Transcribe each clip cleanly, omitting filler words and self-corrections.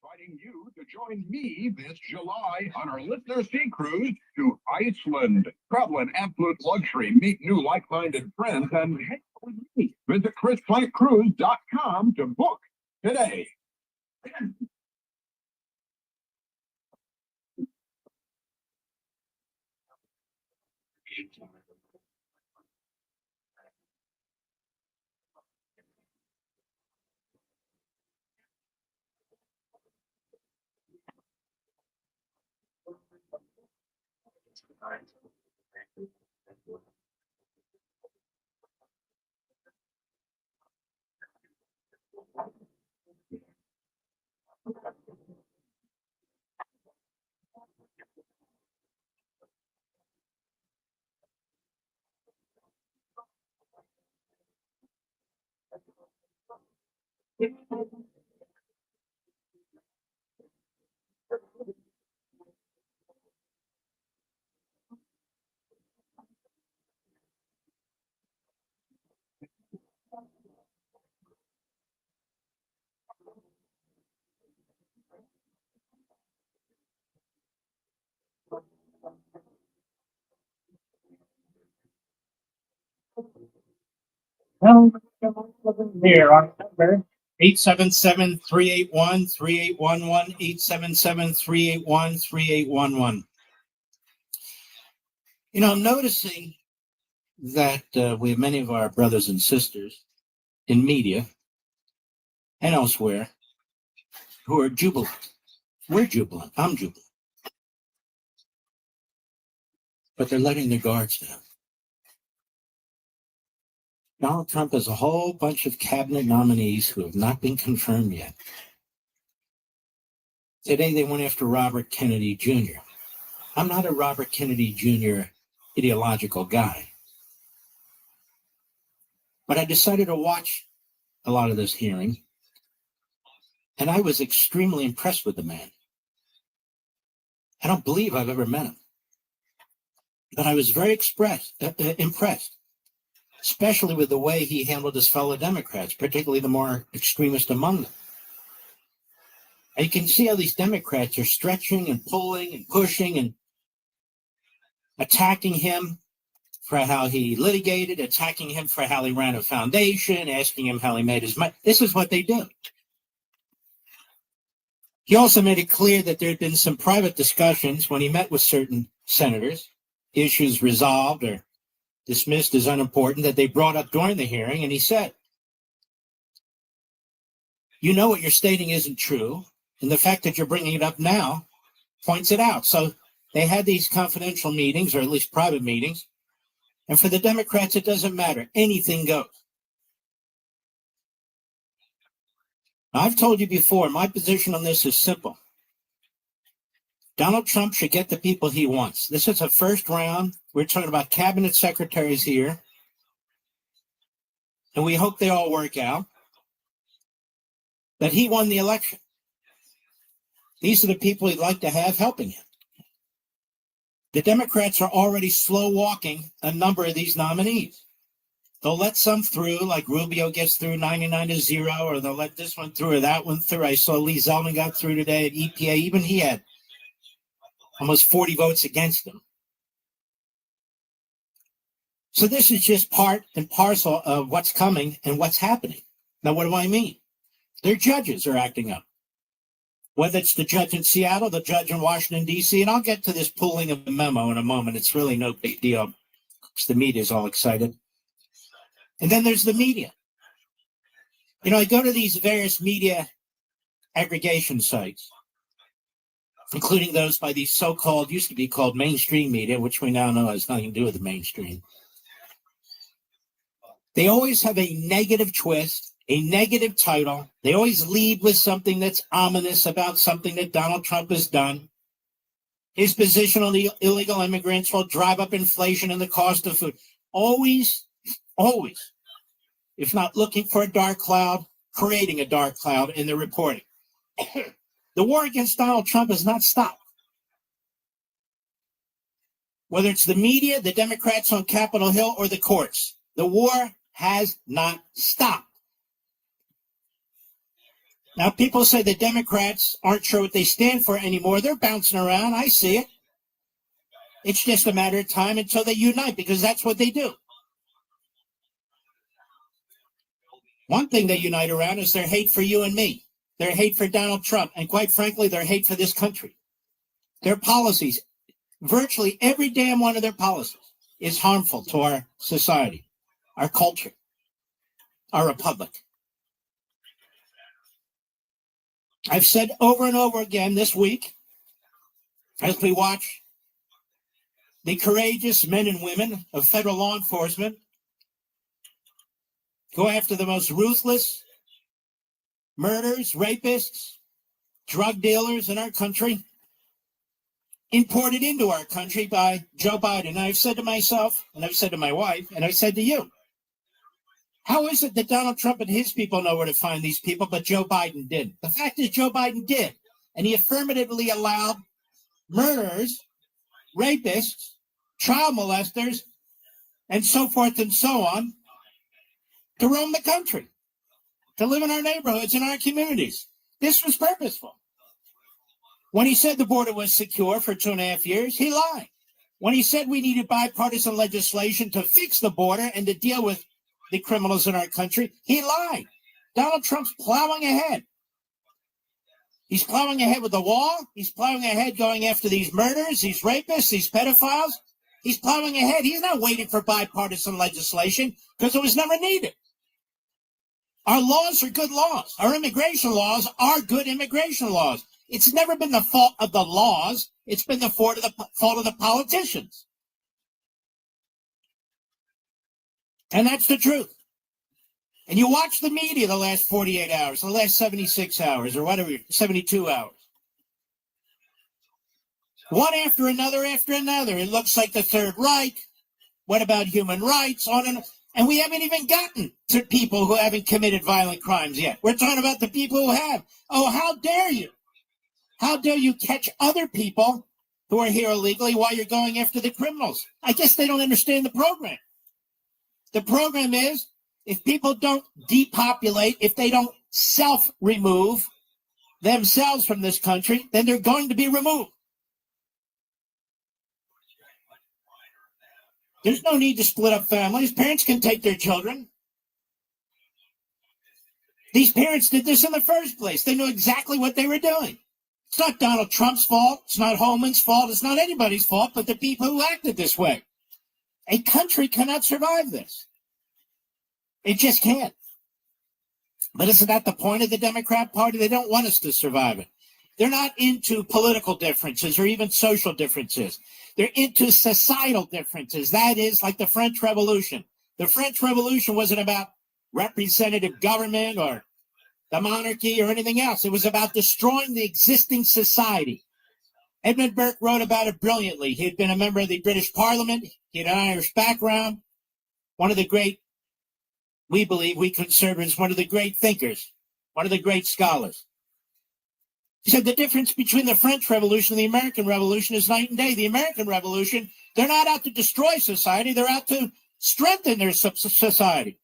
Inviting you to join me this July on our listener sea cruise to Iceland. Travel in absolute luxury, meet new like-minded friends, and hang out with me. Visit ChrisPlankCruise.com to book today. Here, our number 877-381-3811, 877-381-3811. You know, I'm noticing that we have many of our brothers and sisters in media and elsewhere who are jubilant. We're jubilant. I'm jubilant. But they're letting their guards down. Donald Trump has a whole bunch of cabinet nominees who have not been confirmed yet. Today they went after Robert Kennedy Jr. I'm not a Robert Kennedy Jr. ideological guy. But I decided to watch a lot of this hearing, and I was extremely impressed with the man. I don't believe I've ever met him. But I was very impressed, especially with the way he handled his fellow Democrats, particularly the more extremist among them. And you can see how these Democrats are stretching and pulling and pushing and attacking him for how he litigated, attacking him for how he ran a foundation, asking him how he made his money. This is what they do. He also made it clear that there had been some private discussions when he met with certain senators, issues resolved or dismissed as unimportant that they brought up during the hearing, and he said, you know what you're stating isn't true, and the fact that you're bringing it up now points it out. So they had these confidential meetings, or at least private meetings, and for the Democrats, it doesn't matter. Anything goes. I've told you before, my position on this is simple. Donald Trump should get the people he wants. This is a first round. We're talking about cabinet secretaries here, and we hope they all work out. That he won the election. These are the people he'd like to have helping him. The Democrats are already slow walking a number of these nominees. They'll let some through, like Rubio gets through 99-0, or they'll let this one through or that one through. I saw Lee Zeldin got through today at EPA. Even he had almost 40 votes against him. So this is just part and parcel of what's coming and what's happening. Now, what do I mean? Their judges are acting up. Whether it's the judge in Seattle, the judge in Washington, D.C., and I'll get to this pulling of the memo in a moment. It's really no big deal because the media is all excited. And then there's the media. You know, I go to these various media aggregation sites, including those by these so-called, used to be called mainstream media, which we now know has nothing to do with the mainstream. They always have a negative twist, a negative title. They always lead with something that's ominous about something that Donald Trump has done. His position on the illegal immigrants will drive up inflation and the cost of food. Always, if not looking for a dark cloud, creating a dark cloud in the reporting. The war against Donald Trump has not stopped. Whether it's the media, the Democrats on Capitol Hill, or the courts, the war has not stopped. Now, people say the Democrats aren't sure what they stand for anymore. They're bouncing around. I see it. It's just a matter of time until they unite, because that's what they do. One thing they unite around is their hate for you and me, their hate for Donald Trump, and quite frankly, their hate for this country. Their policies, virtually every damn one of their policies, is harmful to our society, our culture, our republic. I've said over and over again this week, as we watch the courageous men and women of federal law enforcement go after the most ruthless murderers, rapists, drug dealers in our country, imported into our country by Joe Biden. And I've said to myself, and I've said to my wife, and I've said to you, how is it that Donald Trump and his people know where to find these people, but Joe Biden didn't? The fact is Joe Biden did, and he affirmatively allowed murderers, rapists, child molesters, and so forth and so on to roam the country, to live in our neighborhoods, in our communities. This was purposeful. When he said the border was secure for 2.5 years, he lied. When he said we needed bipartisan legislation to fix the border and to deal with the criminals in our country, he lied. Donald Trump's plowing ahead. He's plowing ahead with the wall. He's plowing ahead going after these murderers, these rapists, these pedophiles. He's plowing ahead. He's not waiting for bipartisan legislation because it was never needed. Our laws are good laws. Our immigration laws are good immigration laws. It's never been the fault of the laws. It's been the fault of the politicians. And that's the truth. And you watch the media the last 48 hours, the last 76 hours, or whatever, 72 hours. One after another after another. It looks like the Third Reich. What about human rights? On and we haven't even gotten to people who haven't committed violent crimes yet. We're talking about the people who have. Oh, how dare you? How dare you catch other people who are here illegally while you're going after the criminals? I guess they don't understand the program. The program is, if people don't depopulate, if they don't self-remove themselves from this country, then they're going to be removed. There's no need to split up families. Parents can take their children. These parents did this in the first place. They knew exactly what they were doing. It's not Donald Trump's fault. It's not Holman's fault. It's not anybody's fault but the people who acted this way. A country cannot survive this. It just can't. But isn't that the point of the Democrat Party? They don't want us to survive it. They're not into political differences or even social differences. They're into societal differences. That is like the French Revolution. The French Revolution wasn't about representative government or the monarchy or anything else. It was about destroying the existing society. Edmund Burke wrote about it brilliantly. He had been a member of the British Parliament. He had an Irish background. One of the great, we believe, we conservatives, one of the great thinkers, one of the great scholars. He said the difference between the French Revolution and the American Revolution is night and day. The American Revolution, they're not out to destroy society. They're out to strengthen their society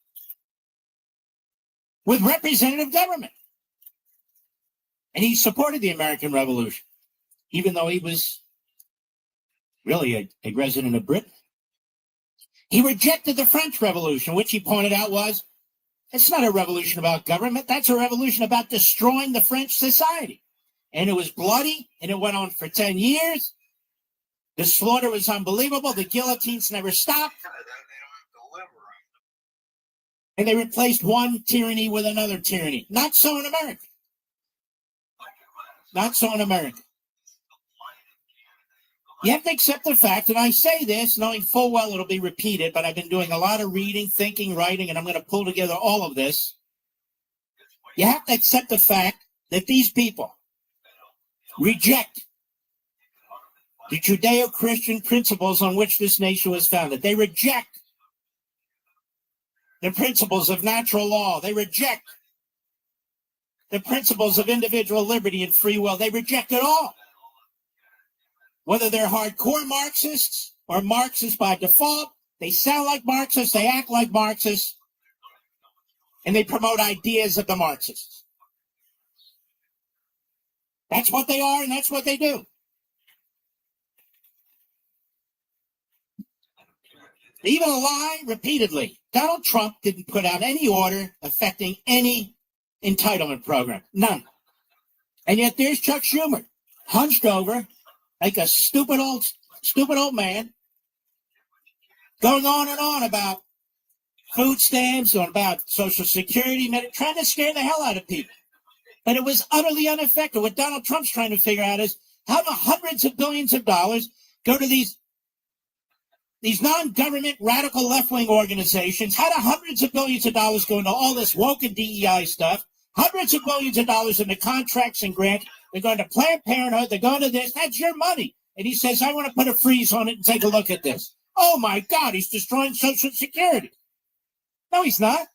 with representative government. And he supported the American Revolution, even though he was really a resident of Britain. He rejected the French Revolution, which he pointed out was, it's not a revolution about government. That's a revolution about destroying the French society. And it was bloody, and it went on for 10 years. The slaughter was unbelievable. The guillotines never stopped. And they replaced one tyranny with another tyranny. Not so in America. Not so in America. You have to accept the fact, and I say this knowing full well it'll be repeated, but I've been doing a lot of reading, thinking, writing, and I'm going to pull together all of this. You have to accept the fact that these people reject the Judeo-Christian principles on which this nation was founded. They reject the principles of natural law. They reject the principles of individual liberty and free will. They reject it all. Whether they're hardcore Marxists or Marxists by default, they sound like Marxists, they act like Marxists, and they promote ideas of the Marxists. That's what they are, and that's what they do. They even lie repeatedly. Donald Trump didn't put out any order affecting any entitlement program. None. And yet there's Chuck Schumer, hunched over like a stupid old man, going on and on about food stamps or about Social Security, trying to scare the hell out of people. But it was utterly ineffective. What Donald Trump's trying to figure out is how do hundreds of billions of dollars go to these non-government radical left-wing organizations? How do hundreds of billions of dollars go into all this woke and DEI stuff? Hundreds of billions of dollars into contracts and grants. They're going to Planned Parenthood. They're going to this. That's your money. And he says, I want to put a freeze on it and take a look at this. Oh, my God, he's destroying Social Security. No, he's not.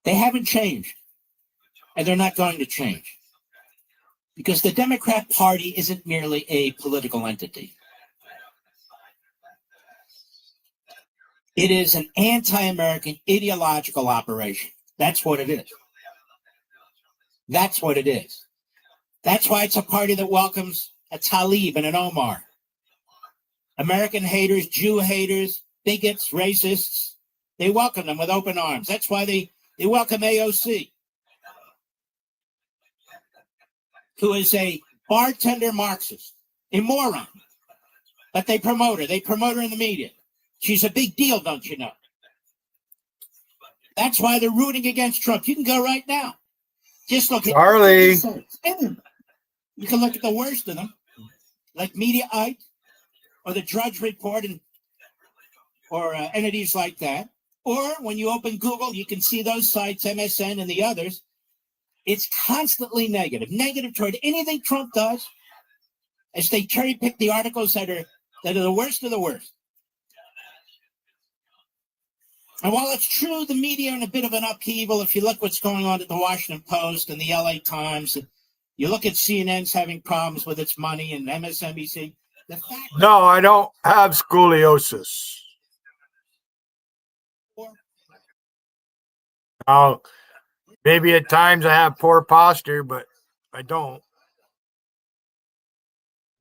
They haven't changed, and they're not going to change. Because the Democrat Party isn't merely a political entity. It is an anti-American ideological operation. That's what it is. That's what it is. That's why it's a party that welcomes a Tlaib and an Omar. American haters, Jew haters, bigots, racists, they welcome them with open arms. That's why they welcome AOC, who is a bartender Marxist, a moron. But they promote her. They promote her in the media. She's a big deal, don't you know? That's why they're rooting against Trump. You can go right now. Just look at Charlie. You can look at the worst of them, like Mediaite or the Drudge Report or entities like that. Or when you open Google, you can see those sites, MSN and the others. It's constantly negative toward anything Trump does, as they cherry pick the articles that are the worst of the worst. And while it's true the media are in a bit of an upheaval, if you look what's going on at the Washington Post and the LA Times, and you look at CNN's having problems with its money and MSNBC, the fact No, I don't have scoliosis. Now, maybe at times I have poor posture, but I don't.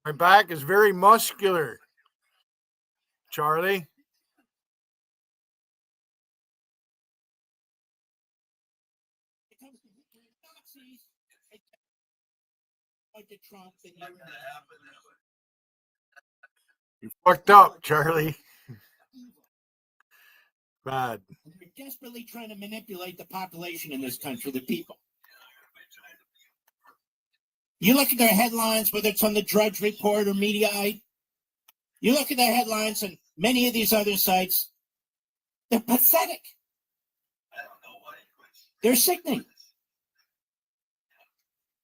My back is very muscular, Charlie. You fucked up, Charlie. Bad. They're desperately trying to manipulate the population in this country, the people. You look at their headlines, whether it's on the Drudge Report or Mediaite. You look at their headlines on many of these other sites. They're pathetic. They're sickening.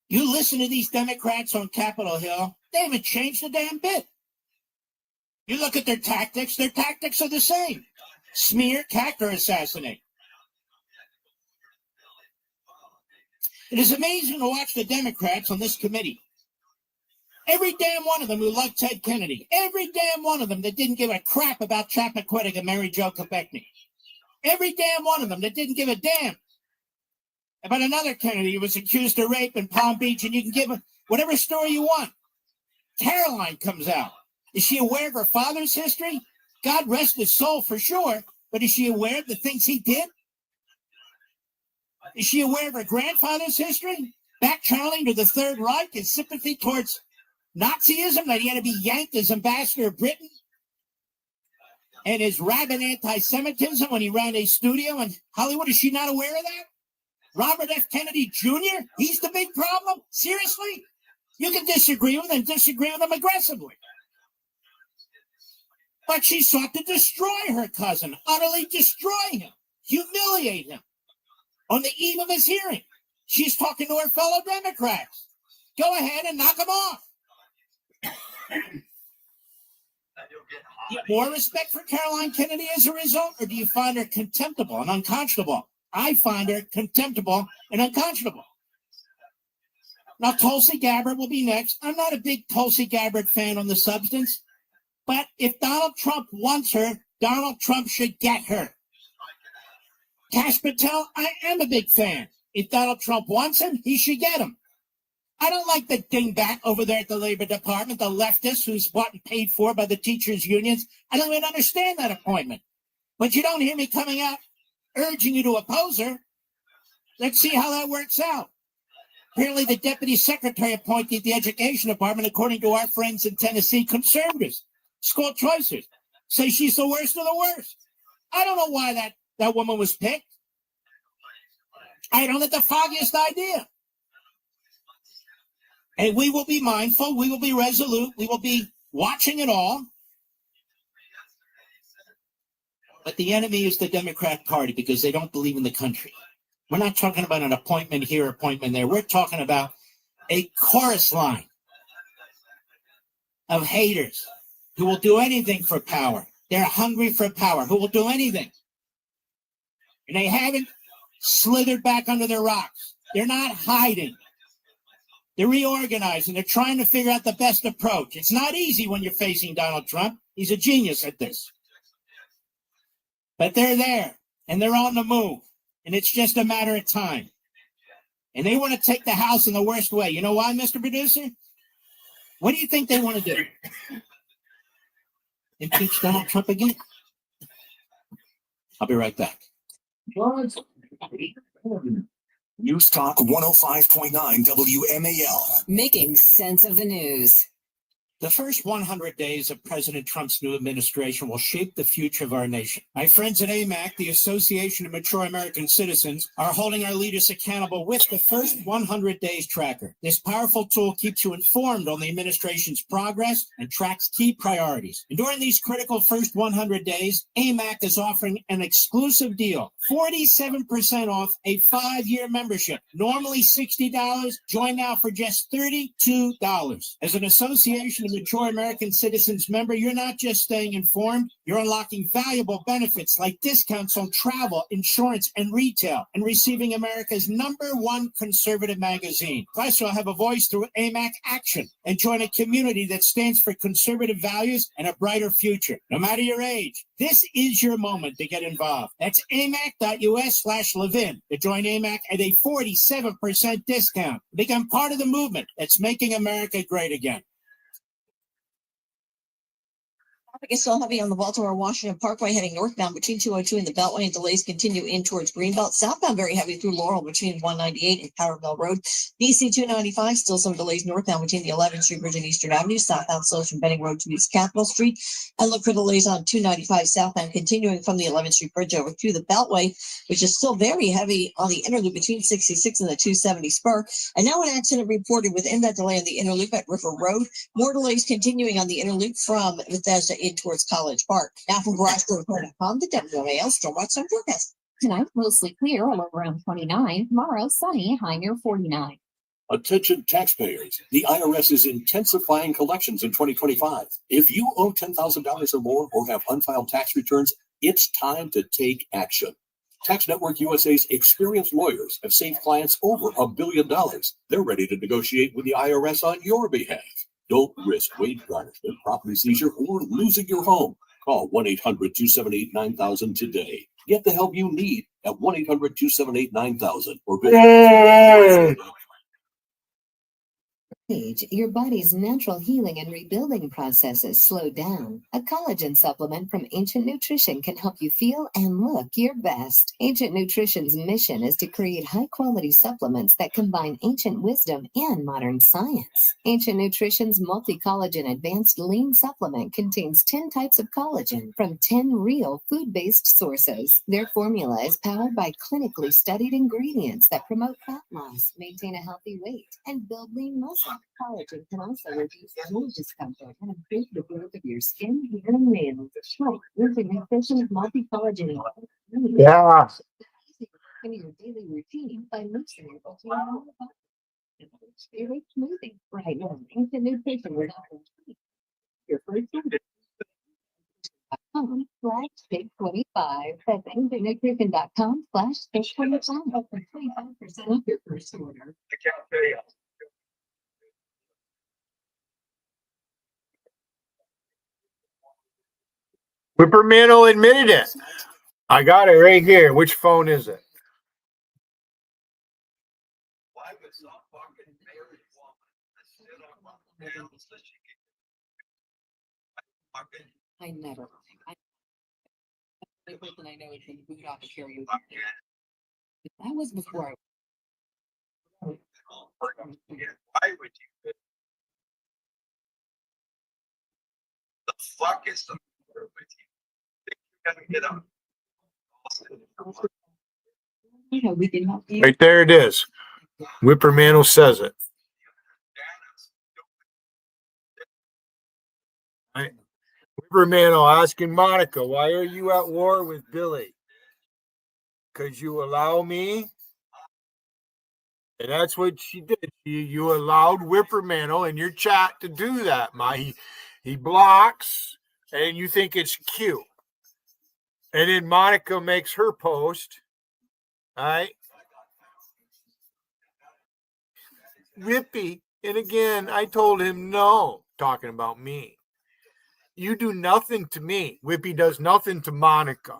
You listen to these Democrats on Capitol Hill, they haven't changed a damn bit. You look at their tactics are the same. Smear, character assassinate. It is amazing to watch the Democrats on this committee. Every damn one of them who loved Ted Kennedy. Every damn one of them that didn't give a crap about Chappaquiddick and Mary Jo Kopechne. Every damn one of them that didn't give a damn about another Kennedy who was accused of rape in Palm Beach, and you can give whatever story you want. Caroline comes out. Is she aware of her father's history? God rest his soul for sure, but is she aware of the things he did? Is she aware of her grandfather's history? Back channeling to the Third Reich and sympathy towards Nazism, that he had to be yanked as ambassador of Britain? And his rabid anti-Semitism when he ran a studio in Hollywood? Is she not aware of that? Robert F. Kennedy Jr., he's the big problem? Seriously? You can disagree with him aggressively. But she sought to destroy her cousin, utterly destroy him, humiliate him. On the eve of his hearing, she's talking to her fellow Democrats. Go ahead and knock him off. Do you have more respect for Caroline Kennedy as a result, or do you find her contemptible and unconscionable? I find her contemptible and unconscionable. Now, Tulsi Gabbard will be next. I'm not a big Tulsi Gabbard fan on the substance, but if Donald Trump wants her, Donald Trump should get her. Kash Patel, I am a big fan. If Donald Trump wants him, he should get him. I don't like the dingbat over there at the Labor Department, the leftist who's bought and paid for by the teachers' unions. I don't even understand that appointment. But you don't hear me coming out urging you to oppose her. Let's see how that works out. Apparently, the deputy secretary appointed the education department, according to our friends in Tennessee, conservatives, school choicers, say she's the worst of the worst. I don't know why that woman was picked. I don't have the foggiest idea. And we will be mindful. We will be resolute. We will be watching it all. But the enemy is the Democrat Party because they don't believe in the country. We're not talking about an appointment here, appointment there. We're talking about a chorus line of haters who will do anything for power. They're hungry for power, who will do anything. And they haven't slithered back under their rocks. They're not hiding. They're reorganizing. They're trying to figure out the best approach. It's not easy when you're facing Donald Trump. He's a genius at this. But they're there, and they're on the move. And it's just a matter of time. And they want to take the House in the worst way. You know why, Mr. Producer? What do you think they want to do? Impeach Donald Trump again? I'll be right back. News Talk 105.9 WMAL. Making sense of the news. The first 100 days of President Trump's new administration will shape the future of our nation. My friends at AMAC, the Association of Mature American Citizens, are holding our leaders accountable with the first 100 days tracker. This powerful tool keeps you informed on the administration's progress and tracks key priorities. And during these critical first 100 days, AMAC is offering an exclusive deal, 47% off a 5-year membership. Normally $60, join now for just $32. As an association of Mature American Citizens member, you're not just staying informed, you're unlocking valuable benefits like discounts on travel, insurance, and retail, and receiving America's #1 conservative magazine. Plus, you'll have a voice through AMAC Action and join a community that stands for conservative values and a brighter future. No matter your age, this is your moment to get involved. That's amac.us/Levin to join AMAC at a 47% discount. Become part of the movement that's making America great again. Traffic is still heavy on the Baltimore-Washington Parkway heading northbound between 202 and the Beltway, and delays continue in towards Greenbelt. Southbound very heavy through Laurel between 198 and Powder Mill Road. DC 295, still some delays northbound between the 11th Street Bridge and Eastern Avenue. Southbound slows from Benning Road to East Capitol Street. And look for delays on 295 southbound continuing from the 11th Street Bridge over to the Beltway, which is still very heavy on the inner loop between 66 and the 270 spur. And now an accident reported within that delay on the inner loop at River Road. More delays continuing on the inner loop from Bethesda in towards College Park. Now from GarageDoorReport.com, the WMAL Stormwatch Sun forecast. Tonight, mostly clear, low around 29. Tomorrow, sunny, high near 49. Attention taxpayers. The IRS is intensifying collections in 2025. If you owe $10,000 or more or have unfiled tax returns, it's time to take action. Tax Network USA's experienced lawyers have saved clients over $1 billion. They're ready to negotiate with the IRS on your behalf. Don't risk wage garnishment, property seizure, or losing your home. Call 1-800-278-9000 today. Get the help you need at 1-800-278-9000 or visit. Your body's natural healing and rebuilding processes slow down. A collagen supplement from Ancient Nutrition can help you feel and look your best. Ancient Nutrition's mission is to create high-quality supplements that combine ancient wisdom and modern science. Ancient Nutrition's multi-collagen advanced lean supplement contains 10 types of collagen from 10 real food-based sources. Their formula is powered by clinically studied ingredients that promote fat loss, maintain a healthy weight, and build lean muscle. Collagen can also reduce joint discomfort and improve the growth of your skin, hair, and nails. Try Ancient Nutrition's multi-collagen. Yeah. In your daily routine by mixing it with your own body. Very smoothing right now. Ancient Nutrition is offering your first order. ancient.com/big25. That's ancientnutrition.com/big25 for 25% off your first order. Whippermano admitted it. I got it right here. Which phone is it? I never. The person I know has been booed off the karaoke. That was before. Why would you? The fuck is the matter with you? You're gonna get up. We can help you. Right there it is. Whippermano says it. Right. Whippermano asking Monica, why are you at war with Billy? Because you allow me. And that's what she did. You allowed Whippermano in your chat to do that. He blocks, and you think it's cute. And then Monica makes her post. All right. Whippy. And again, I told him no, talking about me. You do nothing to me. Whippy does nothing to Monica.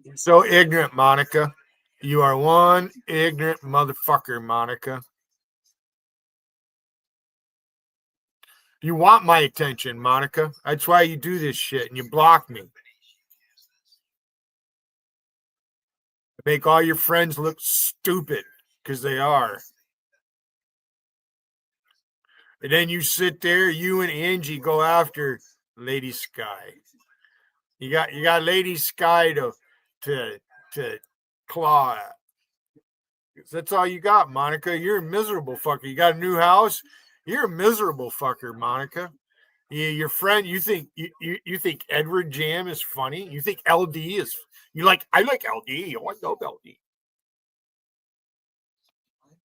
You're so ignorant, Monica. You are one ignorant motherfucker, Monica. You want my attention, Monica. That's why you do this shit and you block me. Make all your friends look stupid because they are. And then you sit there, you and Angie go after Lady Sky. You got Lady Sky to claw at. That's all you got, Monica. You're a miserable fucker. You got a new house. You're a miserable fucker, Monica. Your friend, you think Edward Jam is funny? You think LD is? I like LD. Oh, I love LD.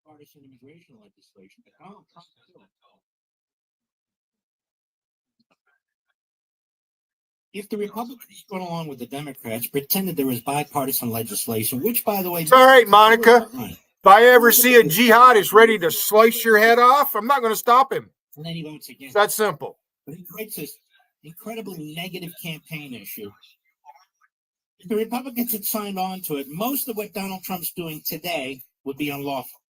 Bipartisan immigration legislation. If the Republicans went along with the Democrats, pretended there was bipartisan legislation, which, by the way, it's all right, Monica. If I ever see a jihadist ready to slice your head off, I'm not going to stop him. And then he votes against. It's that simple. But he creates this incredibly negative campaign issue. If the Republicans had signed on to it, most of what Donald Trump's doing today would be unlawful.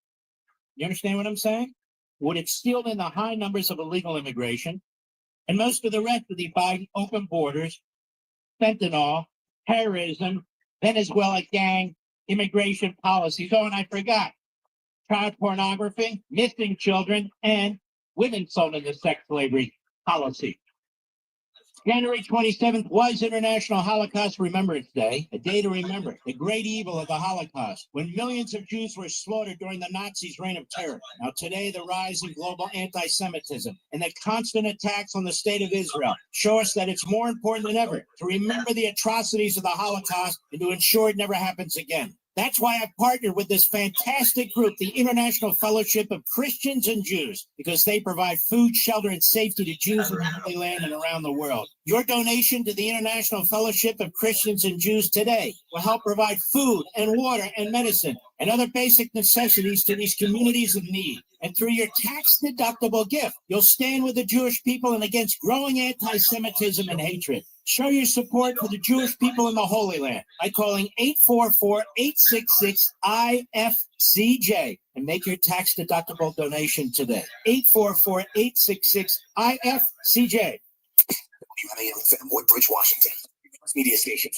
You understand what I'm saying? Would it steal in the high numbers of illegal immigration? And most of the rest of the Biden open borders, fentanyl, terrorism, Venezuela gang, immigration policies. Oh, and I forgot, child pornography, missing children, and women sold into sex slavery policy. January 27th was International Holocaust Remembrance Day, a day to remember the great evil of the Holocaust, when millions of Jews were slaughtered during the Nazis' reign of terror. Now today, the rise in global anti-Semitism and the constant attacks on the state of Israel show us that it's more important than ever to remember the atrocities of the Holocaust and to ensure it never happens again. That's why I've partnered with this fantastic group, the International Fellowship of Christians and Jews, because they provide food, shelter, and safety to Jews in the Holy Land and around the world. Your donation to the International Fellowship of Christians and Jews today will help provide food and water and medicine and other basic necessities to these communities of need. And through your tax-deductible gift, you'll stand with the Jewish people and against growing anti-Semitism and hatred. Show your support for the Jewish people in the Holy Land by calling 844-866-IFCJ and make your tax-deductible donation today. 844-866-IFCJ. WMAL-FM, Woodbridge, Washington. Media station.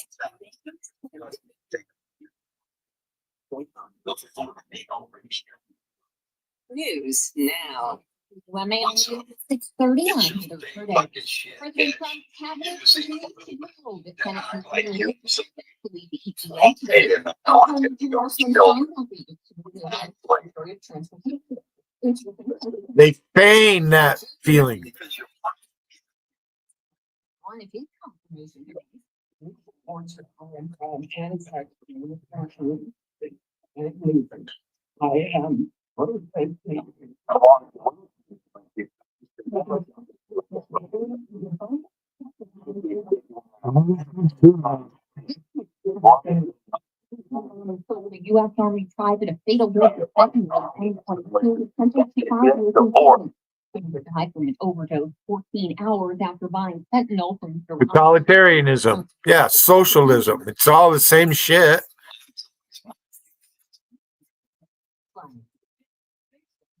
News now. WMAL 6:30 on Thursday. President Trump's cabinet continues to grow with Senate consideration to lead the EPA today. They feign that feeling. I am. So the U.S. Army tried that a fatal dose of fentanyl in 2022 sentenced to 5 years in prison. He died from an overdose 14 hours after buying fentanyl from Totalitarianism. Yeah, socialism. It's all the same shit.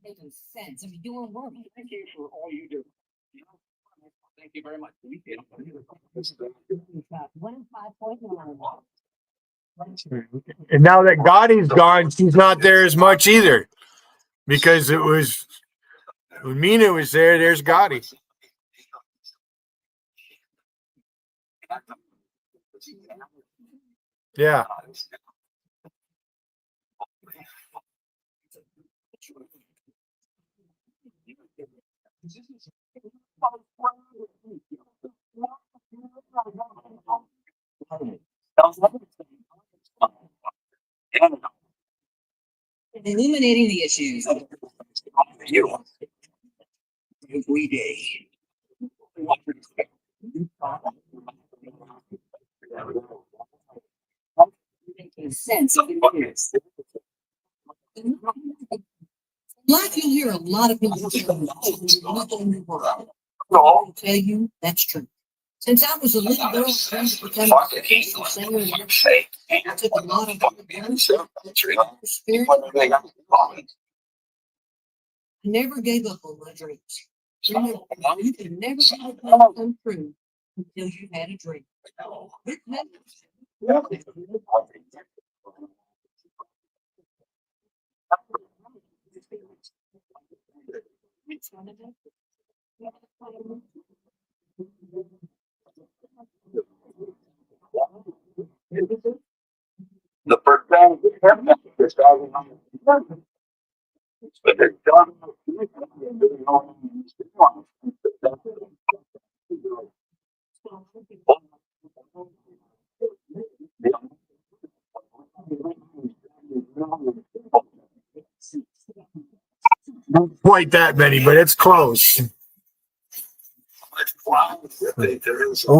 Making sense. I mean, doing work. Thank you for all you do. Thank you very much. One in 5.9. And now that Gotti's gone, she's not there as much either. Because it was when Mina was there, there's Gotti. Yeah. Illuminating the issues. Every day. Making sense. Black, you'll hear a lot of people say, I'll tell you, that's true. Since I was a little girl, I wanted to become a singer. I took a lot of spirit. I never gave up on my dreams. Remember, you can never have a dream come true until you had a dream. The first time but it's done. Not quite that many, but it's close. Well,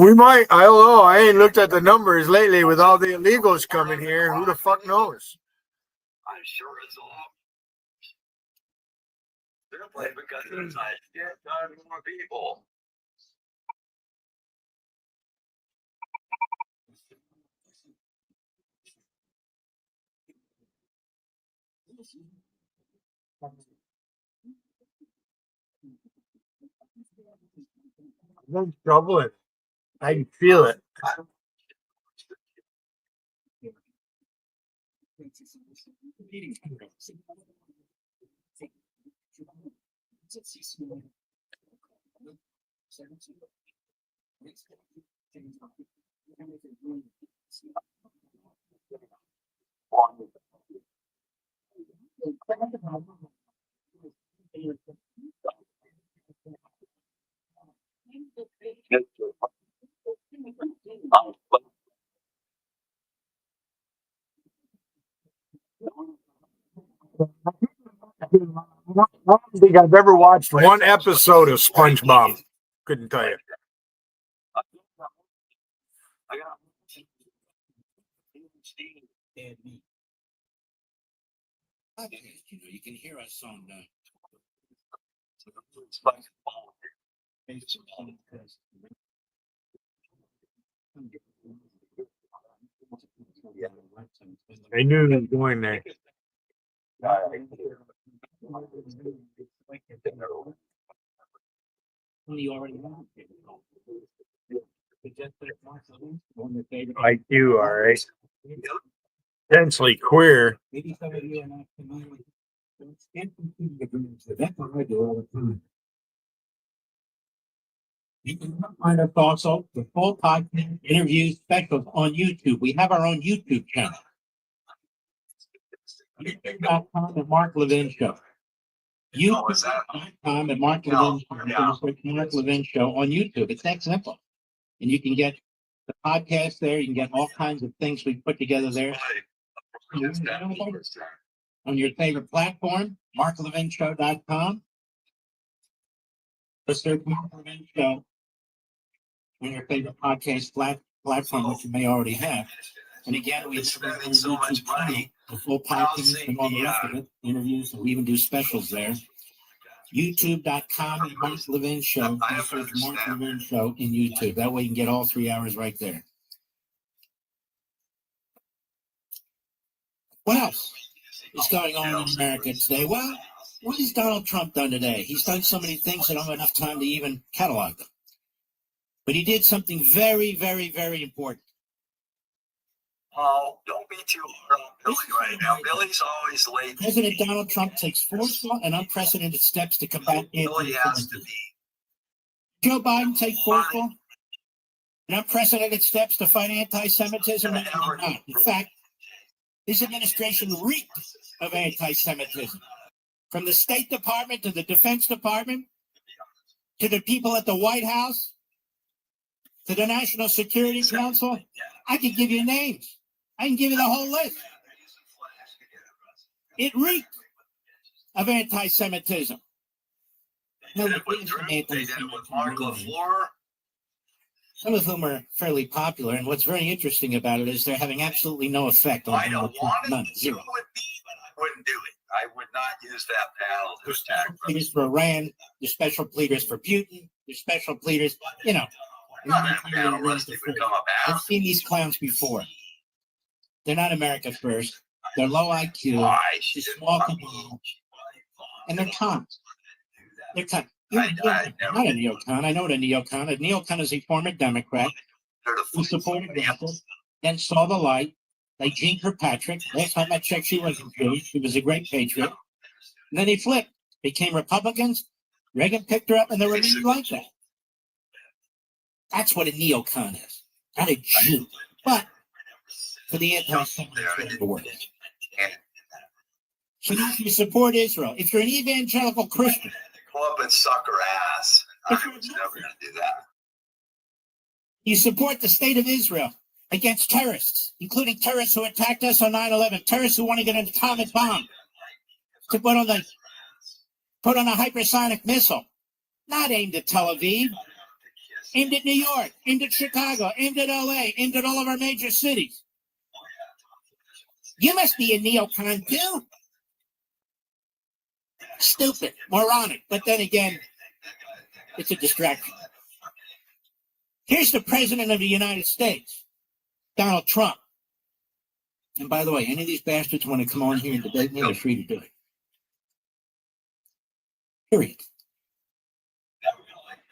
we might. I don't know. I ain't looked at the numbers lately with all the illegals coming here. Who the fuck knows? I'm sure it's all. They're playing because there's a shit ton more people. I'm troubling. I can feel it. I don't think I've ever watched one episode of SpongeBob. Couldn't tell you. You know, you can hear us on I knew he was going there. Like you, all right. Intensely queer. Maybe some of you are not familiar with that's what I do all the time. You can find us also the full podcast interviews specials on YouTube. We have our own YouTube channel. YouTube.com and Mark Levin Show. YouTube.com and Mark Levin Show. Mark Levin Show on YouTube. It's that simple. And you can get the podcast there. You can get all kinds of things we put together there. on your favorite platform, marklevinshow.com. Just search Mark Levin Show on your favorite podcast platform, which you may already have. And again, we have spending so much money. the full podcast and all the rest of it, interviews, and we even do specials there. YouTube.com and Mark Levin Show. Just search Mark Levin Show in YouTube. That way you can get all 3 hours right there. What else is going on in America today? Well, what has Donald Trump done today? He's done so many things I don't have enough time to even catalog them. But he did something very, very, very important. Oh, don't be too hard on Billy right now. Billy's always late. President Donald Trump takes forceful and unprecedented steps to combat Billy has to anti-Semitism. be. Joe Biden take forceful and unprecedented steps to fight anti-Semitism. No, he did not. In fact, his administration reeked of anti-Semitism. From the State Department to the Defense Department, to the people at the White House, to the National Security Council, I could give you names. I can give you the whole list. It reeked of anti-Semitism. No, They did it with Mark LaFleur. Some of whom are fairly popular, and what's very interesting about it is they're having absolutely no effect on I don't want none, it to zero. with me, but I wouldn't do it. I would not use that panel to There's attack. special pleaders for Iran, there's special pleaders for Putin, there's special pleaders, you know. Not that panel rusty would come I've about. seen these clowns before. They're not America first. They're low IQ, Why? they're small cabal, and they're cons. They're cons. You're I not a neocon. I know what a neocon. A neocon is a former Democrat who supported Russia, then saw the light, like Jean Kirkpatrick. Last time I checked, she wasn't Jewish. She was a great patriot. And then he flipped, became Republicans. Reagan picked her up, and they were really like that. That's what a neocon is, not a Jew. But for the anti-Semitic world. So if you support Israel, if you're an evangelical Christian, Go up and suck her ass. I was never going to do that. you support the state of Israel against terrorists, including terrorists who attacked us on 9/11, terrorists who want to get an atomic bomb, to put on a hypersonic missile, not aimed at Tel Aviv, aimed at New York, aimed at Chicago, aimed at LA, aimed at all of our major cities. You must be a neocon too. Stupid, moronic, but then again, it's a distraction. Here's the President of the United States, Donald Trump. And by the way, any of these bastards want to come on here and debate me, they're free to do it. Period.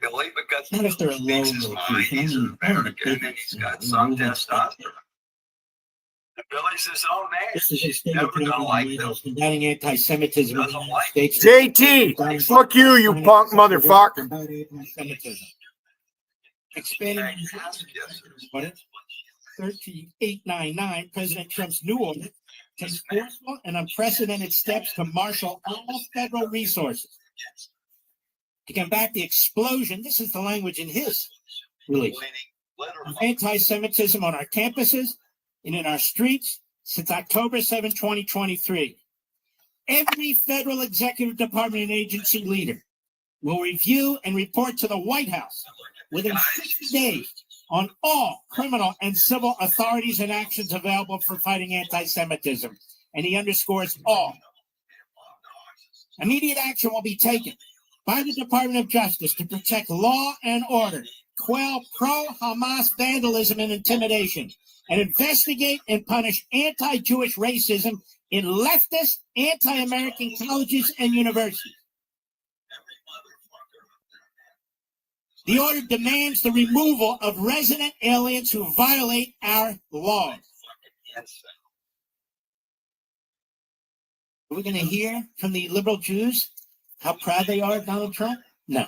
Billy, because Not if they're a he speaks his low mind. He's an American and he's got some testosterone. Billy's his own man. This is his Never gonna like them. combating anti-Semitism in the Doesn't United like States. JT, fuck you, you punk motherfucker. About anti-Semitism. Expanding what? 13899, President Trump's new order takes forceful and unprecedented steps to marshal all federal resources to combat the explosion. This is the language in his release. Of anti-Semitism on our campuses and in our streets since October 7, 2023. Every federal executive department and agency leader will review and report to the White House within 60 days on all criminal and civil authorities and actions available for fighting anti-Semitism. And he underscores all. Immediate action will be taken by the Department of Justice to protect law and order, quell pro-Hamas vandalism and intimidation, and investigate and punish anti-Jewish racism in leftist, anti-American colleges and universities. The order demands the removal of resident aliens who violate our laws. Are we going to hear from the liberal Jews how proud they are of Donald Trump? No.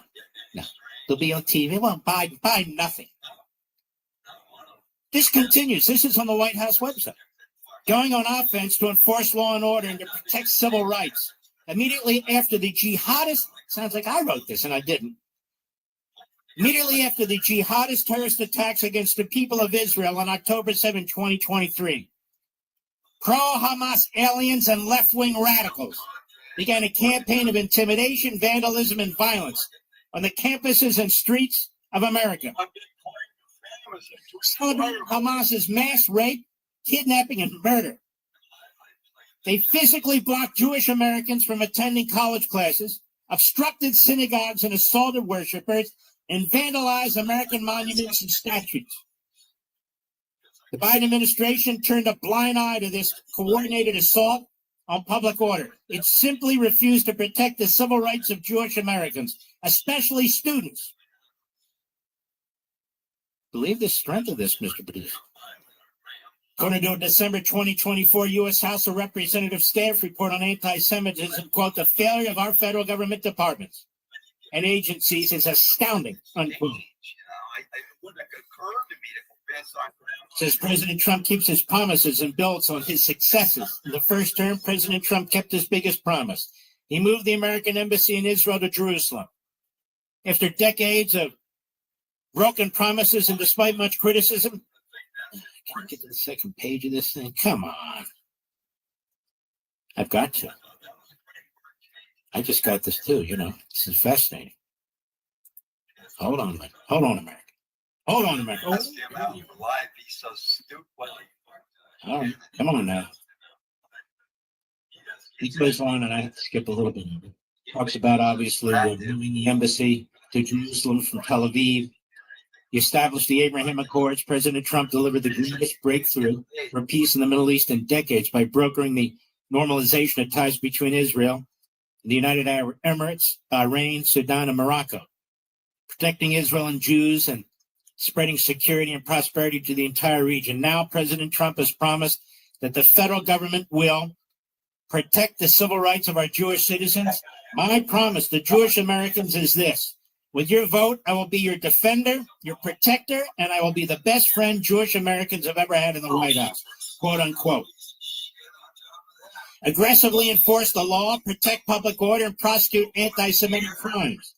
They'll be on TV. Well, buy nothing. This continues. This is on the White House website. Going on offense to enforce law and order and to protect civil rights. Immediately after the jihadist, sounds like I wrote this and I didn't. Immediately after the jihadist terrorist attacks against the people of Israel on October 7, 2023. pro-Hamas aliens and left-wing radicals began a campaign of intimidation, vandalism, and violence on the campuses and streets of America, celebrating Hamas's mass rape, kidnapping, and murder. They physically blocked Jewish Americans from attending college classes, obstructed synagogues and assaulted worshipers, and vandalized American monuments and statues. The Biden administration turned a blind eye to this coordinated assault on public order. It simply refused to protect the civil rights of Jewish Americans, especially students. Believe the strength of this, Mr. Producer. According to a December 2024 U.S. House of Representatives staff report on anti-Semitism, quote, the failure of our federal government departments and agencies is astounding, unquote. Says President Trump keeps his promises and builds on his successes. In the first term, President Trump kept his biggest promise. He moved the American embassy in Israel to Jerusalem. After decades of broken promises and despite much criticism, can I get to the second page of this thing? Come on. I've got to. I just got this too, you know. This is fascinating. Hold on, man. Hold on, America. Hold on, America. Oh. All right. Come on now. He goes on, and I have to skip a little bit of it. Talks about, obviously, moving the embassy to Jerusalem from Tel Aviv. He established the Abraham Accords. President Trump delivered the greatest breakthrough for peace in the Middle East in decades by brokering the normalization of ties between Israel and the United Arab Emirates, Bahrain, Sudan, and Morocco, protecting Israel and Jews and spreading security and prosperity to the entire region. Now, President Trump has promised that the federal government will protect the civil rights of our Jewish citizens. My promise to Jewish Americans is this. With your vote, I will be your defender, your protector, and I will be the best friend Jewish Americans have ever had in the White House, quote unquote. Aggressively enforce the law, protect public order, and prosecute anti-Semitic crimes.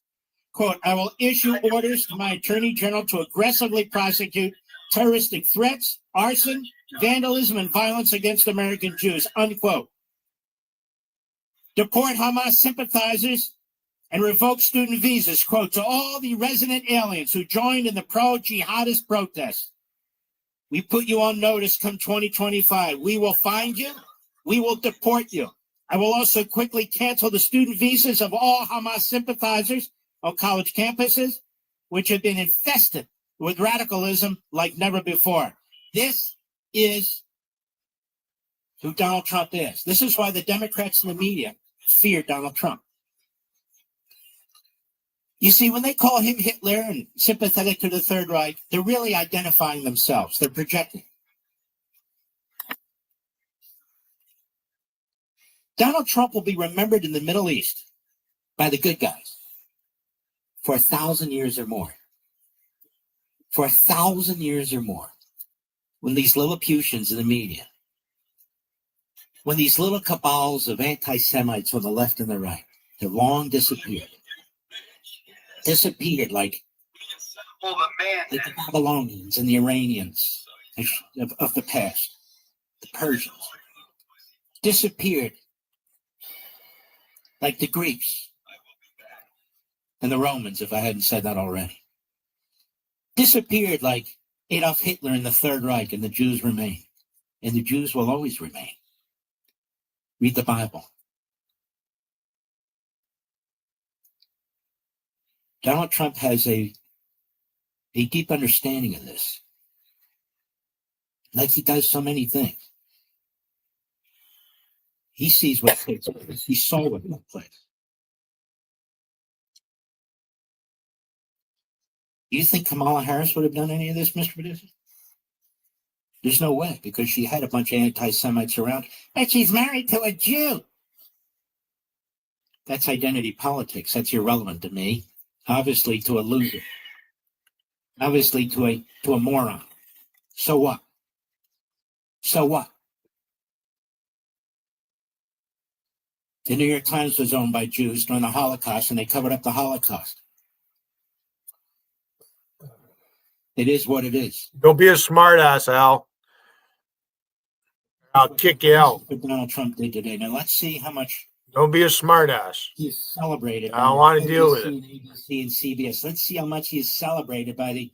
Quote, I will issue orders to my attorney general to aggressively prosecute terroristic threats, arson, vandalism, and violence against American Jews, unquote. Deport Hamas sympathizers and revoke student visas, quote, to all the resident aliens who joined in the pro-jihadist protests. We put you on notice come 2025. We will find you. We will deport you. I will also quickly cancel the student visas of all Hamas sympathizers on college campuses, which have been infested with radicalism like never before. This is who Donald Trump is. This is why the Democrats and the media fear Donald Trump. You see, when they call him Hitler and sympathetic to the Third Reich, they're really identifying themselves. They're projecting. Donald Trump will be remembered in the Middle East by the good guys for 1,000 years or more. For 1,000 years or more. When these Lilliputians in the media, when these little cabals of anti-Semites on the left and the right, they're long disappeared. Disappeared like the Babylonians and the Iranians of the past, the Persians. Disappeared like the Greeks and the Romans, if I hadn't said that already. Disappeared like Adolf Hitler and the Third Reich, and the Jews remain. And the Jews will always remain. Read the Bible. Donald Trump has a deep understanding of this. Like he does so many things. He sees what takes place. He saw what took place. Do you think Kamala Harris would have done any of this, Mr. Producer? There's no way, because she had a bunch of anti-Semites around, and she's married to a Jew. That's identity politics. That's irrelevant to me. Obviously to a loser. Obviously to a moron. So what? So what? The New York Times was owned by Jews during the Holocaust, and they covered up the Holocaust. It is what it is. Don't be a smart ass, Al. I'll kick you out. What Donald Trump did today. Now let's see how much Don't be a smartass. he is celebrated. I don't want to deal with it. ABC and CBS. Let's see how much he is celebrated by the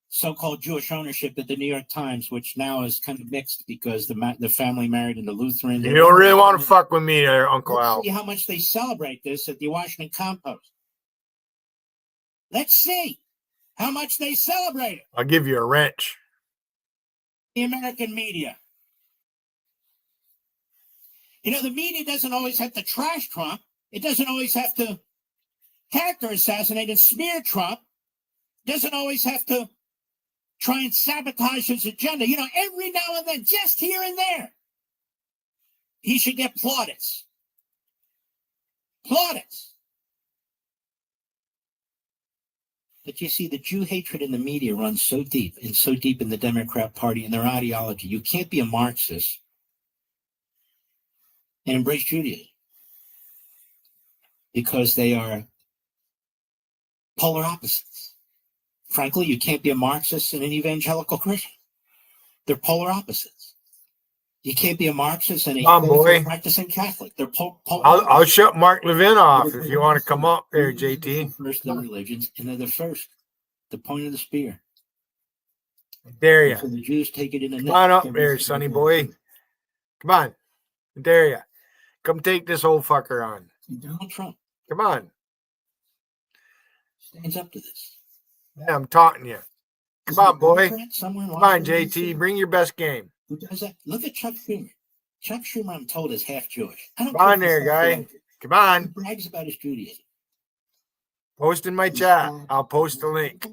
so-called Jewish ownership at the New York Times, which now is kind of mixed because the family married into Lutheran. You don't really want to fuck with me there, Uncle Let's Al. see how much they celebrate this at the Washington Compost. Let's see how much they celebrate it. I'll give you a wrench. The American media. You know, the media doesn't always have to trash Trump. It doesn't always have to character assassinate and smear Trump. It doesn't always have to try and sabotage his agenda. You know, every now and then, just here and there, he should get plaudits. Plaudits. But you see, the Jew hatred in the media runs so deep and so deep in the Democrat Party and their ideology. You can't be a Marxist and embrace Judaism because they are polar opposites. Frankly, you can't be a Marxist and an evangelical Christian. They're polar opposites. You can't be a Marxist and a practicing Catholic. They're polar I'll shut Mark Levin off if you want to come up there, JT. First in religions, and they're the first. The point of the spear. Dare ya. So the Jews take it in the Come on up there, sonny boy. Come on. Dare ya. Come take this old fucker on. Donald Trump Come on. stands up to this. Yeah, I'm taunting you. Come on, boy. Come on, JT. Bring your best game. Who does that? Look at Chuck Schumer. Chuck Schumer, I'm told, is half Jewish. I don't Come on there, guy. Come on. He brags about his Judaism. Post in my chat. I'll post the link.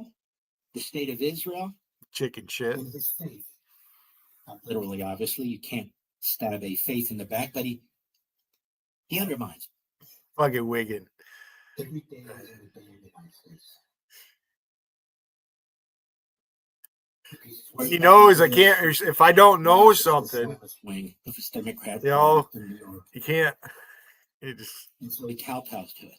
The state of Israel. Chicken shit. And his faith. Not literally, obviously. You can't stab a faith in the back, but he undermines it. Fucking Wiggin. Every day I have a band in my face. He knows I can't, if I don't know something, Wing of his Democrat, you know, you can't. It just, and so he kowtows to it.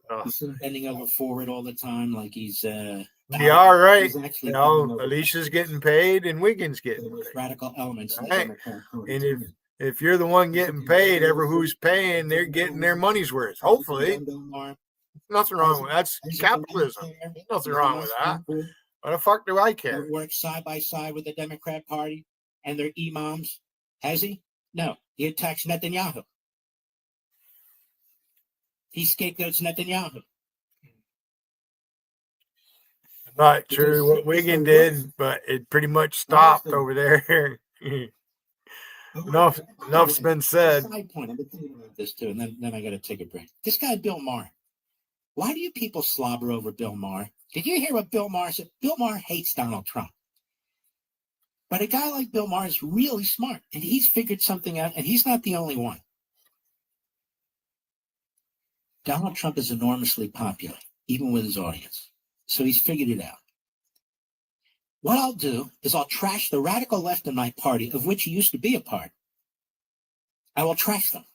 oh. He's bending over forward all the time, like he's Yeah, all right. he's actually You know, bending over Alicia's getting paid and Wiggins for the getting most paid. radical elements. In the Right. Democrat Party. And if you're the one getting paid, ever who's paying, they're getting their money's worth. Hopefully. Nothing wrong with that. That's capitalism. Nothing wrong with that. Why the fuck do I care? Worked side by side with the Democrat Party and their imams. Has he? No. He attacks Netanyahu. He scapegoats Netanyahu. Not sure what Wiggin did, but it pretty much stopped over there. Enough's been said. Side point. I've been thinking about this too, and then I got to take a break. This guy, Bill Maher. Why do you people slobber over Bill Maher? Did you hear what Bill Maher said? Bill Maher hates Donald Trump. But a guy like Bill Maher is really smart, and he's figured something out, and he's not the only one. Donald Trump is enormously popular, even with his audience. So he's figured it out. What I'll do is I'll trash the radical left in my party, of which he used to be a part. I will trash them.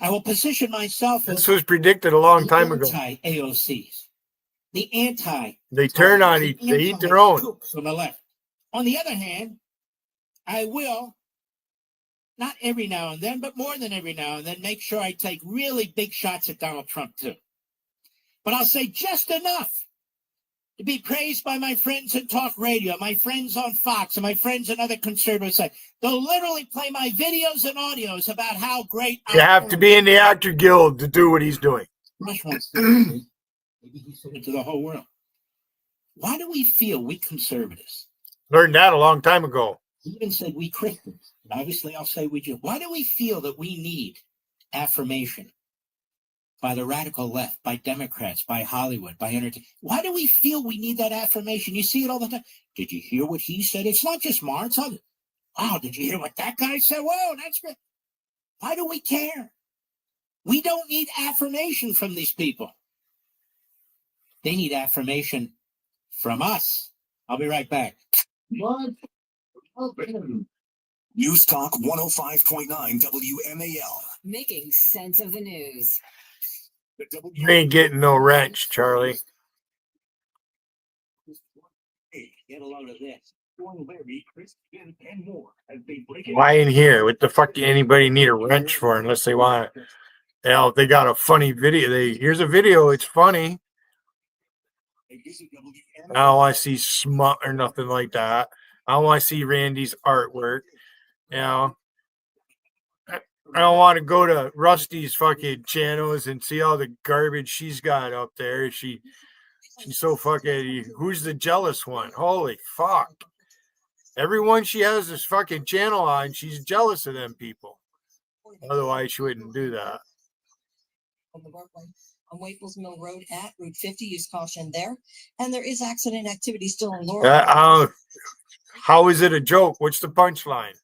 I will position myself as This was predicted a long time ago. Anti-AOCs. The anti. They turn on each, they eat their own. From the left. On the other hand, I will, not every now and then, but more than every now and then, make sure I take really big shots at Donald Trump too. But I'll say just enough to be praised by my friends in talk radio, my friends on Fox, and my friends in other conservative sites. They'll literally play my videos and audios about how great You have to be in the actor guild to do what he's doing. Rush wants to maybe he said it to the whole world. Why do we feel, we conservatives? Learned that a long time ago. He even said we Christians. And obviously, I'll say we Jews. Why do we feel that we need affirmation by the radical left, by Democrats, by Hollywood, by entertainment? Why do we feel we need that affirmation? You see it all the time. Did you hear what he said? It's not just Maher, it's other. Wow, did you hear what that guy said? Whoa, that's good. Why do we care? We don't need affirmation from these people. They need affirmation from us. I'll be right back. What? News Talk 105.9 WMAL. Making sense of the news. You ain't getting no wrench, Charlie. Hey, get a load of this. Larry, Chris, Vince, and more as they break it. Why in here? What the fuck do anybody need a wrench for unless they want it? Hell, if they got a funny video, here's a video, it's funny. I don't want to see smut or nothing like that. I don't want to see Randy's artwork. You know, I don't want to go to Rusty's fucking channels and see all the garbage she's got up there. She's so fucking. Who's the jealous one? Holy fuck! Everyone she has this fucking channel on, she's jealous of them people. Otherwise, she wouldn't do that. On the roadway on Waples Mill Road at Route 50, use caution there. And there is accident activity still in Laurel. How is it a joke? What's the punchline?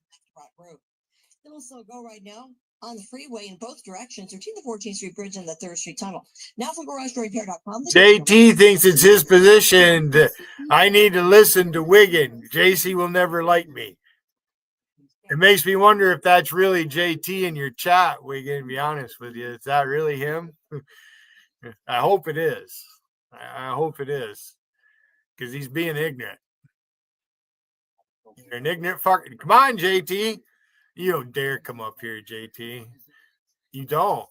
Road. Still slow go right now on the freeway in both directions between the 14th Street Bridge and the 3rd Street Tunnel. Now from GarageDoorRepair.com. JT thinks it's his position. I need to listen to Wiggin. JC will never like me. It makes me wonder if that's really JT in your chat, Wiggin, to be honest with you. Is that really him? I hope it is. I hope it is. Because he's being ignorant. You're an ignorant fucker. Come on, JT. You don't dare come up here, JT. You don't.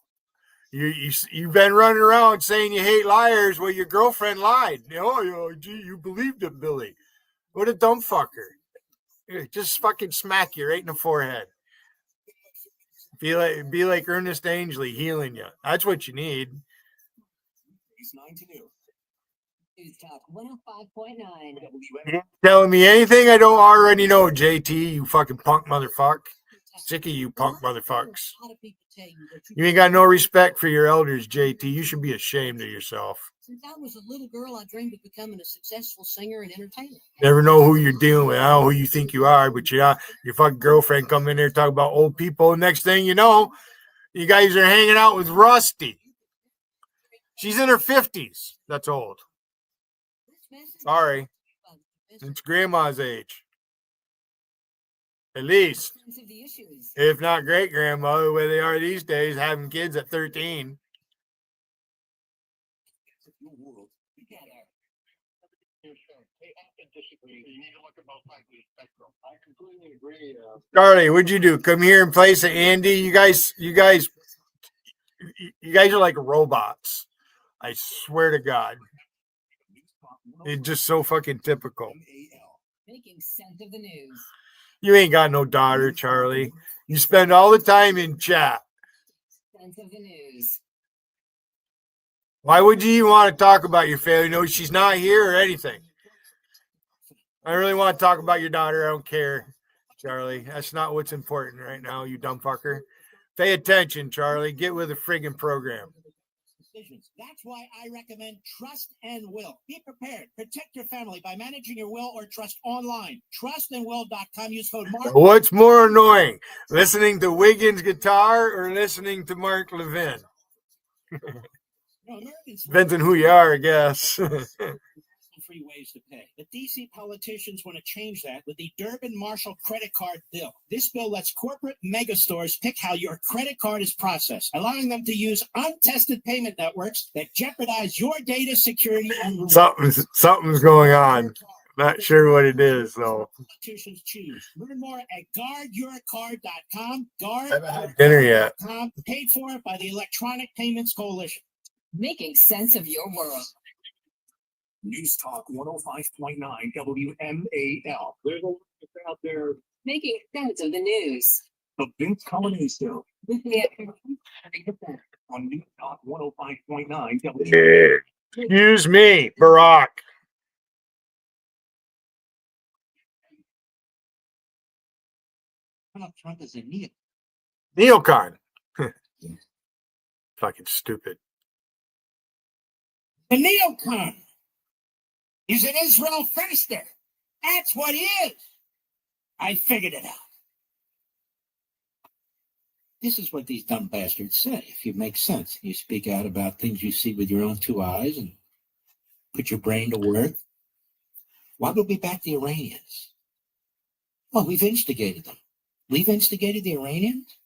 You've been running around saying you hate liars. Well, your girlfriend lied. You believed it, Billy. What a dumb fucker. Just fucking smack you right in the forehead. Be like Ernest Angley healing you. That's what you need. News Talk 105.9. Telling me anything I don't already know, JT, you fucking punk motherfucker. Sick of you punk motherfuckers. You ain't got no respect for your elders, JT. You should be ashamed of yourself. Since I was a little girl, I dreamed of becoming a successful singer and entertainer. Never know who you're dealing with. I don't know who you think you are, but your fucking girlfriend come in there talk about old people. Next thing you know, you guys are hanging out with Rusty. She's in her 50s. That's old. Sorry. It's grandma's age. At least. If not great grandma, the way they are these days, having kids at 13. Charlie, what'd you do? Come here in place of Andy? You guys are like robots. I swear to God. It's just so fucking typical. Making sense of the news. You ain't got no daughter, Charlie. You spend all the time in chat. Sense of the news. Why would you even want to talk about your family? No, she's not here or anything. I really want to talk about your daughter. I don't care, Charlie. That's not what's important right now, you dumb fucker. Pay attention, Charlie. Get with the friggin' program. That's why I recommend Trust and Will. Be prepared. Protect your family by managing your will or trust online. Trustandwill.com. Use code Mark. What's more annoying, listening to Wiggins' guitar or listening to Mark Levin? Depends on who you are, I guess. Free ways to pay. The DC politicians want to change that with the Durbin-Marshall credit card bill. This bill lets corporate megastores pick how your credit card is processed, allowing them to use untested payment networks that jeopardize your data security and something's going on. Not sure what it is, though. Politicians choose. Learn more at guardyourcard.com. I haven't had dinner yet. Paid for by the Electronic Payments Coalition. Making sense of your world. News Talk 105.9 WMAL. There's a lot out there. Making sense of the news. The Vince Colony Show Weekly at on News Talk 105.9 WMAL. Excuse me, Barack. Trump is a neocon. Fucking stupid. The neocon. He's an Israel firster. That's what he is. I figured it out. This is what these dumb bastards say. If you make sense, you speak out about things you see with your own two eyes and put your brain to work. Why would we back the Iranians? Well, we've instigated them. We've instigated the Iranians.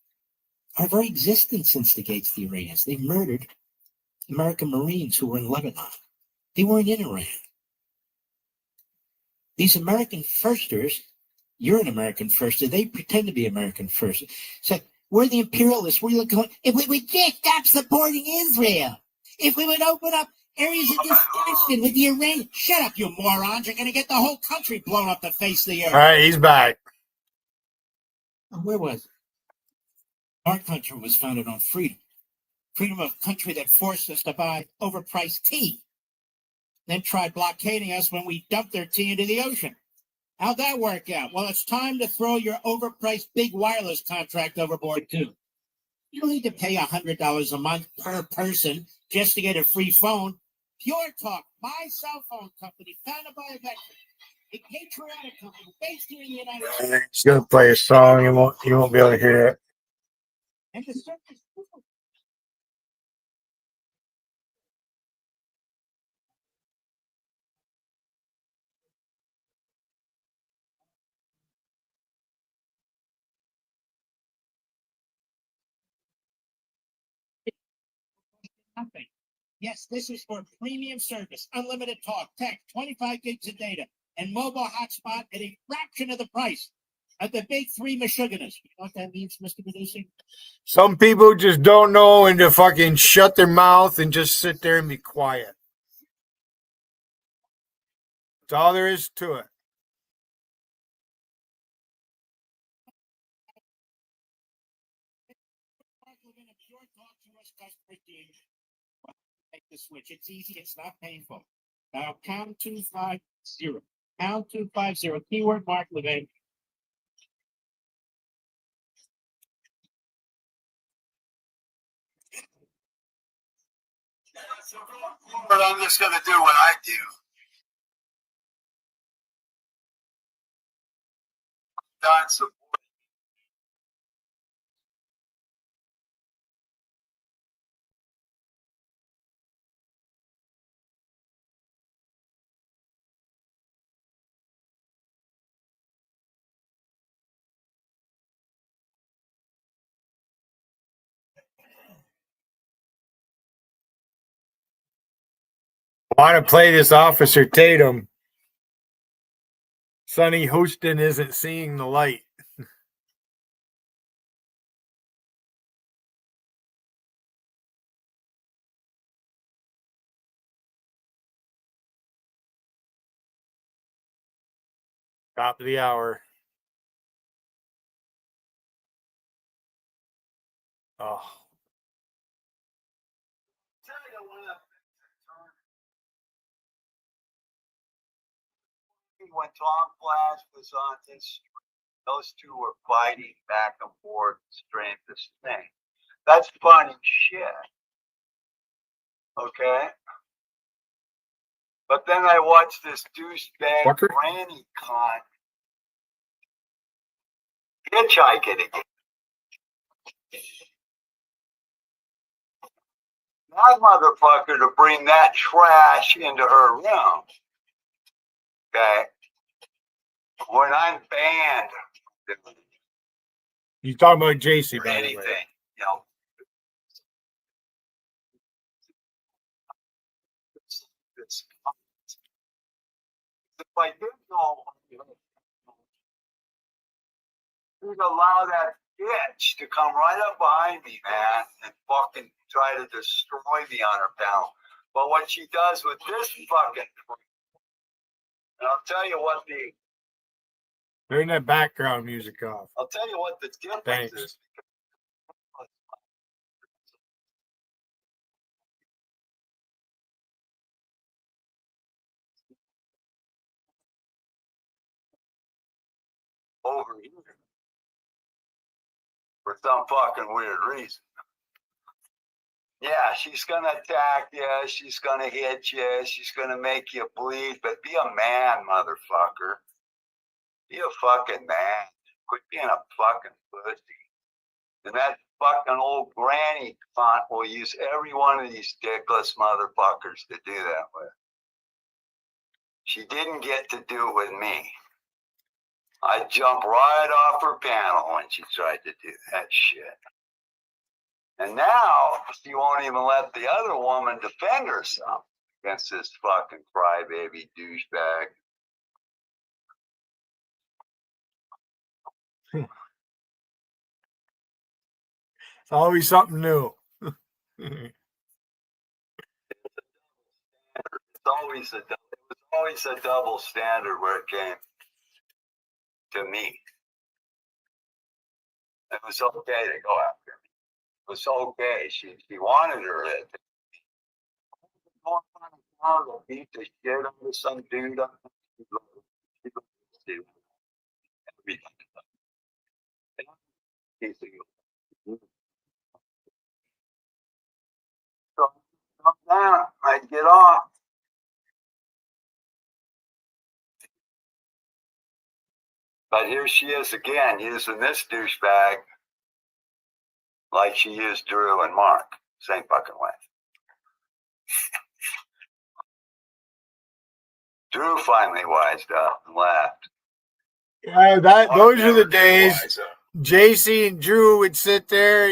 Our very existence instigates the Iranians. They murdered American Marines who were in Lebanon. They weren't in Iran. These American firsters, you're an American firster. They pretend to be American firsters. So we're the imperialists. We're going, if we would just stop supporting Israel, if we would open up areas of discussion with the Iranians. Shut up, you morons. You're going to get the whole country blown up the face of the earth. All right, he's back. Where was it? Our country was founded on freedom. Freedom of a country that forced us to buy overpriced tea. Then tried blockading us when we dumped their tea into the ocean. How'd that work out? Well, it's time to throw your overpriced big wireless contract overboard, too. You don't need to pay $100 a month per person just to get a free phone. Pure Talk, my cell phone company, founded by a veteran, a patriotic company based here in the United States. He's gonna play a song. You won't be able to hear it. And the service. Nothing. Yes, this is for premium service, unlimited talk, text, 25 gigs of data, and mobile hotspot at a fraction of the price of the big three Michiganers. You know what that means, Mr. Producer? Some people just don't know when to fucking shut their mouth and just sit there and be quiet. That's all there is to it. Make the switch. It's easy. It's not painful. Now count 250. Count 250. Keyword Mark Levin. But I'm just gonna do what I do. Done support. I want to play this Officer Tatum. Sonny Houston isn't seeing the light. Top of the hour. Oh. When Tom Flash was on this, those two were fighting back and forth, straight this thing. That's funny shit. Okay. But then I watched this douchebag Fucker. granny con hitchhiking again. That motherfucker to bring that trash into her room. Okay. When I'm banned You talking about JC, or by the anything, way. you know. If I did know, you'd allow that bitch to come right up behind me, man, and fucking try to destroy me on her panel. But what she does with this fucking, and I'll tell you what Turn that background music off. I'll tell you what the difference Thanks. is. Over here. For some fucking weird reason. Yeah, she's gonna attack you, she's gonna hit you, she's gonna make you bleed, but be a man, motherfucker. Be a fucking man. Quit being a fucking pussy. And that fucking old granny font will use every one of these dickless motherfuckers to do that with. She didn't get to do it with me. I jumped right off her panel when she tried to do that shit. And now she won't even let the other woman defend herself against this fucking crybaby douchebag. always something new. It was always a double standard where it came to me. It was okay to go after me. It was okay. She wanted her to beat the shit out of some dude. So come down, I'd get off. But here she is again, using this douchebag like she used Drew and Mark. Same fucking way. Drew finally wised up and left. Yeah, those are the days. Wise up. JC and Drew would sit there,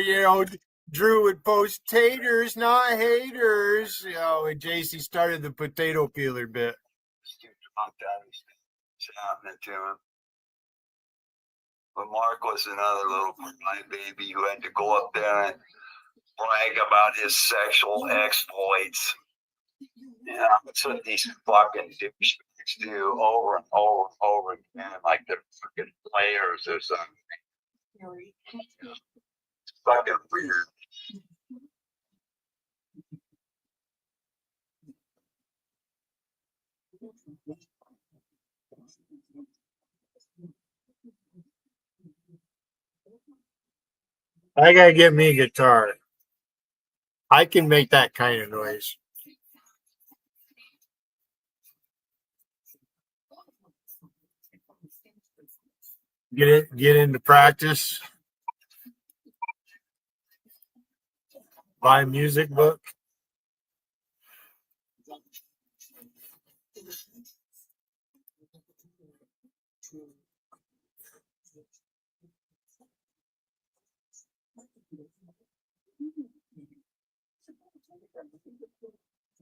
Drew would post taters, not haters. And JC started the potato peeler bit. Happening to him. But Mark was another little blind baby who had to go up there and brag about his sexual exploits. Yeah, that's what these fucking douchebags do over and over and over again, like they're fucking players or something. It's fucking weird. I gotta get me a guitar. I can make that kind of noise. Get into practice. Buy a music book.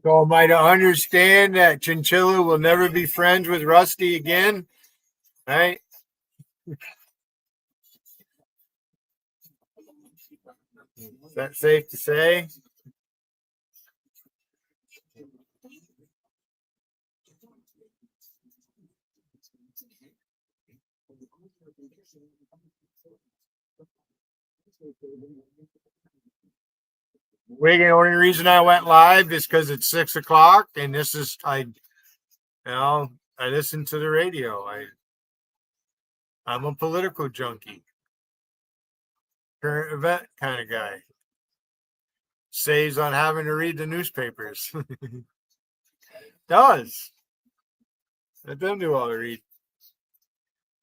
So am I to understand that Chinchilla will never be friends with Rusty again? Right? Is that safe to say? The only reason I went live is because it's 6 o'clock, and this is I listen to the radio. I'm a political junkie, current event kind of guy. Saves on having to read the newspapers. Does. I don't do all the read.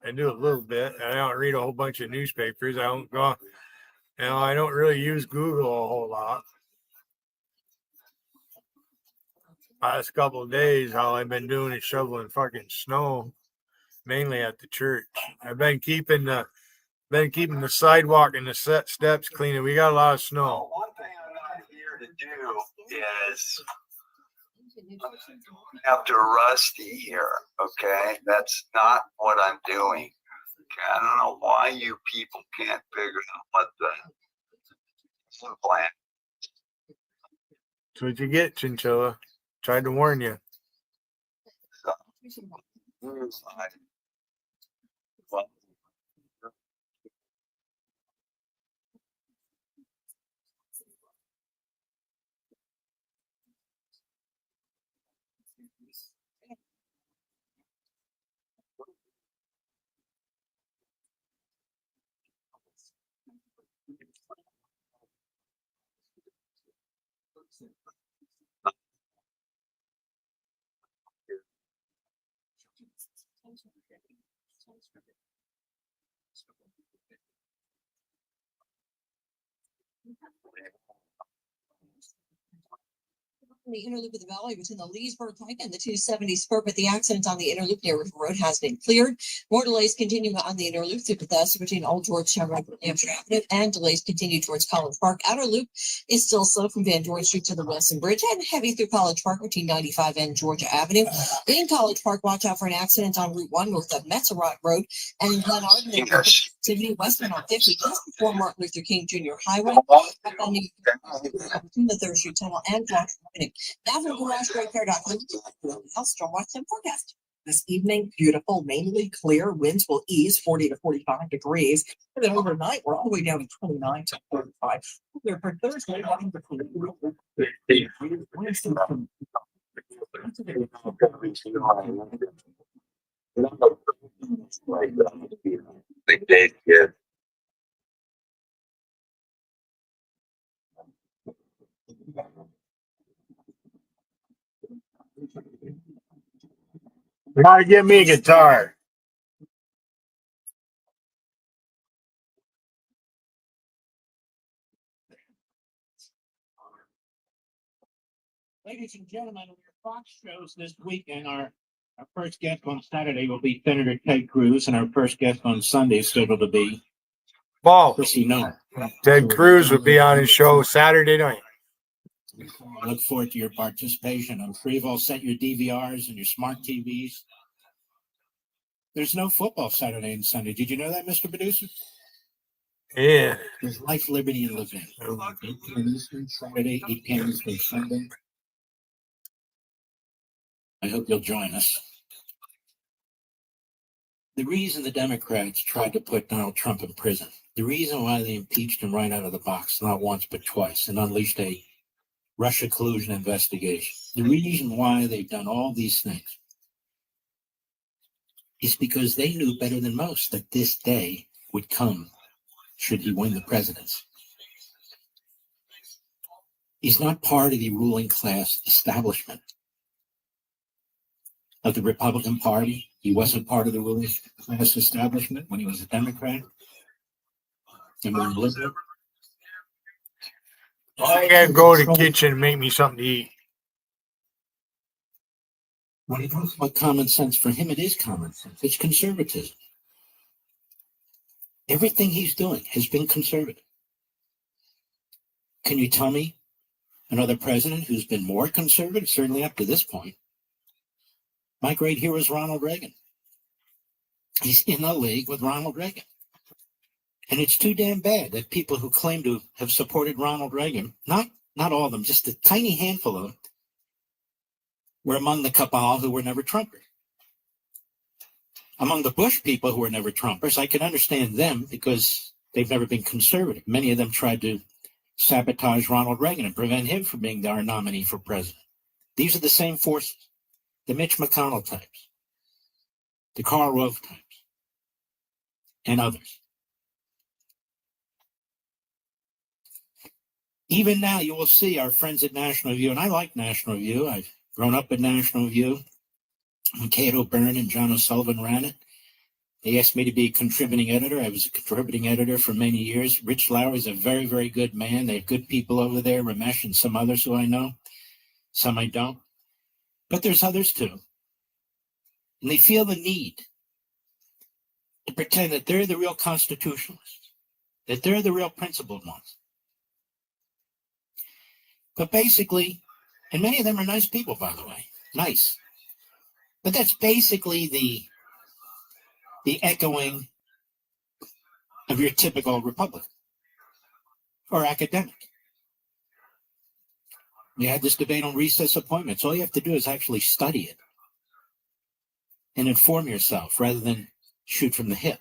I do a little bit. I don't read a whole bunch of newspapers. I don't go. I don't really use Google a whole lot. Last couple of days, all I've been doing is shoveling fucking snow, mainly at the church. I've been keeping the sidewalk and the steps clean, and we got a lot of snow. One thing I'm not here to do is after Rusty here, okay? That's not what I'm doing. Okay? I don't know why you people can't figure out what the plan. That's what you get, Chinchilla. Tried to warn you. Well, The inner loop of the Valley between the Leesburg Pike and the 270 spur, but the accident on the inner loop near River Road has been cleared. More delays continue on the inner loop through Bethesda between Old Georgetown Road and Hampshire Avenue, and delays continue towards College Park. Outer loop is still slow from Van Dorn Street to the Wilson Bridge, and heavy through College Park between 95 and Georgia Avenue. In College Park, watch out for an accident on Route 1 north of Metzerot Road, and in Glen Arden, activity westbound on 50 just before Martin Luther King Jr. Highway, up on the between the Third Street Tunnel and Washington Avenue. Now for GarageBreakCare.com. Storm watch and forecast. This evening, beautiful, mainly clear. Winds will ease 40 to 45 degrees. And then overnight, we're all the way down to 29 to 45. There for Thursday, Big day, kid. Gotta get me a guitar. Ladies and gentlemen, our Fox shows this weekend, our first guest on Saturday will be Senator Ted Cruz, and our first guest on Sunday is scheduled to be Ball. Chrissy No. Ted Cruz would be on his show Saturday night. I look forward to your participation. I'm sure you've all set your DVRs and your smart TVs. There's no football Saturday and Sunday. Did you know that, Mr. Producer? Yeah. There's Life, Liberty, and Levin. 8 p.m. Eastern, Saturday, 8 p.m. Eastern, Sunday. I hope you'll join us. The reason the Democrats tried to put Donald Trump in prison, the reason why they impeached him right out of the box, not once but twice, and unleashed a Russia collusion investigation, the reason why they've done all these things is because they knew better than most that this day would come should he win the presidency. He's not part of the ruling class establishment of the Republican Party. He wasn't part of the ruling class establishment when he was a Democrat. And when liberal. I gotta go to the kitchen and make me something to eat. When it comes about common sense, for him, it is common sense. It's conservatism. Everything he's doing has been conservative. Can you tell me another president who's been more conservative, certainly up to this point? My great hero is Ronald Reagan. He's in a league with Ronald Reagan. And it's too damn bad that people who claim to have supported Ronald Reagan, not all of them, just a tiny handful of them, were among the cabal who were never Trumpers. Among the Bush people who were never Trumpers, I can understand them because they've never been conservative. Many of them tried to sabotage Ronald Reagan and prevent him from being our nominee for president. These are the same forces, the Mitch McConnell types, the Karl Rove types, and others. Even now, you will see our friends at National Review, and I like National Review. I've grown up at National Review. When Kate O'Byrne and John O'Sullivan ran it, they asked me to be a contributing editor. I was a contributing editor for many years. Rich Lowry is a very, very good man. They have good people over there, Ramesh and some others who I know. Some I don't. But there's others too. And they feel the need to pretend that they're the real constitutionalists, that they're the real principled ones. But basically, and many of them are nice people, by the way, nice. But that's basically the echoing of your typical Republican or academic. We had this debate on recess appointments. All you have to do is actually study it and inform yourself rather than shoot from the hip.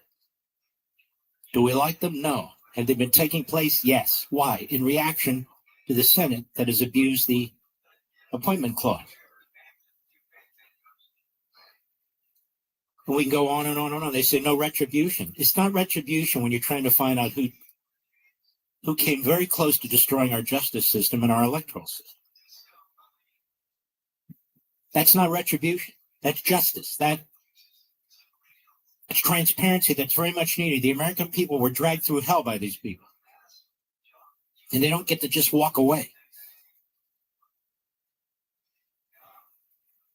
Do we like them? No. Have they been taking place? Yes. Why? In reaction to the Senate that has abused the appointment clause. And we can go on and on and on. They say no retribution. It's not retribution when you're trying to find out who came very close to destroying our justice system and our electoral system. That's not retribution. That's justice. That's transparency that's very much needed. The American people were dragged through hell by these people. And they don't get to just walk away.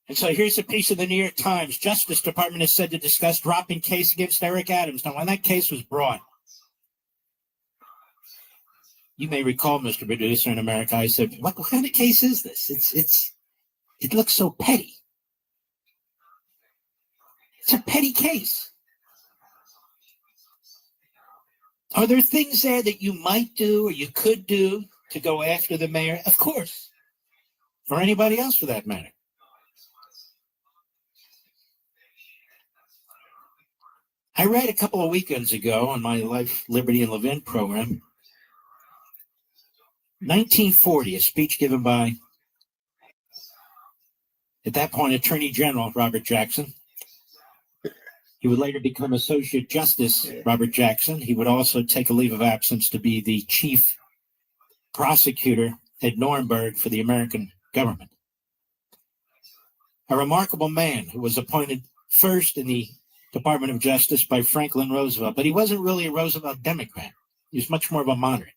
And so here's a piece of the New York Times. Justice Department is said to discuss dropping case against Eric Adams. Now, when that case was brought, you may recall, Mr. Producer, in America, I said, what kind of case is this? It looks so petty. It's a petty case. Are there things there that you might do or you could do to go after the mayor? Of course. Or anybody else for that matter. I read a couple of weekends ago on my Life, Liberty, and Levin program, 1940, a speech given by, at that point, Attorney General Robert Jackson. He would later become Associate Justice Robert Jackson. He would also take a leave of absence to be the chief prosecutor at Nuremberg for the American government. A remarkable man who was appointed first in the Department of Justice by Franklin Roosevelt, but he wasn't really a Roosevelt Democrat. He was much more of a moderate.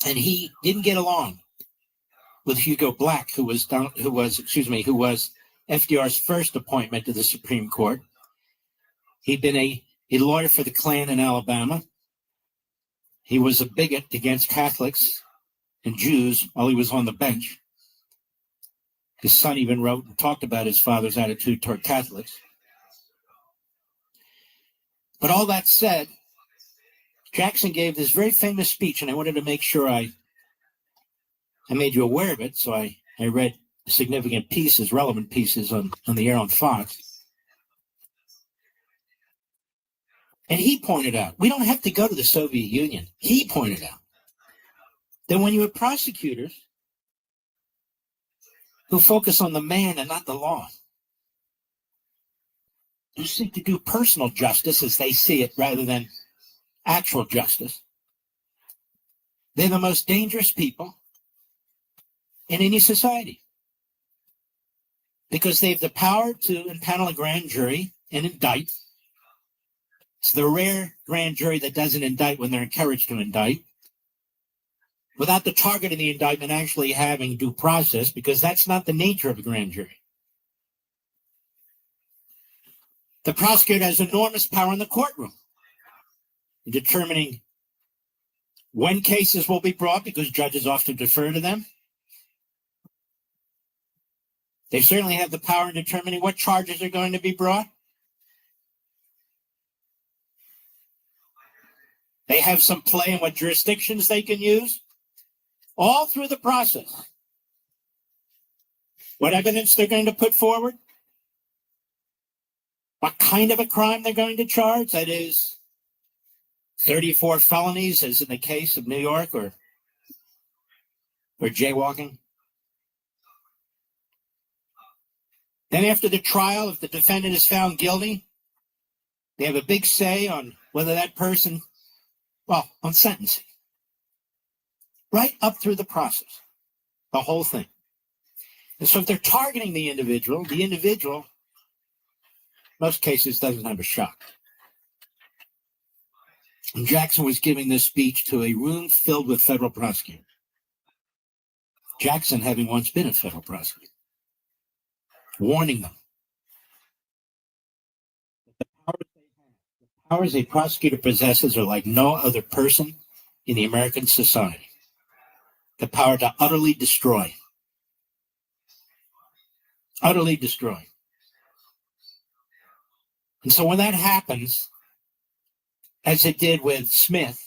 And he didn't get along with Hugo Black, who was FDR's first appointment to the Supreme Court. He'd been a lawyer for the Klan in Alabama. He was a bigot against Catholics and Jews while he was on the bench. His son even wrote and talked about his father's attitude toward Catholics. But all that said, Jackson gave this very famous speech, and I wanted to make sure I made you aware of it, so I read significant pieces, relevant pieces on the air on Fox. And he pointed out, we don't have to go to the Soviet Union. He pointed out that when you have prosecutors who focus on the man and not the law, who seek to do personal justice as they see it rather than actual justice, they're the most dangerous people in any society, because they have the power to impanel a grand jury and indict. It's the rare grand jury that doesn't indict when they're encouraged to indict, without the target of the indictment actually having due process, because that's not the nature of a grand jury. The prosecutor has enormous power in the courtroom in determining when cases will be brought, because judges often defer to them. They certainly have the power in determining what charges are going to be brought. They have some play in what jurisdictions they can use, all through the process. What evidence they're going to put forward, what kind of a crime they're going to charge, that is, 34 felonies, as in the case of New York, or jaywalking. Then after the trial, if the defendant is found guilty, they have a big say on whether that person, on sentencing. Right up through the process, the whole thing. And so if they're targeting the individual, most cases, doesn't have a shot. And Jackson was giving this speech to a room filled with federal prosecutors. Jackson having once been a federal prosecutor, warning them that the powers a prosecutor possesses are like no other person in the American society. The power to utterly destroy. Utterly destroy. And so when that happens, as it did with Smith,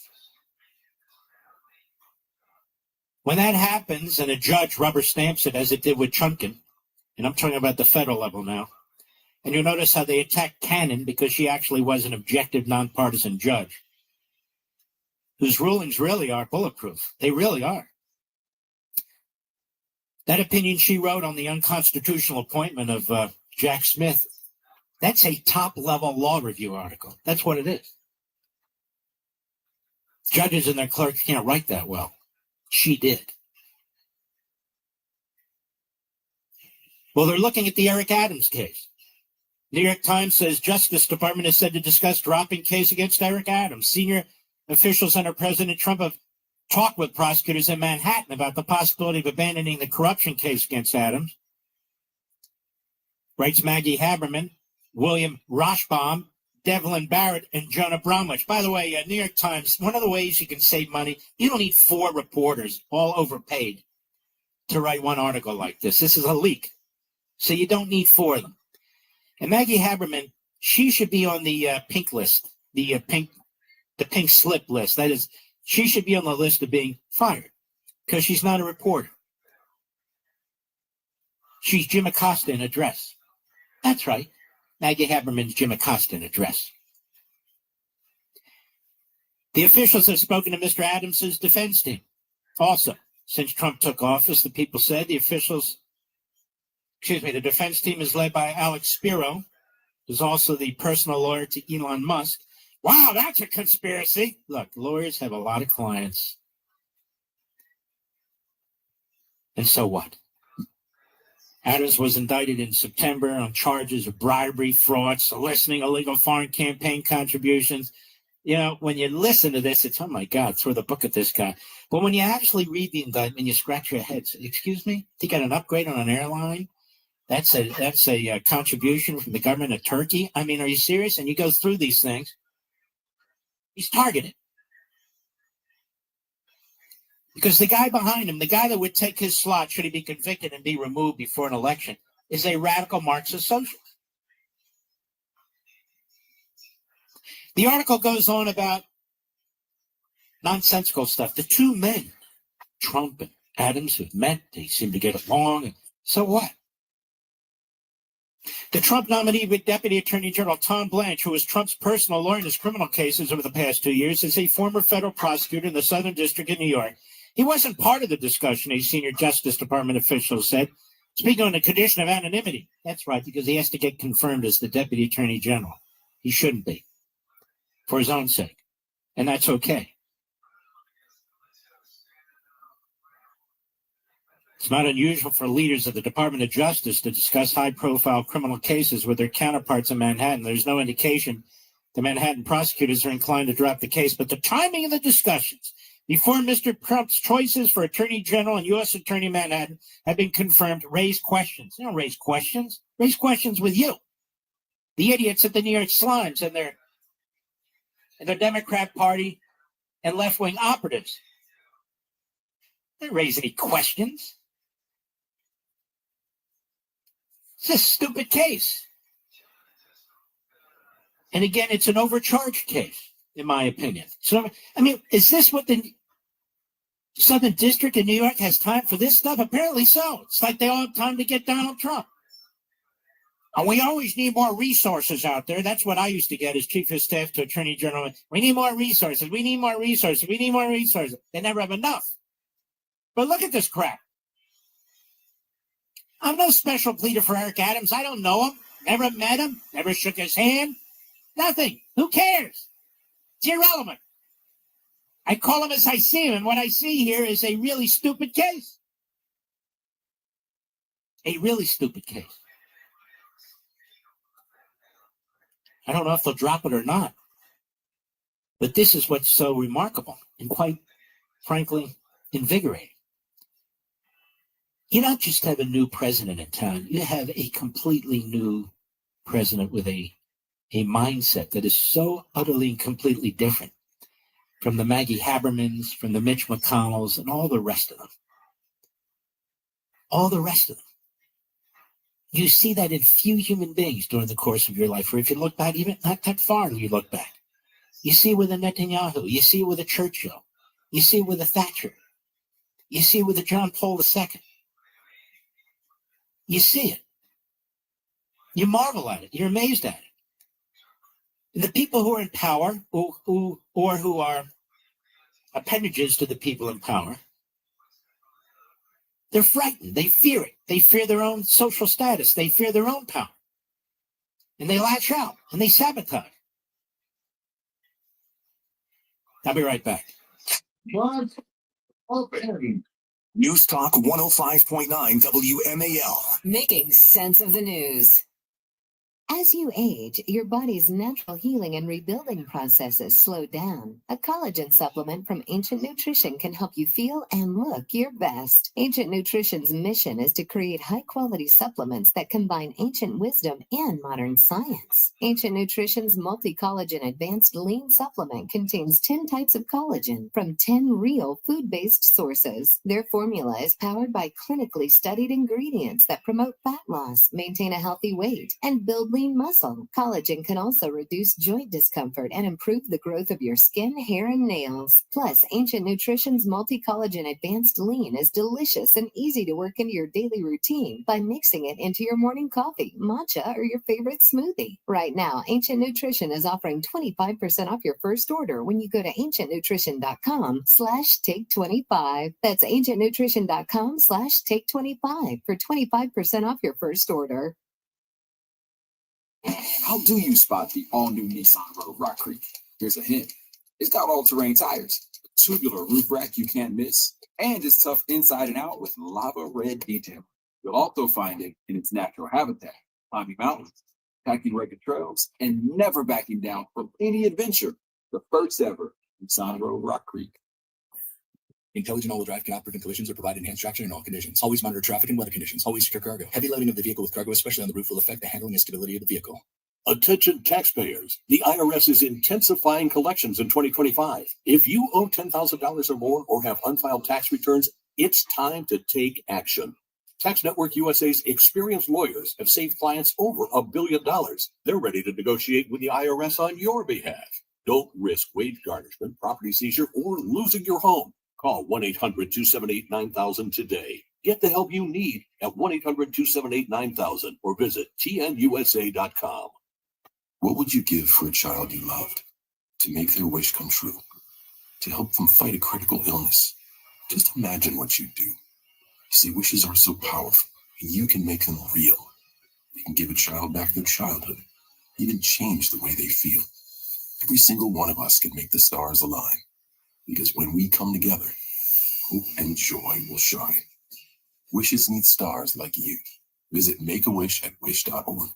when that happens and a judge rubber stamps it, as it did with Chunkin, and I'm talking about the federal level now, and you'll notice how they attacked Cannon because she actually was an objective, nonpartisan judge whose rulings really are bulletproof. They really are. That opinion she wrote on the unconstitutional appointment of Jack Smith, that's a top-level law review article. That's what it is. Judges and their clerks can't write that well. She did. Well, they're looking at the Eric Adams case. New York Times says Justice Department is said to discuss dropping case against Eric Adams. Senior officials under President Trump have talked with prosecutors in Manhattan about the possibility of abandoning the corruption case against Adams. writes Maggie Haberman, William Roshbaum, Devlin Barrett, and Jonah Bromwich. By the way, New York Times, one of the ways you can save money, you don't need 4 reporters, all overpaid, to write one article like this. This is a leak. So you don't need 4 of them. And Maggie Haberman, she should be on the pink list, the pink slip list. That is, she should be on the list of being fired because she's not a reporter. She's Jim Acosta in a dress. That's right. Maggie Haberman's Jim Acosta in a dress. The officials have spoken to Mr. Adams's defense team. Also, since Trump took office, the people said the defense team is led by Alex Spiro, who's also the personal lawyer to Elon Musk. Wow, that's a conspiracy. Look, lawyers have a lot of clients. And so what? Adams was indicted in September on charges of bribery, fraud, soliciting illegal foreign campaign contributions. You know, when you listen to this, it's, oh my God, throw the book at this guy. But when you actually read the indictment, you scratch your head. Excuse me? You got an upgrade on an airline? That's a contribution from the government of Turkey? I mean, are you serious? And you go through these things. He's targeted. Because the guy behind him, the guy that would take his slot should he be convicted and be removed before an election, is a radical Marxist socialist. The article goes on about nonsensical stuff. The 2 men, Trump and Adams, have met. They seem to get along. So what? The Trump nominee with Deputy Attorney General Tom Blanche, who was Trump's personal lawyer in his criminal cases over the past 2 years, is a former federal prosecutor in the Southern District of New York. He wasn't part of the discussion, a senior Justice Department official said, speaking on the condition of anonymity. That's right, because he has to get confirmed as the Deputy Attorney General. He shouldn't be, for his own sake. And that's okay. It's not unusual for leaders of the Department of Justice to discuss high-profile criminal cases with their counterparts in Manhattan. There's no indication the Manhattan prosecutors are inclined to drop the case, but the timing of the discussions before Mr. Trump's choices for Attorney General and U.S. Attorney Manhattan have been confirmed raise questions. They don't raise questions. Raise questions with you. The idiots at the New York Slimes and their Democrat Party and left-wing operatives. They don't raise any questions. It's a stupid case. And again, it's an overcharged case, in my opinion. So, I mean, is this what the Southern District of New York has time for this stuff? Apparently so. It's like they all have time to get Donald Trump. And we always need more resources out there. That's what I used to get as Chief of Staff to Attorney General. We need more resources. We need more resources. We need more resources. They never have enough. But look at this crap. I'm no special pleader for Eric Adams. I don't know him. Never met him. Never shook his hand. Nothing. Who cares? It's irrelevant. I call him as I see him, and what I see here is a really stupid case. A really stupid case. I don't know if they'll drop it or not, but this is what's so remarkable and quite frankly invigorating. You don't just have a new president in town, you have a completely new president with a mindset that is so utterly and completely different from the Maggie Habermans, from the Mitch McConnells, and all the rest of them. All the rest of them. You see that in few human beings during the course of your life, or if you look back, even not that far, you look back. You see it with a Netanyahu. You see it with a Churchill. You see it with a Thatcher. You see it with a John Paul II. You see it. You marvel at it. You're amazed at it. And the people who are in power, who are appendages to the people in power, they're frightened. They fear it. They fear their own social status. They fear their own power. And they lash out and they sabotage. I'll be right back. What? Okay. News Talk 105.9 WMAL. Making sense of the news. As you age, your body's natural healing and rebuilding processes slow down. A collagen supplement from Ancient Nutrition can help you feel and look your best. Ancient Nutrition's mission is to create high-quality supplements that combine ancient wisdom and modern science. Ancient Nutrition's multi-collagen advanced lean supplement contains 10 types of collagen from 10 real food-based sources. Their formula is powered by clinically studied ingredients that promote fat loss, maintain a healthy weight, and build lean muscle. Collagen can also reduce joint discomfort and improve the growth of your skin, hair, and nails. Plus, Ancient Nutrition's multi-collagen advanced lean is delicious and easy to work into your daily routine by mixing it into your morning coffee, matcha, or your favorite smoothie. Right now, Ancient Nutrition is offering 25% off your first order when you go to ancientnutrition.com/take25. That's ancientnutrition.com/take25 for 25% off your first order. How do you spot the all-new Nissan Rogue Rock Creek? Here's a hint. It's got all-terrain tires, a tubular roof rack you can't miss, and it's tough inside and out with lava red detail. You'll also find it in its natural habitat, climbing mountains, hiking rugged trails, and never backing down from any adventure. The first ever Nissan Rogue Rock Creek. Intelligent all-wheel drive can operate in collisions or provide enhanced traction in all conditions. Always monitor traffic and weather conditions. Always secure cargo. Heavy loading of the vehicle with cargo, especially on the roof, will affect the handling and stability of the vehicle. Attention taxpayers. The IRS is intensifying collections in 2025. If you owe $10,000 or more or have unfiled tax returns, it's time to take action. Tax Network USA's experienced lawyers have saved clients over $1 billion. They're ready to negotiate with the IRS on your behalf. Don't risk wage garnishment, property seizure, or losing your home. Call 1-800-278-9000 today. Get the help you need at 1-800-278-9000 or visit tnusa.com. What would you give for a child you loved? To make their wish come true? To help them fight a critical illness? Just imagine what you'd do. See, wishes are so powerful, and you can make them real. You can give a child back their childhood, even change the way they feel. Every single one of us can make the stars align. Because when we come together, hope and joy will shine. Wishes need stars like you. Visit Make-A-Wish@wish.org.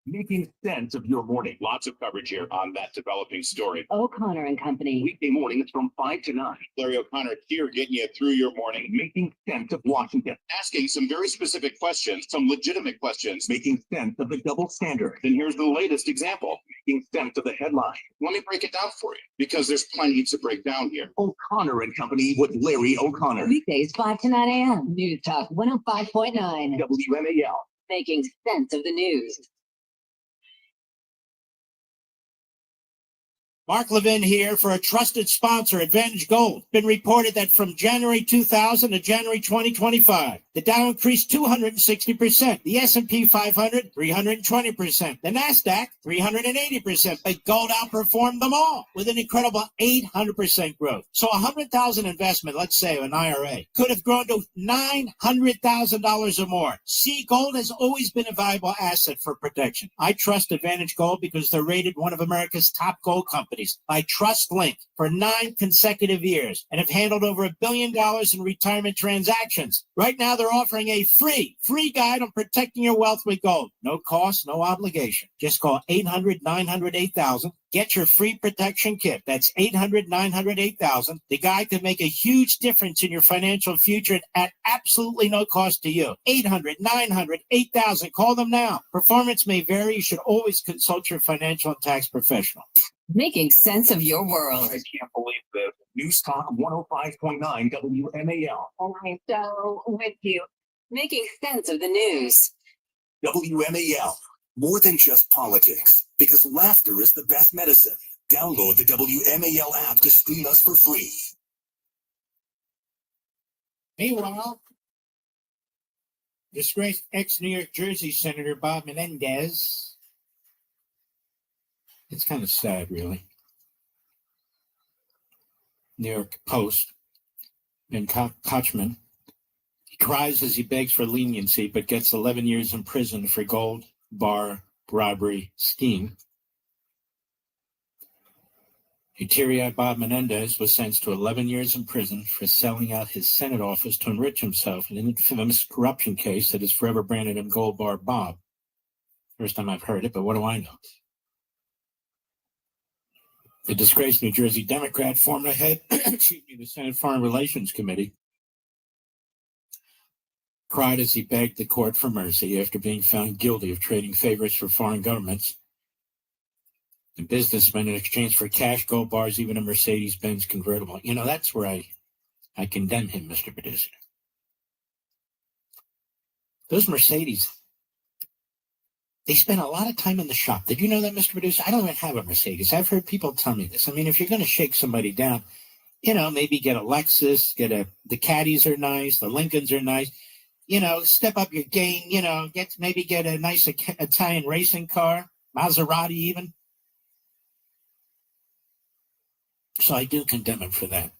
Making sense of your morning. Lots of coverage here on that developing story. O'Connor and Company. Weekday mornings from 5 to 9. Larry O'Connor here getting you through your morning. Making sense of Washington. Asking some very specific questions, some legitimate questions. Making sense of the double standard. And here's the latest example. Making sense of the headline. Let me break it down for you because there's plenty to break down here. O'Connor and Company with Larry O'Connor. Weekdays 5 to 9 a.m. News Talk 105.9. WMAL. Making sense of the news. Mark Levin here for a trusted sponsor, Advantage Gold. Been reported that from January 2000 to January 2025, the Dow increased 260%, the S&P 500 320%, the NASDAQ 380%, but gold outperformed them all with an incredible 800% growth. So $100,000 investment, let's say an IRA, could have grown to $900,000 or more. See, gold has always been a valuable asset for protection. I trust Advantage Gold because they're rated one of America's top gold companies by TrustLink for 9 consecutive years and have handled over $1 billion in retirement transactions. Right now, they're offering a free guide on protecting your wealth with gold. No cost, no obligation. Just call 800-900-8000. Get your free protection kit. That's 800-900-8000. The guide could make a huge difference in your financial future at absolutely no cost to you. 800-900-8000. Call them now. Performance may vary. You should always consult your financial and tax professional. Making sense of your world. I can't believe this. News Talk 105.9 WMAL. And I'm so with you. Making sense of the news. WMAL. More than just politics, because laughter is the best medicine. Download the WMAL app to stream us for free. Meanwhile, disgraced ex-New York Jersey Senator Bob Menendez. It's kind of sad, really. New York Post and Kochman. He cries as he begs for leniency, but gets 11 years in prison for gold bar robbery scheme. A teary-eyed Bob Menendez was sentenced to 11 years in prison for selling out his Senate office to enrich himself in an infamous corruption case that has forever branded him Gold Bar Bob. First time I've heard it, but what do I know? The disgraced New Jersey Democrat, former head, the Senate Foreign Relations Committee, cried as he begged the court for mercy after being found guilty of trading favors for foreign governments and businessmen in exchange for cash, gold bars, even a Mercedes-Benz convertible. You know, that's where I condemn him, Mr. Producer. Those Mercedes, they spend a lot of time in the shop. Did you know that, Mr. Producer? I don't even have a Mercedes. I've heard people tell me this. I mean, if you're going to shake somebody down, you know, maybe get a Lexus, the Caddies are nice, the Lincolns are nice. You know, step up your game, you know, get a nice Italian racing car, Maserati even. So I do condemn him for that.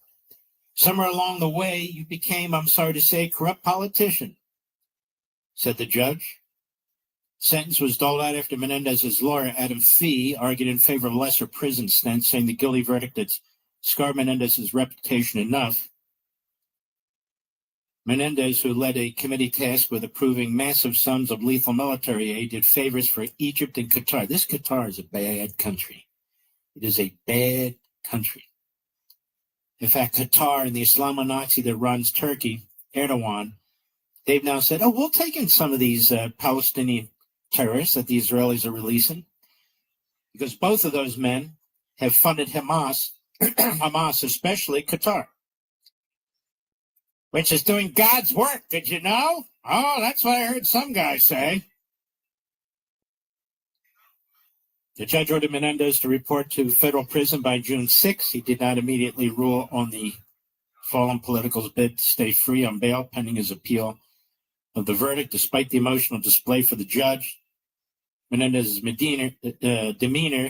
Somewhere along the way, you became, I'm sorry to say, corrupt politician, said the judge. Sentence was doled out after Menendez's lawyer, Adam Fee, argued in favor of a lesser prison sentence, saying the guilty verdict had scarred Menendez's reputation enough. Menendez, who led a committee tasked with approving massive sums of lethal military aid, did favors for Egypt and Qatar. This Qatar is a bad country. It is a bad country. In fact, Qatar and the Islamo-Nazi that runs Turkey, Erdogan, they've now said, oh, we'll take in some of these Palestinian terrorists that the Israelis are releasing, because both of those men have funded Hamas, especially Qatar, which is doing God's work. Did you know? Oh, that's what I heard some guy say. The judge ordered Menendez to report to federal prison by June 6. He did not immediately rule on the fallen political's bid to stay free on bail pending his appeal of the verdict. Despite the emotional display for the judge, Menendez's demeanor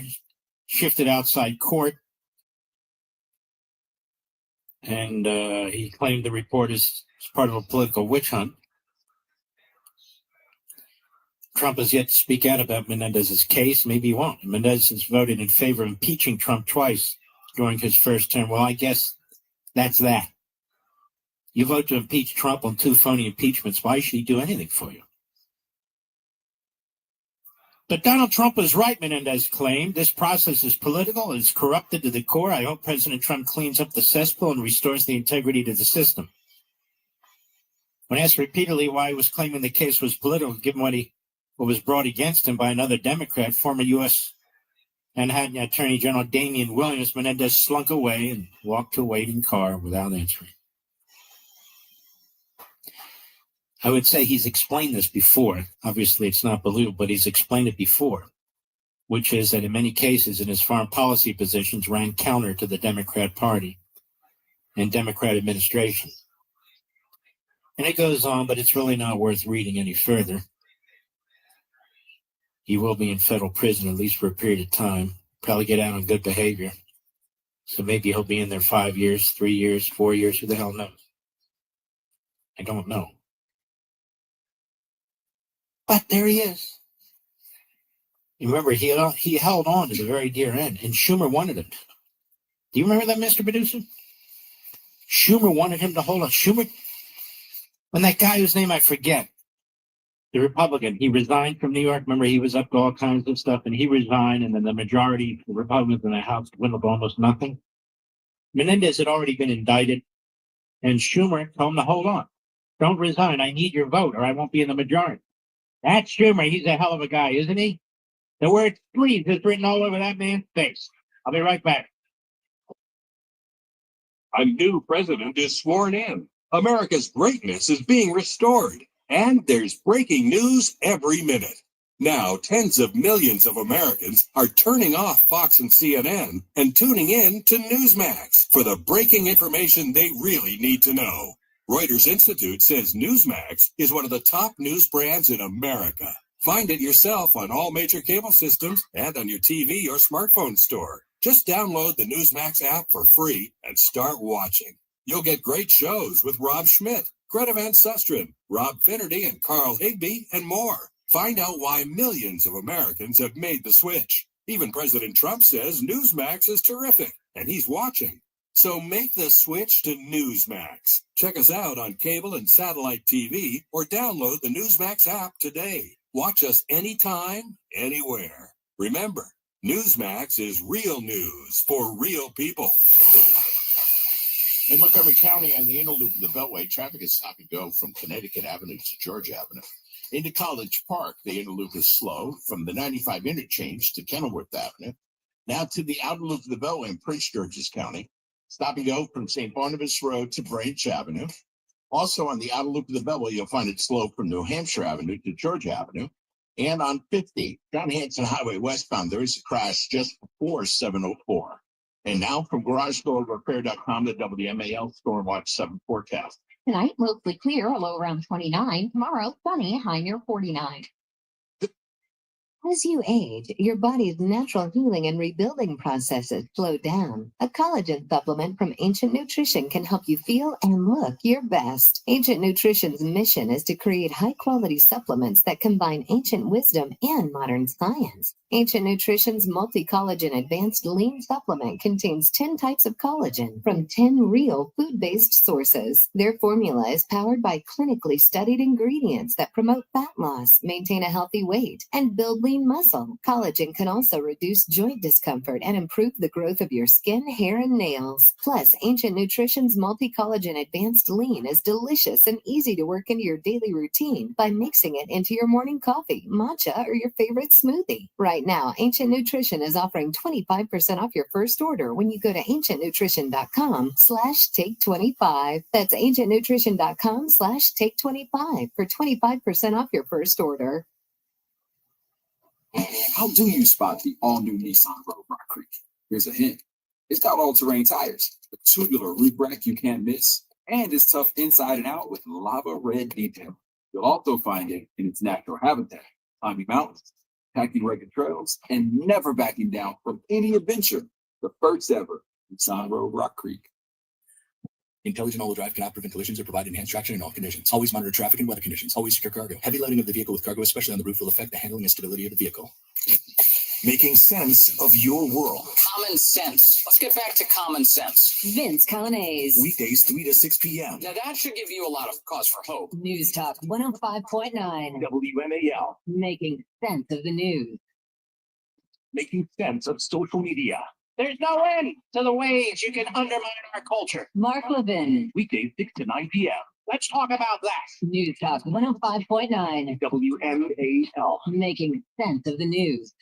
shifted outside court, and he claimed the report is part of a political witch hunt. Trump has yet to speak out about Menendez's case. Maybe he won't. Menendez has voted in favor of impeaching Trump twice during his first term. Well, I guess that's that. You vote to impeach Trump on 2 phony impeachments. Why should he do anything for you? But Donald Trump was right, Menendez claimed. This process is political. It's corrupted to the core. I hope President Trump cleans up the cesspool and restores the integrity to the system. When asked repeatedly why he was claiming the case was political, given what was brought against him by another Democrat, former U.S. Manhattan Attorney General Damian Williams, Menendez slunk away and walked to a waiting car without answering. I would say he's explained this before. Obviously, it's not believable, but he's explained it before, which is that in many cases in his foreign policy positions ran counter to the Democrat Party and Democrat administration. And it goes on, but it's really not worth reading any further. He will be in federal prison at least for a period of time, probably get out on good behavior. So maybe he'll be in there 5 years, 3 years, 4 years, who the hell knows? I don't know. But there he is. You remember, he held on to the very dear end, and Schumer wanted him to. Do you remember that, Mr. Producer? Schumer wanted him to hold on. Schumer, when that guy whose name I forget, the Republican, he resigned from New York. Remember, he was up to all kinds of stuff, and he resigned, and then the majority, the Republicans in the House, dwindled to almost nothing. Menendez had already been indicted, and Schumer told him to hold on. Don't resign. I need your vote, or I won't be in the majority. That's Schumer. He's a hell of a guy, isn't he? The word please is written all over that man's face. I'll be right back. A new president is sworn in. America's greatness is being restored. And there's breaking news every minute. Now, tens of millions of Americans are turning off Fox and CNN and tuning in to Newsmax for the breaking information they really need to know. Reuters Institute says Newsmax is one of the top news brands in America. Find it yourself on all major cable systems and on your TV or smartphone store. Just download the Newsmax app for free and start watching. You'll get great shows with Rob Schmidt, Greta Van Susteren, Rob Finnerty, and Carl Higbee, and more. Find out why millions of Americans have made the switch. Even President Trump says Newsmax is terrific, and he's watching. So make the switch to Newsmax. Check us out on cable and satellite TV or download the Newsmax app today. Watch us anytime, anywhere. Remember, Newsmax is real news for real people. In Montgomery County on the inner loop of the Beltway, traffic is stop and go from Connecticut Avenue to Georgia Avenue. Into College Park, the inner loop is slow from the 95 interchange to Kenilworth Avenue. Now to the outer loop of the Beltway in Prince George's County. Stop and go from St. Barnabas Road to Branch Avenue. Also on the outer loop of the Beltway, you'll find it slow from New Hampshire Avenue to Georgia Avenue. And on 50, John Hanson Highway westbound, there is a crash just before 704. And now from GarageDoorRepair.com, the WMAL Storm Watch 7 forecast. Tonight, mostly clear, a low around 29. Tomorrow, sunny, high near 49. As you age, your body's natural healing and rebuilding processes slow down. A collagen supplement from Ancient Nutrition can help you feel and look your best. Ancient Nutrition's mission is to create high-quality supplements that combine ancient wisdom and modern science. Ancient Nutrition's multi-collagen advanced lean supplement contains 10 types of collagen from 10 real food-based sources. Their formula is powered by clinically studied ingredients that promote fat loss, maintain a healthy weight, and build lean muscle. Collagen can also reduce joint discomfort and improve the growth of your skin, hair, and nails. Plus, Ancient Nutrition's multi-collagen advanced lean is delicious and easy to work into your daily routine by mixing it into your morning coffee, matcha, or your favorite smoothie. Right now, Ancient Nutrition is offering 25% off your first order when you go to ancientnutrition.com/take25. That's ancientnutrition.com/take25 for 25% off your first order. How do you spot the all-new Nissan Rogue Rock Creek? Here's a hint. It's got all-terrain tires, a tubular roof rack you can't miss, and it's tough inside and out with lava red detail. You'll also find it in its natural habitat, climbing mountains, packing rugged trails, and never backing down from any adventure. The first ever Nissan Rogue Rock Creek. Intelligent all-wheel drive cannot prevent collisions or provide enhanced traction in all conditions. Always monitor traffic and weather conditions. Always secure cargo. Heavy loading of the vehicle with cargo, especially on the roof, will affect the handling and stability of the vehicle. Making sense of your world. Common sense. Let's get back to common sense. Vince Colonnese. Weekdays 3 to 6 p.m. Now that should give you a lot of cause for hope. News Talk 105.9. WMAL. Making sense of the news. Making sense of social media. There's no end to the ways you can undermine our culture. Mark Levin. Weekdays 6 to 9 p.m. Let's talk about that. News Talk 105.9. WMAL. Making sense of the news.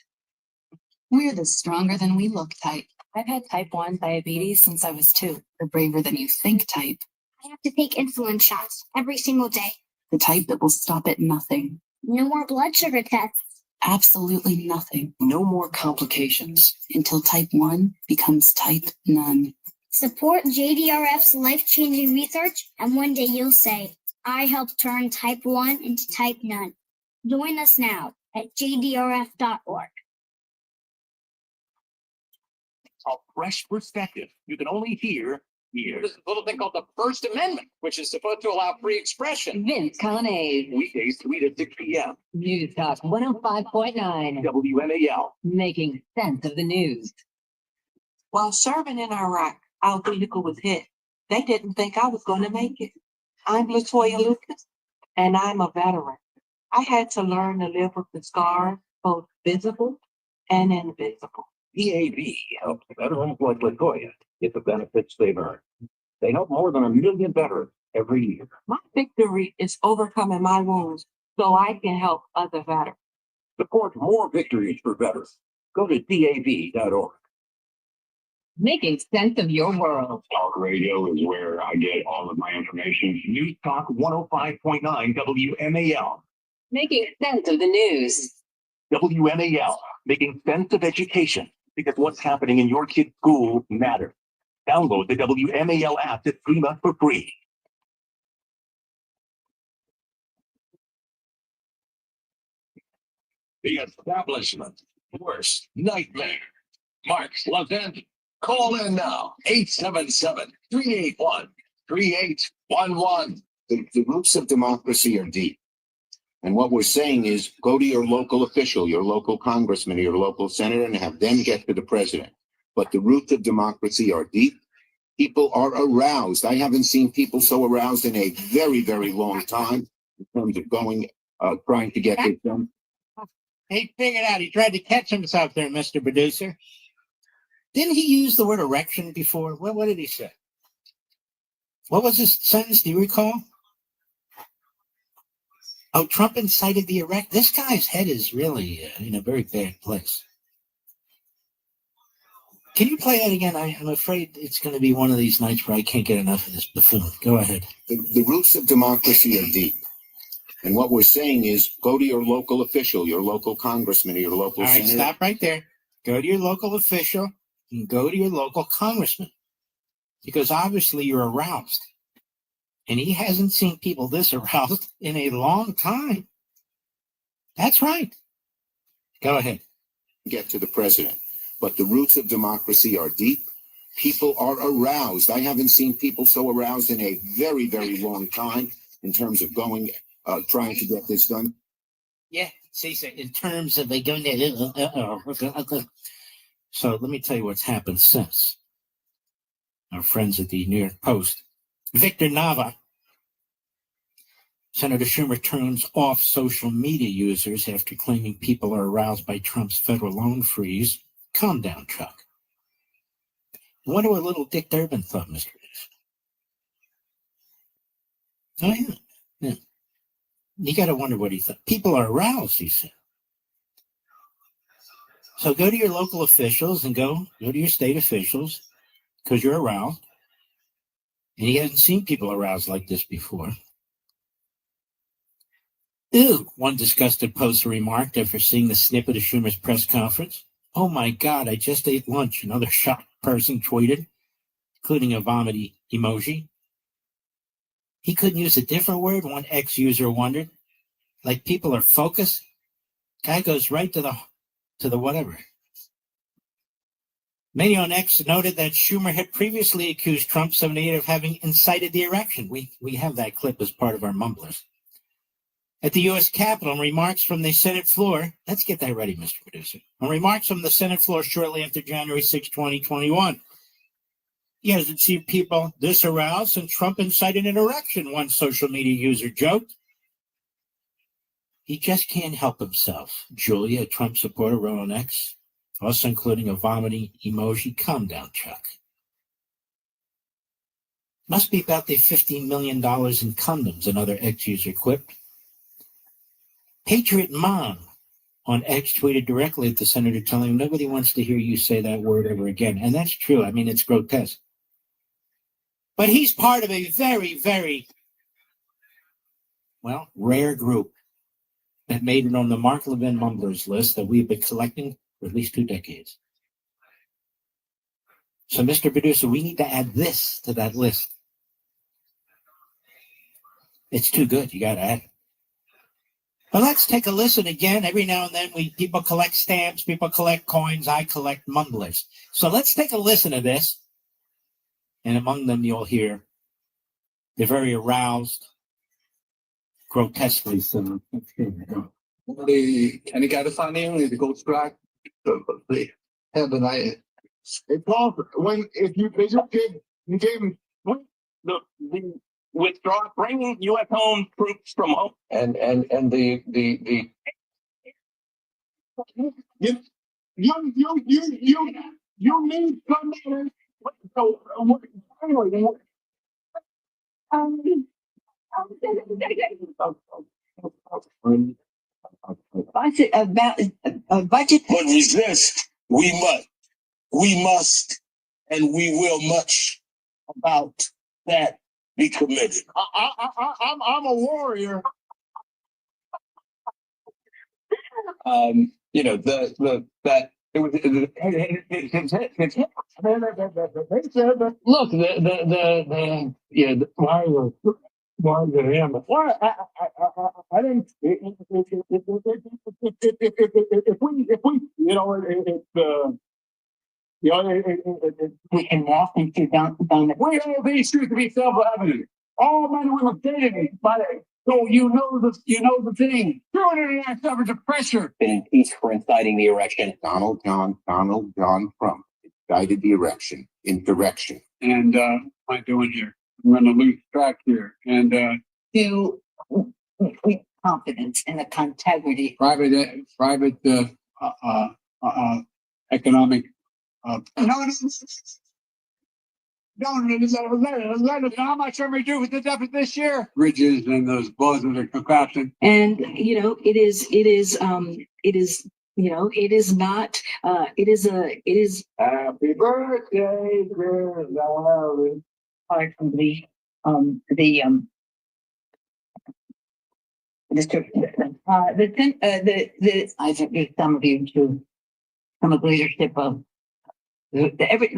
We're the stronger than we look type. I've had type 1 diabetes since I was 2. The braver than you think type. I have to take insulin shots every single day. The type that will stop at nothing. No more blood sugar tests. Absolutely nothing. No more complications until type 1 becomes type none. Support JDRF's life-changing research, and one day you'll say, I helped turn type 1 into type none. Join us now at jdrf.org. A fresh perspective you can only hear here. There's a little thing called the First Amendment, which is supposed to allow free expression. Vince Colonnese. Weekdays 3 to 6 p.m. News Talk 105.9. WMAL. Making sense of the news. While serving in Iraq, our vehicle was hit. They didn't think I was going to make it. I'm Latoya Lucas, and I'm a veteran. I had to learn to live with the scars, both visible and invisible. DAV helps veterans like Latoya get the benefits they've earned. They help more than 1 million veterans every year. My victory is overcoming my wounds so I can help other veterans. Support more victories for veterans. Go to DAV.org. Making sense of your world. Talk radio is where I get all of my information. News Talk 105.9 WMAL. Making sense of the news. WMAL. Making sense of education. Because what's happening in your kid's school matters. Download the WMAL app to stream us for free. The establishment. Worst nightmare. Mark Levin. Call in now. 877-381-3811. The roots of democracy are deep. And what we're saying is go to your local official, your local congressman, or your local senator, and have them get to the president. But the roots of democracy are deep. People are aroused. I haven't seen people so aroused in a very, very long time in terms of trying to get this done. He figured out. He tried to catch himself there, Mr. Producer. Didn't he use the word erection before? What did he say? What was his sentence? Do you recall? Oh, Trump incited the erect. This guy's head is really in a very bad place. Can you play that again? I'm afraid it's going to be one of these nights where I can't get enough of this buffoon. Go ahead. The roots of democracy are deep. And what we're saying is go to your local official, your local congressman, or your local All right, senator. stop right there. Go to your local official and go to your local congressman. Because obviously you're aroused. And he hasn't seen people this aroused in a long time. That's right. Go ahead. Get to the president. But the roots of democracy are deep. People are aroused. I haven't seen people so aroused in a very, very long time in terms of trying to get this done. Yeah, see, in terms of they going to. So let me tell you what's happened since. Our friends at the New York Post. Victor Nava. Senator Schumer turns off social media users after claiming people are aroused by Trump's federal loan freeze. Calm down, Chuck. I wonder what little Dick Durbin thought, Mr. Oh, yeah. You got to wonder what he thought. People are aroused, he said. So go to your local officials and go to your state officials because you're aroused. And he hasn't seen people aroused like this before. Ew, one disgusted poster remarked after seeing the snippet of Schumer's press conference. Oh my God, I just ate lunch, another shocked person tweeted, including a vomity emoji. He couldn't use a different word, one ex-user wondered. Like people are focused. Guy goes right to the whatever. Many on X noted that Schumer had previously accused Trump 78 of having incited the erection. We have that clip as part of our mumblers. At the U.S. Capitol, remarks from the Senate floor, let's get that ready, Mr. Producer. Remarks from the Senate floor shortly after January 6, 2021. He hasn't seen people this aroused since Trump incited an erection, one social media user joked. He just can't help himself. Julia, a Trump supporter, wrote on X, also including a vomiting emoji. Calm down, Chuck. Must be about the $15 million in condoms, another X-user quipped. Patriot Mom on X tweeted directly at the senator telling him nobody wants to hear you say that word ever again. And that's true. I mean, it's grotesque. But he's part of a very, very, rare group that made it on the Mark Levin Mumblers list that we've been collecting for at least 2 decades. So, Mr. Producer, we need to add this to that list. It's too good. You got to add it. But let's take a listen again. Every now and then people collect stamps, people collect coins. I collect mumblers. So let's take a listen to this. And among them, you'll hear the very aroused, grotesquely silly. The California, the Gold Strike, the heaven I. It's all when if you gave the withdraw, bringing U.S. home troops from home, and the you need somebody. So anyway. Budget about a budget. But resist, we must, and we will much about that be committed. I'm a warrior. That it was. Look, why him? Why I didn't. If we we can walk into down. We know these truths to be self-evident. All men and women dated by it. So you know the thing. 209 suffers of pressure. Been impeached for inciting the erection. Donald John Trump incited the insurrection. And what am I doing here? I'm going to lose track here. And confidence and the integrity. private economic. No, let us know how much are we do with the deficit this year? Bridges and those buzz that are collapsing. And, you know, it is, you know, it is not, it is. Happy birthday, dear Larry. Part of the I think some of you to some of the leadership of Kajanji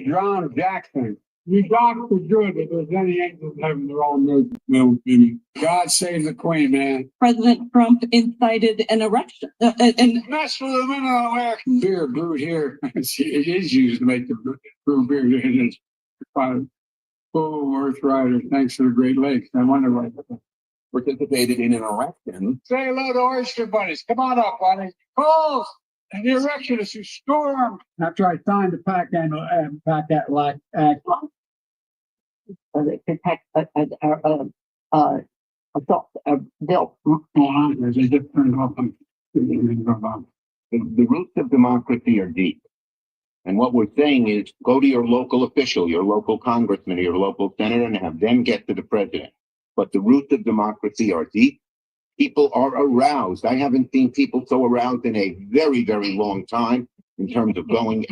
John Jackson. You doctor good, if there's any angels in heaven, they're all no. God save the Queen, man. President Trump incited an erection, and Mess with the men of American beer brewed here. It is used to make the brew beer. It is full Earth Riders, thanks to the Great Lakes. I wonder why. Participated in an erection. Say hello to oyster buddies. Come on up, buddies. Calls. And the erection is a storm. After I signed the pact act, The roots of democracy are deep. And what we're saying is go to your local official, your local congressman, or your local senator, and have them get to the president. But the roots of democracy are deep. People are aroused. I haven't seen people so aroused in a very, very long time in terms of going,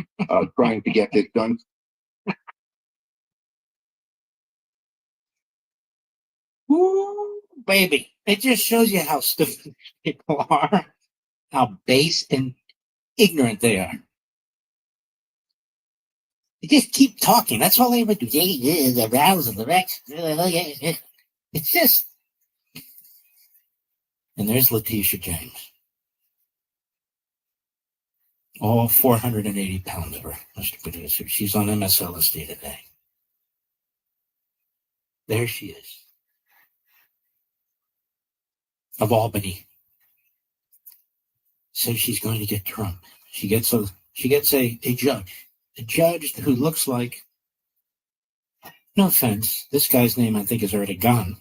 trying to get this done. Ooh, baby, it just shows you how stupid people are, how base and ignorant they are. They just keep talking. That's all they ever do. The arousal, the Rex. It's just. And there's Letitia James. All 480 pounds of her, Mr. Producer. She's on MSLSD today. There she is. Of Albany. Says she's going to get Trump. She gets a judge. A judge who looks like, no offense, this guy's name I think is already gone.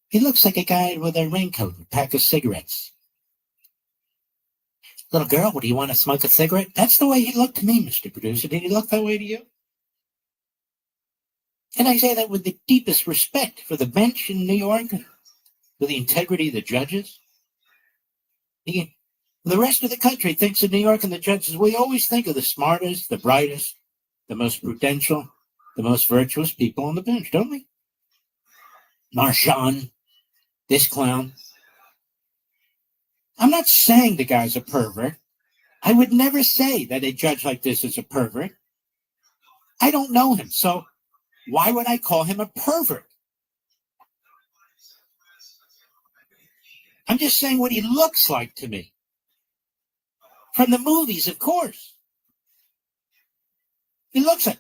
He looks like a guy with a raincoat and a pack of cigarettes. Little girl, do you want to smoke a cigarette? That's the way he looked to me, Mr. Producer. Did he look that way to you? And I say that with the deepest respect for the bench in New York, for the integrity of the judges. The rest of the country thinks of New York and the judges. We always think of the smartest, the brightest, the most prudential, the most virtuous people on the bench, don't we? Marchand, this clown. I'm not saying the guy's a pervert. I would never say that a judge like this is a pervert. I don't know him, so why would I call him a pervert? I'm just saying what he looks like to me. From the movies, of course. He looks like,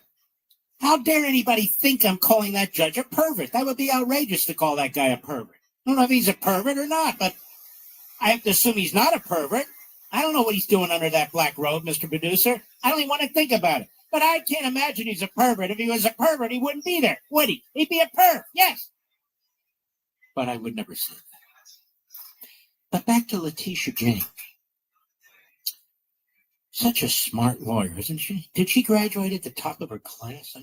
how dare anybody think I'm calling that judge a pervert? That would be outrageous to call that guy a pervert. I don't know if he's a pervert or not, but I have to assume he's not a pervert. I don't know what he's doing under that black robe, Mr. Producer. I don't even want to think about it. But I can't imagine he's a pervert. If he was a pervert, he wouldn't be there, would he? He'd be a perv, yes. But I would never say that. But back to Letitia James. Such a smart lawyer, isn't she? Did she graduate at the top of her class?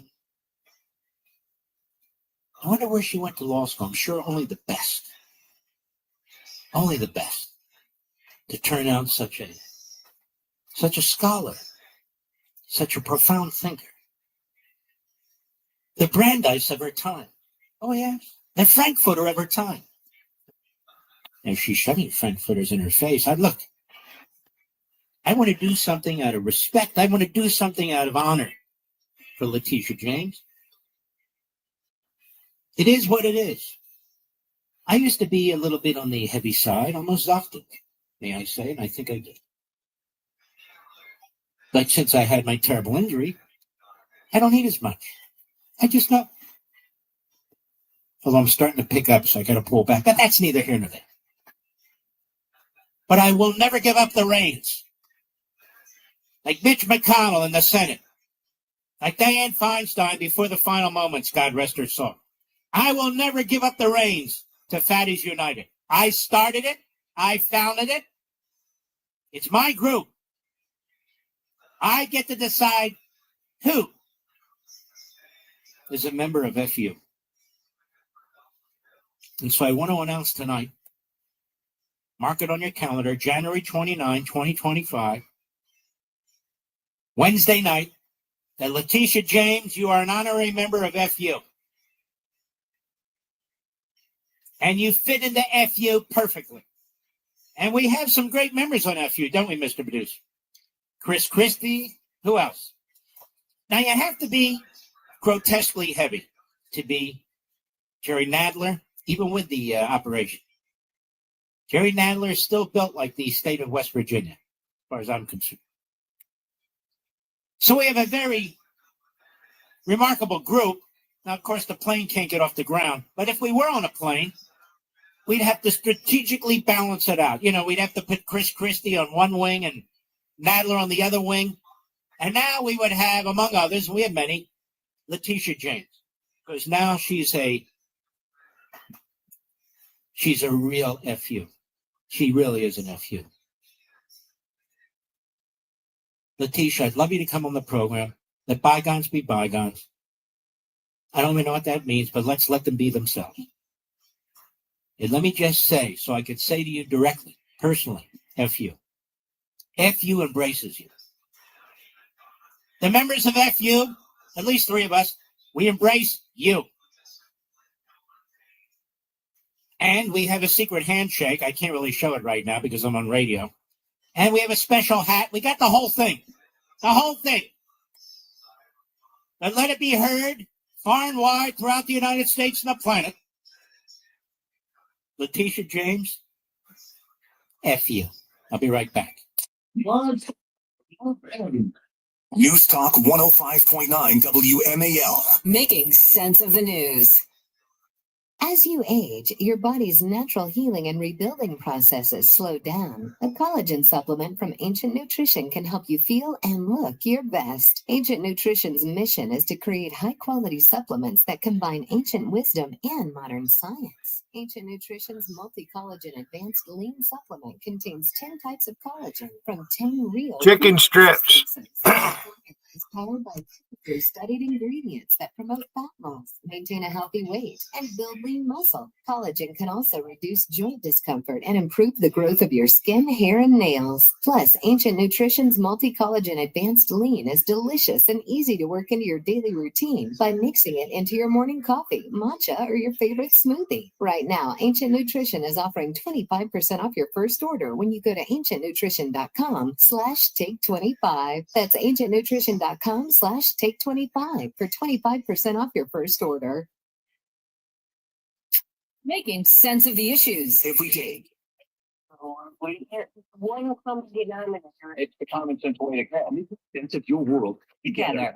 I wonder where she went to law school. I'm sure only the best. Only the best. To turn out such a scholar. Such a profound thinker. The Brandeis of her time. Oh, yes. The Frankfurter of her time. And she's shoving Frankfurters in her face. I want to do something out of respect. I want to do something out of honor for Letitia James. It is what it is. I used to be a little bit on the heavy side, almost often, may I say, and I think I did. But since I had my terrible injury, I don't eat as much. I just know. Although I'm starting to pick up, so I got to pull back. But that's neither here nor there. But I will never give up the reins. Like Mitch McConnell in the Senate. Like Dianne Feinstein before the final moments, God rest her soul. I will never give up the reins to Fatties United. I started it. I founded it. It's my group. I get to decide who is a member of FU. And so I want to announce tonight, mark it on your calendar, January 29, 2025, Wednesday night, that Letitia James, you are an honorary member of FU. And you fit into FU perfectly. And we have some great members on FU, don't we, Mr. Producer? Chris Christie, who else? Now, you have to be grotesquely heavy to be Jerry Nadler, even with the operation. Jerry Nadler is still built like the state of West Virginia, as far as I'm concerned. So we have a very remarkable group. Now, of course, the plane can't get off the ground. But if we were on a plane, we'd have to strategically balance it out. You know, we'd have to put Chris Christie on one wing and Nadler on the other wing. And now we would have, among others, we have many, Letitia James. Because now she's a real FU. She really is an FU. Letitia, I'd love you to come on the program. Let bygones be bygones. I don't even know what that means, but let's let them be themselves. And let me just say, so I could say to you directly, personally, FU. FU embraces you. The members of FU, at least 3 of us, we embrace you. And we have a secret handshake. I can't really show it right now because I'm on radio. And we have a special hat. We got the whole thing. The whole thing. But let it be heard far and wide throughout the United States and the planet. Letitia James, FU. I'll be right back. News Talk 105.9 WMAL. Making sense of the news. As you age, your body's natural healing and rebuilding processes slow down. A collagen supplement from Ancient Nutrition can help you feel and look your best. Ancient Nutrition's mission is to create high-quality supplements that combine ancient wisdom and modern science. Ancient Nutrition's multi-collagen advanced lean supplement contains 10 types of collagen from 10 real Chicken strips. It's powered by studied ingredients that promote fat loss, maintain a healthy weight, and build lean muscle. Collagen can also reduce joint discomfort and improve the growth of your skin, hair, and nails. Plus, Ancient Nutrition's multi-collagen advanced lean is delicious and easy to work into your daily routine by mixing it into your morning coffee, matcha, or your favorite smoothie. Right now, Ancient Nutrition is offering 25% off your first order when you go to ancientnutrition.com/take25. That's ancientnutrition.com/take25 for 25% off your first order. Making sense of the issues. Every day. It's the common sense way to go. Make sense of your world together.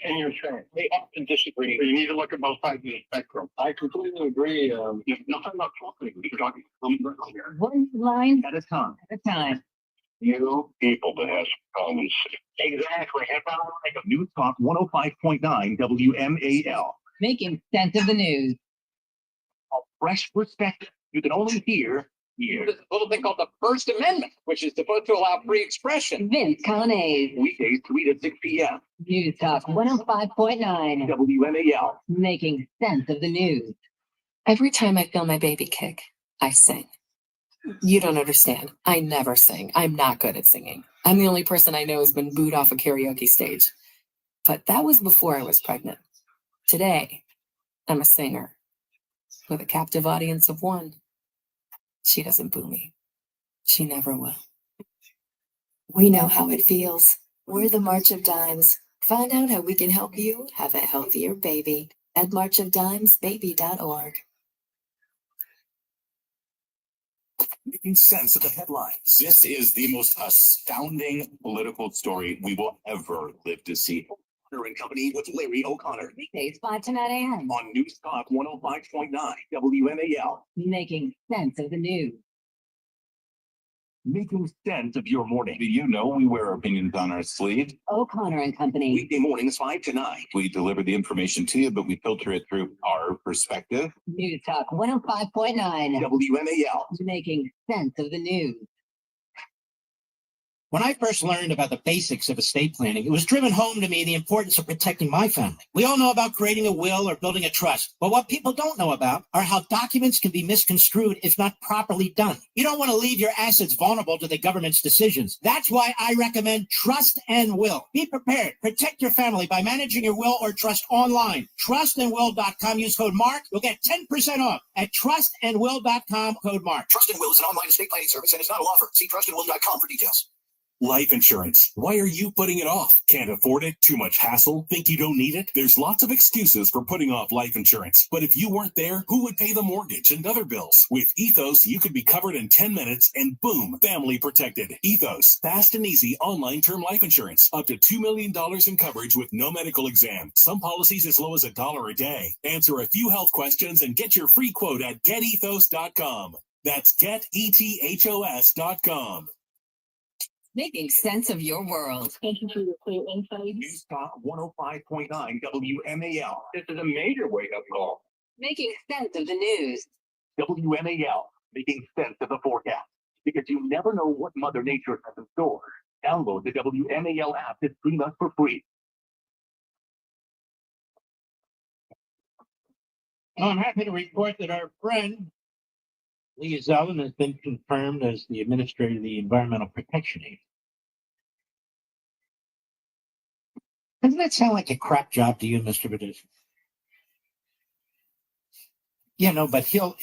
And you're saying they often disagree. You need to look at both sides of the spectrum. I completely agree. You're not talking about talking. You're talking here. One line At a time. at a time. You people that have common sense. Exactly. News Talk 105.9 WMAL. Making sense of the news. A fresh perspective you can only hear here. There's a little thing called the First Amendment, which is supposed to allow free expression. Vince Connes. Weekdays 3 to 6 p.m. News Talk 105.9. WMAL. Making sense of the news. Every time I feel my baby kick, I sing. You don't understand. I never sing. I'm not good at singing. I'm the only person I know who's been booed off a karaoke stage. But that was before I was pregnant. Today, I'm a singer with a captive audience of 1. She doesn't boo me. She never will. We know how it feels. We're the March of Dimes. Find out how we can help you have a healthier baby at marchofdimesbaby.org. Making sense of the headlines. This is the most astounding political story we will ever live to see. O'Connor and Company with Larry O'Connor. Weekdays 5 to 9 a.m. On News Talk 105.9 WMAL. Making sense of the news. making sense of your morning. Do you know we wear opinions on our sleeve? O'Connor and Company. Weekday mornings 5 to 9. We deliver the information to you, but we filter it through our perspective. News Talk 105.9. WMAL. Making sense of the news. When I first learned about the basics of estate planning, it was driven home to me the importance of protecting my family. We all know about creating a will or building a trust, but what people don't know about are how documents can be misconstrued if not properly done. You don't want to leave your assets vulnerable to the government's decisions. That's why I recommend Trust and Will. Be prepared. Protect your family by managing your will or trust online. Trustandwill.com. Use code MARK. You'll get 10% off at trustandwill.com. Code MARK. Trust and Will is an online estate planning service and is not a law firm. See trustandwill.com for details. Life insurance. Why are you putting it off? Can't afford it? Too much hassle? Think you don't need it? There's lots of excuses for putting off life insurance. But if you weren't there, who would pay the mortgage and other bills? With Ethos, you could be covered in 10 minutes and boom, family protected. Ethos, fast and easy online term life insurance. Up to $2 million in coverage with no medical exam. Some policies as low as $1 a day. Answer a few health questions and get your free quote at getethos.com. That's getethos.com. Making sense of your world. Thank you for your clear insight. News Talk 105.9 WMAL. This is a major wake-up call. Making sense of the news. WMAL, making sense of the forecast. Because you never know what Mother Nature has in store. Download the WMAL app to stream us for free. Well, I'm happy to report that our friend Lee Zellen has been confirmed as the administrator of the Environmental Protection Agency. Doesn't that sound like a crap job to you, Mr. Producer? Yeah, no, but he'll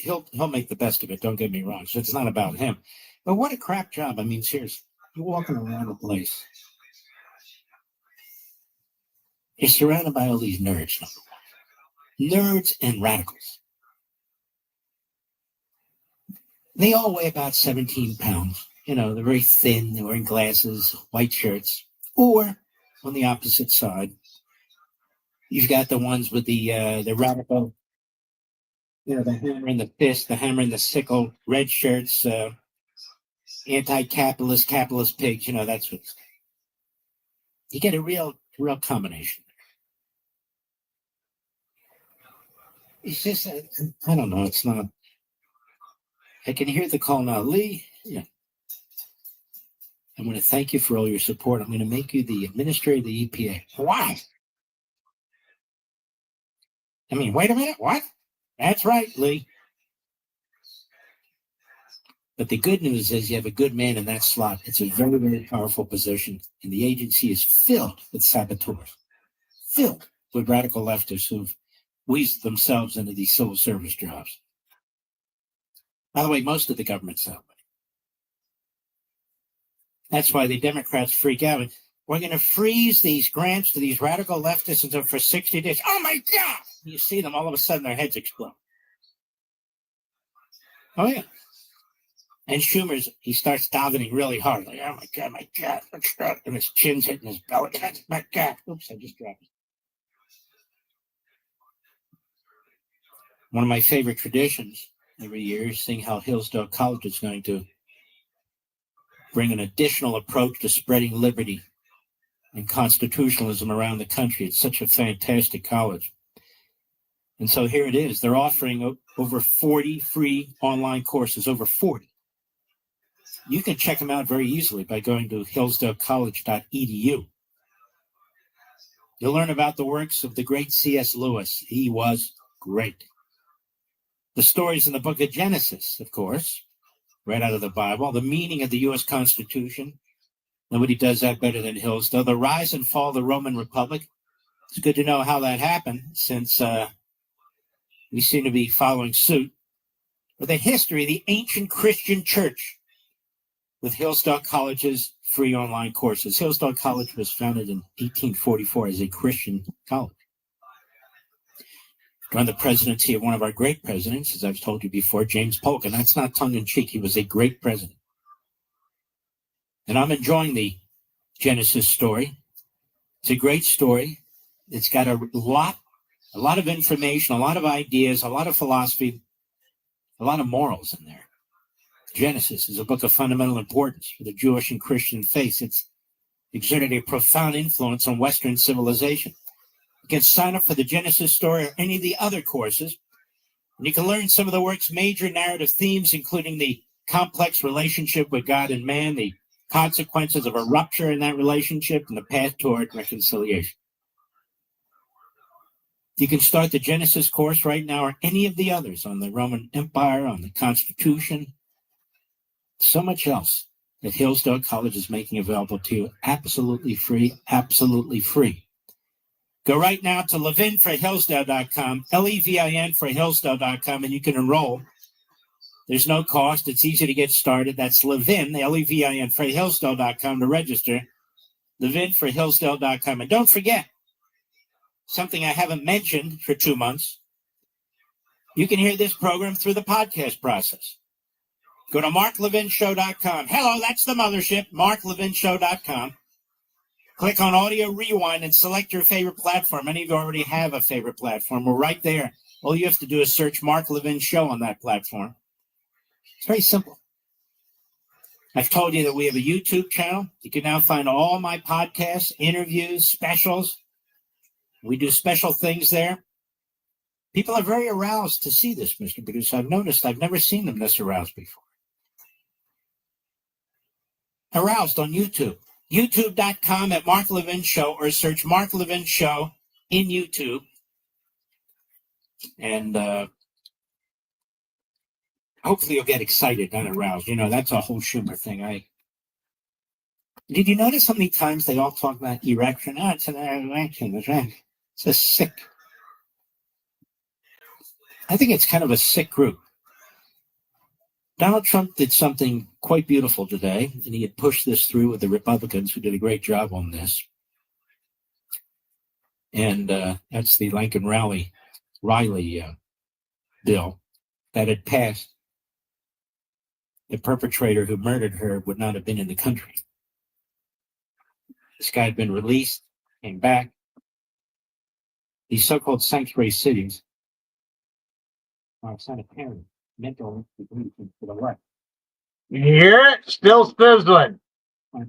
make the best of it. Don't get me wrong. So it's not about him. But what a crap job! I mean, seriously, you're walking around the place. You're surrounded by all these nerds, nerds and radicals. They all weigh about 17 pounds. You know, they're very thin. They're wearing glasses, white shirts, or on the opposite side, you've got the ones with the radical, the hammer and the fist, the hammer and the sickle, red shirts, anti-capitalist, capitalist pigs. That's what you get, a real combination. It's just, I don't know. It's not. I can hear the call now, Lee. Yeah. I'm going to thank you for all your support. I'm going to make you the administrator of the EPA. Why? I mean, wait a minute. What? That's right, Lee. But the good news is you have a good man in that slot. It's a very, very powerful position. And the agency is filled with saboteurs, filled with radical leftists who've weased themselves into these civil service jobs. By the way, most of the government's that way. That's why the Democrats freak out. We're going to freeze these grants to these radical leftists until for 60 days. Oh, my God! You see them, all of a sudden, their heads explode. Oh, yeah. And he starts davening really hard. Like, oh, my God, my God. And his chin's hitting his belly. My God. Oops, I just dropped it. One of my favorite traditions every year is seeing how Hillsdale College is going to bring an additional approach to spreading liberty and constitutionalism around the country. It's such a fantastic college. And so here it is. They're offering over 40 free online courses, over 40. You can check them out very easily by going to hillsdalecollege.edu. You'll learn about the works of the great C.S. Lewis. He was great. The stories in the book of Genesis, of course, right out of the Bible, the meaning of the U.S. Constitution. Nobody does that better than Hillsdale. The rise and fall of the Roman Republic. It's good to know how that happened, since we seem to be following suit. But the history of the ancient Christian church with Hillsdale College's free online courses. Hillsdale College was founded in 1844 as a Christian college. During the presidency of one of our great presidents, as I've told you before, James Polk, and that's not tongue-in-cheek. He was a great president. And I'm enjoying the Genesis story. It's a great story. It's got a lot of information, a lot of ideas, a lot of philosophy, a lot of morals in there. Genesis is a book of fundamental importance for the Jewish and Christian faiths. It's exerted a profound influence on Western civilization. You can sign up for the Genesis story or any of the other courses, and you can learn some of the work's major narrative themes, including the complex relationship with God and man, the consequences of a rupture in that relationship, and the path toward reconciliation. You can start the Genesis course right now or any of the others on the Roman Empire, on the Constitution, so much else that Hillsdale College is making available to you absolutely free, absolutely free. Go right now to levinforhillsdale.com, Levin for Hillsdale.com, and you can enroll. There's no cost. It's easy to get started. That's Levin, Levin for Hillsdale.com to register, Levin for Hillsdale.com. And don't forget, something I haven't mentioned for 2 months, you can hear this program through the podcast process. Go to marklevinshow.com. Hello, that's the mothership, marklevinshow.com. Click on Audio Rewind and select your favorite platform. Many of you already have a favorite platform. We're right there. All you have to do is search Mark Levin Show on that platform. It's very simple. I've told you that we have a YouTube channel. You can now find all my podcasts, interviews, specials. We do special things there. People are very aroused to see this, Mr. Producer. I've noticed I've never seen them this aroused before. Aroused on YouTube. YouTube.com at Mark Levin Show, or search Mark Levin Show in YouTube. And hopefully you'll get excited, not aroused. You know, that's a whole Schumer thing. Did you notice how many times they all talk about erection? Oh, it's an erection. It's a sick. I think it's kind of a sick group. Donald Trump did something quite beautiful today, and he had pushed this through with the Republicans, who did a great job on this. And that's the Lincoln-Riley bill that had passed. The perpetrator who murdered her would not have been in the country. This guy had been released, came back. These so-called sanctuary cities are sanitarian, mental institutions to the left. You hear it? Still sizzling. They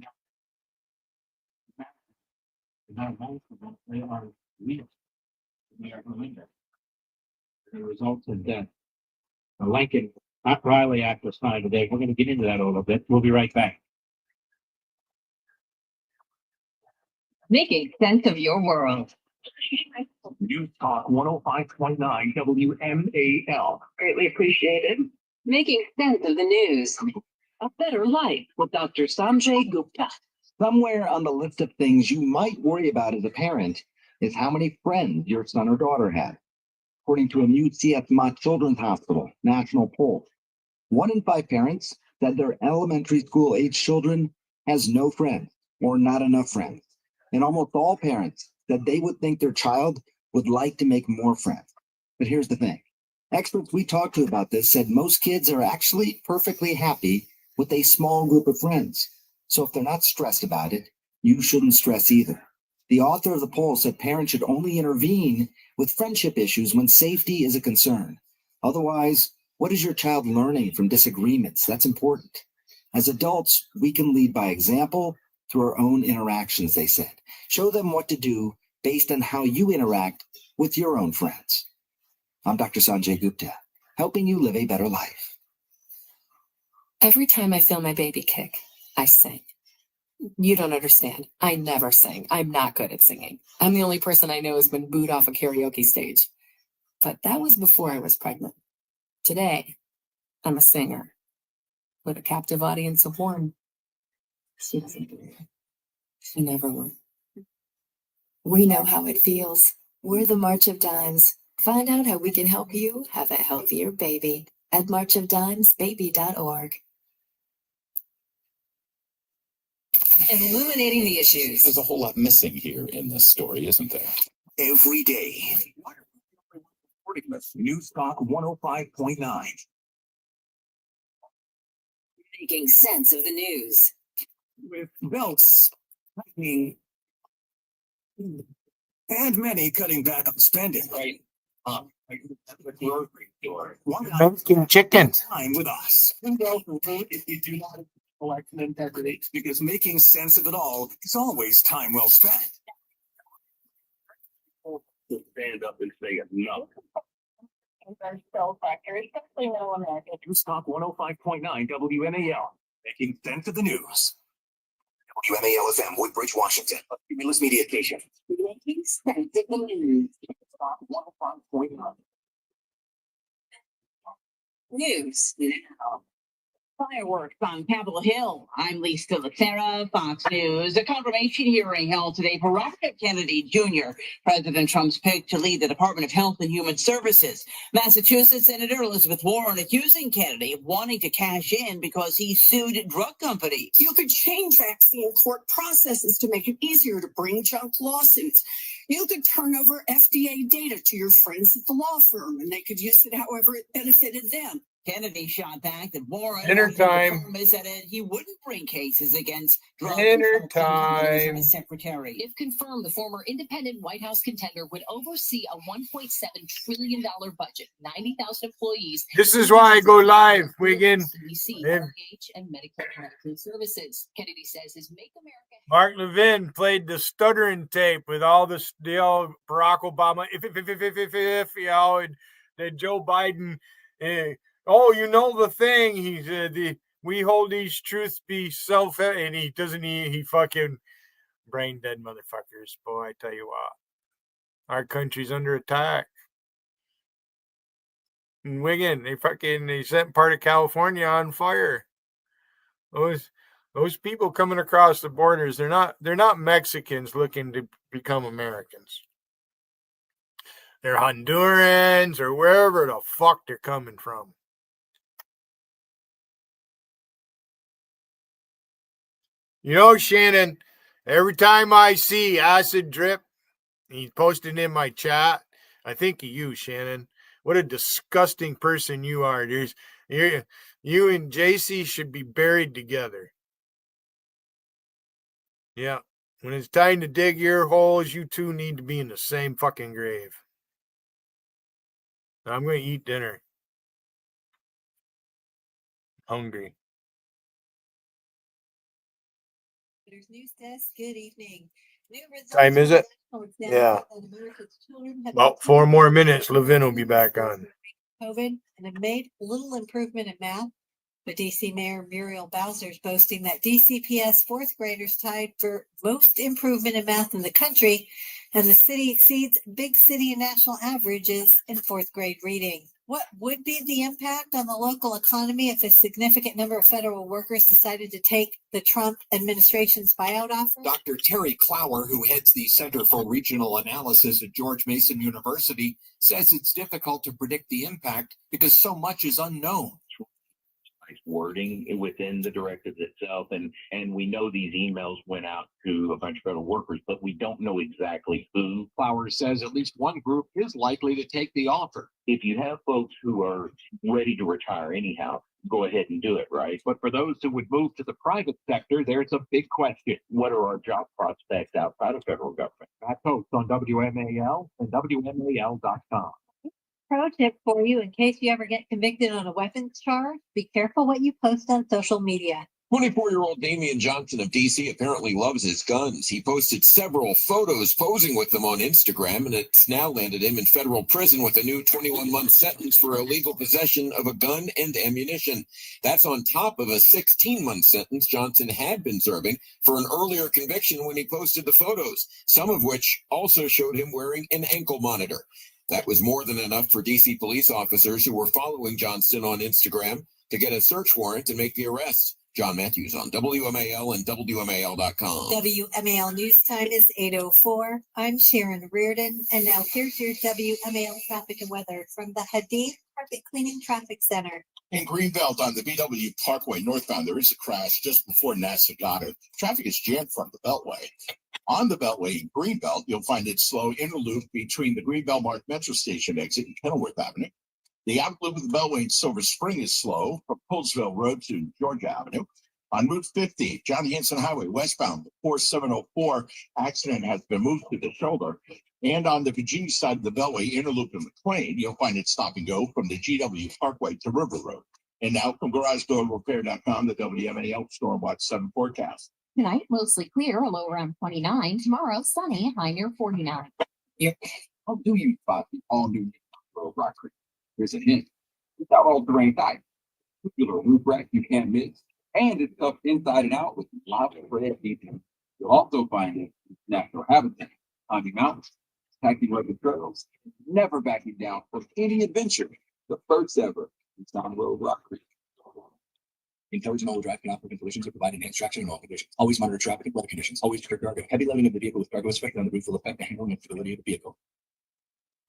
are real. They are horrendous. They result in death. The Lincoln Riley Act was signed today. We're going to get into that a little bit. We'll be right back. Making sense of your world. News Talk 105.9 WMAL. Greatly appreciated. Making sense of the news. A better life with Dr. Sanjay Gupta. Somewhere on the list of things you might worry about as a parent is how many friends your son or daughter had. According to a new C.S. Mott Children's Hospital national poll, 1 in 5 parents said their elementary school age children has no friends or not enough friends. And almost all parents said they would think their child would like to make more friends. But here's the thing. Experts we talked to about this said most kids are actually perfectly happy with a small group of friends. So if they're not stressed about it, you shouldn't stress either. The author of the poll said parents should only intervene with friendship issues when safety is a concern. Otherwise, what is your child learning from disagreements? That's important. As adults, we can lead by example through our own interactions, they said. Show them what to do based on how you interact with your own friends. I'm Dr. Sanjay Gupta, helping you live a better life. Every time I feel my baby kick, I sing. You don't understand. I never sing. I'm not good at singing. I'm the only person I know who's been booed off a karaoke stage. But that was before I was pregnant. Today, I'm a singer with a captive audience of one. She doesn't believe it. She never will. We know how it feels. We're the March of Dimes. Find out how we can help you have a healthier baby at marchofdimesbaby.org. Illuminating the issues. There's a whole lot missing here in this story, isn't there? Every day. News Talk 105.9. Making sense of the news. With belts tightening and many cutting back on spending. Right. the grocery store. Mexican chicken. Time with us. And go for road if you do not election integrity, because making sense of it all is always time well spent. Stand up and say no. Are still factors, especially middle America. News Talk 105.9 WMAL, making sense of the news. WMAL FM, Woodbridge, Washington. A Cumulus Media Station. Making sense of the news. Talk 105.9. News now. Fireworks on Capitol Hill. I'm Lisa Lucera, Fox News. A confirmation hearing held today for Robert F. Kennedy Jr., President Trump's pick to lead the Department of Health and Human Services. Massachusetts Senator Elizabeth Warren accusing Kennedy of wanting to cash in because he sued drug companies. You could change vaccine court processes to make it easier to bring junk lawsuits. You could turn over FDA data to your friends at the law firm, and they could use it however it benefited them. Kennedy shot back that Warren Dinner time. said he wouldn't bring cases against drug Dinner companies time. as secretary. If confirmed, the former independent White House contender would oversee a $1.7 trillion budget, 90,000 employees. This is why I go live, Wiggin. CDC, Then- NIH, and medical services. Kennedy says his Make America Mark Levin played the stuttering tape with all this deal. Barack Obama, if you know, and then Joe Biden. Oh, you know the thing. He said, we hold these truths be self, and he doesn't. He fucking brain dead motherfuckers. Boy, I tell you what, our country's under attack. And Wiggin, they set part of California on fire. Those people coming across the borders, they're not Mexicans looking to become Americans. They're Hondurans or wherever the fuck they're coming from. You know, Shannon, every time I see acid drip, he's posting in my chat. I think of you, Shannon. What a disgusting person you are. You and JC should be buried together. Yeah. When it's time to dig your holes, you two need to be in the same fucking grave. I'm going to eat dinner. Hungry. News Desk, good evening. New results Time is it? Yeah. About 4 more minutes. Levin will be back on. COVID and have made little improvement in math. But DC Mayor Muriel Bowser is boasting that DCPS fourth graders tied for most improvement in math in the country, and the city exceeds big city and national averages in fourth grade reading. What would be the impact on the local economy if a significant number of federal workers decided to take the Trump administration's buyout offer? Dr. Terry Clower, who heads the Center for Regional Analysis at George Mason University, says it's difficult to predict the impact because so much is unknown. Wording within the directive itself, and we know these emails went out to a bunch of federal workers, but we don't know exactly who. Flowers says at least one group is likely to take the offer. If you have folks who are ready to retire anyhow, go ahead and do it, right? But for those who would move to the private sector, there's a big question. What are our job prospects outside of federal government? That post on WMAL and WMAL.com. Pro tip for you in case you ever get convicted on a weapons charge, be careful what you post on social media. 24-year-old Damian Johnson of D.C. apparently loves his guns. He posted several photos posing with them on Instagram, and it's now landed him in federal prison with a new 21-month sentence for illegal possession of a gun and ammunition. That's on top of a 16-month sentence Johnson had been serving for an earlier conviction when he posted the photos, some of which also showed him wearing an ankle monitor. That was more than enough for D.C. police officers who were following Johnston on Instagram to get a search warrant and make the arrest. John Matthews on WMAL and WMAL.com. WMAL News Time is 8:04. I'm Sharon Reardon, and now here's your WMAL traffic and weather from the Hadid Carpet Cleaning Traffic Center. In Greenbelt on the BW Parkway northbound, there is a crash just before NASA Goddard. Traffic is jammed from the Beltway. On the Beltway in Greenbelt, you'll find it slow in a loop between the Greenbelt Mark Metro Station exit and Kenilworth Avenue. The out loop of the Beltway in Silver Spring is slow from Poulsville Road to Georgia Avenue. On Route 50, John Hanson Highway westbound, the 4704 accident has been moved to the shoulder. And on the Virginia side of the Beltway, Interloop and McLean, you'll find it stop and go from the GW Parkway to River Road. And now from GarageDoorRepair.com, the WMAL Storm Watch 7 forecast. Tonight, mostly clear, a low around 29. Tomorrow, sunny, high near 49. How do you spot the all-new Rock Creek? Here's a hint. It's got all-terrain tires, tubular roof rack you can't miss, and it's tucked inside and out with lots of red detail. You'll also find it in natural habitat, climbing mountains, hiking rugged trails, never backing down for any adventure. The first ever Nissan Road Rock Creek. Encouraging all drive cannot prevent collisions or provide enhanced traction in all conditions. Always monitor traffic and weather conditions. Always secure cargo. Heavy loading of the vehicle with cargo inspected on the roof will affect the handling and stability of the vehicle.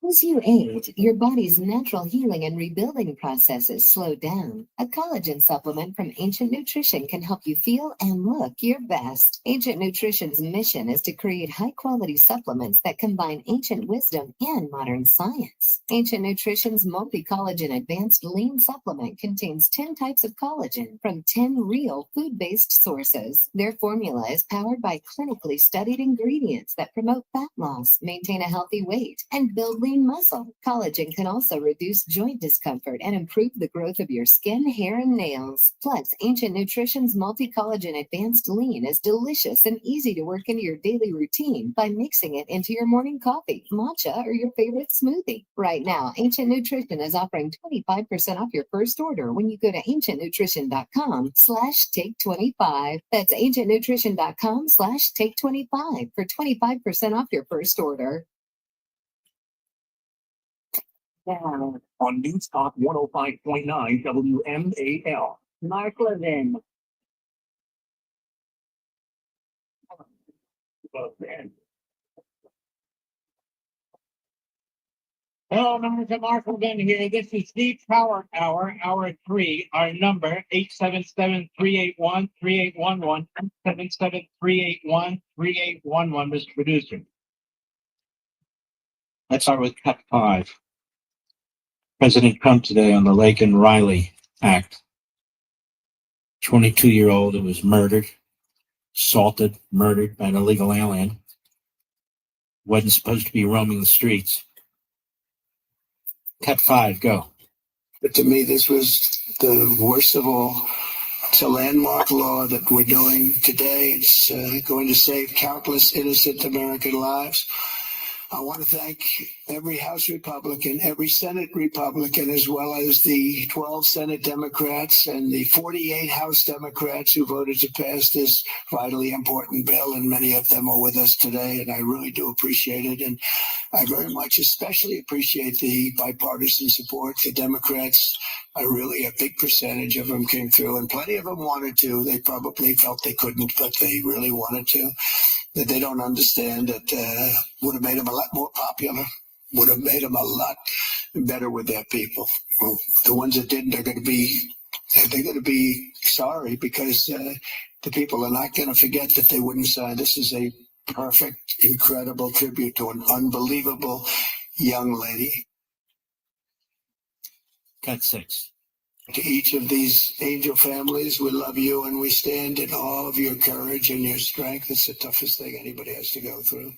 As you age, your body's natural healing and rebuilding processes slow down. A collagen supplement from Ancient Nutrition can help you feel and look your best. Ancient Nutrition's mission is to create high-quality supplements that combine ancient wisdom and modern science. Ancient Nutrition's multi-collagen advanced lean supplement contains 10 types of collagen from 10 real food-based sources. Their formula is powered by clinically studied ingredients that promote fat loss, maintain a healthy weight, and build lean muscle. Collagen can also reduce joint discomfort and improve the growth of your skin, hair, and nails. Plus, Ancient Nutrition's multi-collagen advanced lean is delicious and easy to work into your daily routine by mixing it into your morning coffee, matcha, or your favorite smoothie. Right now, Ancient Nutrition is offering 25% off your first order when you go to ancientnutrition.com/take25. That's ancientnutrition.com/take25 for 25% off your first order. On News Talk 105.9 WMAL. Mark Levin. Hello, members of Mark Levin here. This is the Power Hour, Hour 3. Our number, 877-381-3811, 877-381-3811, Mr. Producer. Let's start with Cut 5. President Trump today on the Lake and Riley Act. 22-year-old who was murdered, assaulted, murdered by an illegal alien. Wasn't supposed to be roaming the streets. Cut 5, go. But to me, this was the worst of all. It's a landmark law that we're doing today. It's going to save countless innocent American lives. I want to thank every House Republican, every Senate Republican, as well as the 12 Senate Democrats and the 48 House Democrats who voted to pass this vitally important bill, and many of them are with us today, and I really do appreciate it. And I very much especially appreciate the bipartisan support. The Democrats, a big percentage of them came through, and plenty of them wanted to. They probably felt they couldn't, but they really wanted to. That they don't understand that would have made them a lot more popular, would have made them a lot better with their people. Well, the ones that didn't are going to be sorry, because the people are not going to forget that they wouldn't sign. This is a perfect, incredible tribute to an unbelievable young lady. Cut 6. To each of these angel families, we love you and we stand in awe of your courage and your strength. It's the toughest thing anybody has to go through.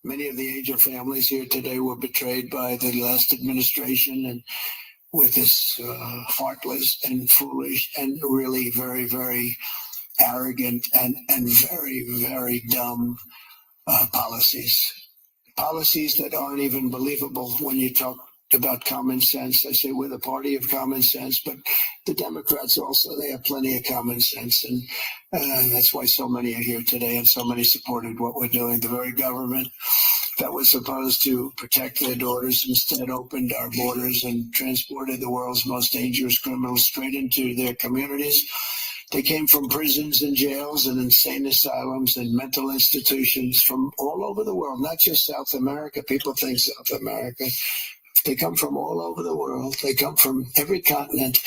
Many of the angel families here today were betrayed by the last administration, and with this heartless and foolish and really very, very arrogant and very, very dumb policies. Policies that aren't even believable when you talk about common sense. I say we're the party of common sense, but the Democrats also, they have plenty of common sense. And that's why so many are here today and so many supported what we're doing. The very government that was supposed to protect their daughters instead opened our borders and transported the world's most dangerous criminals straight into their communities. They came from prisons and jails and insane asylums and mental institutions from all over the world, not just South America. People think South America. They come from all over the world. They come from every continent.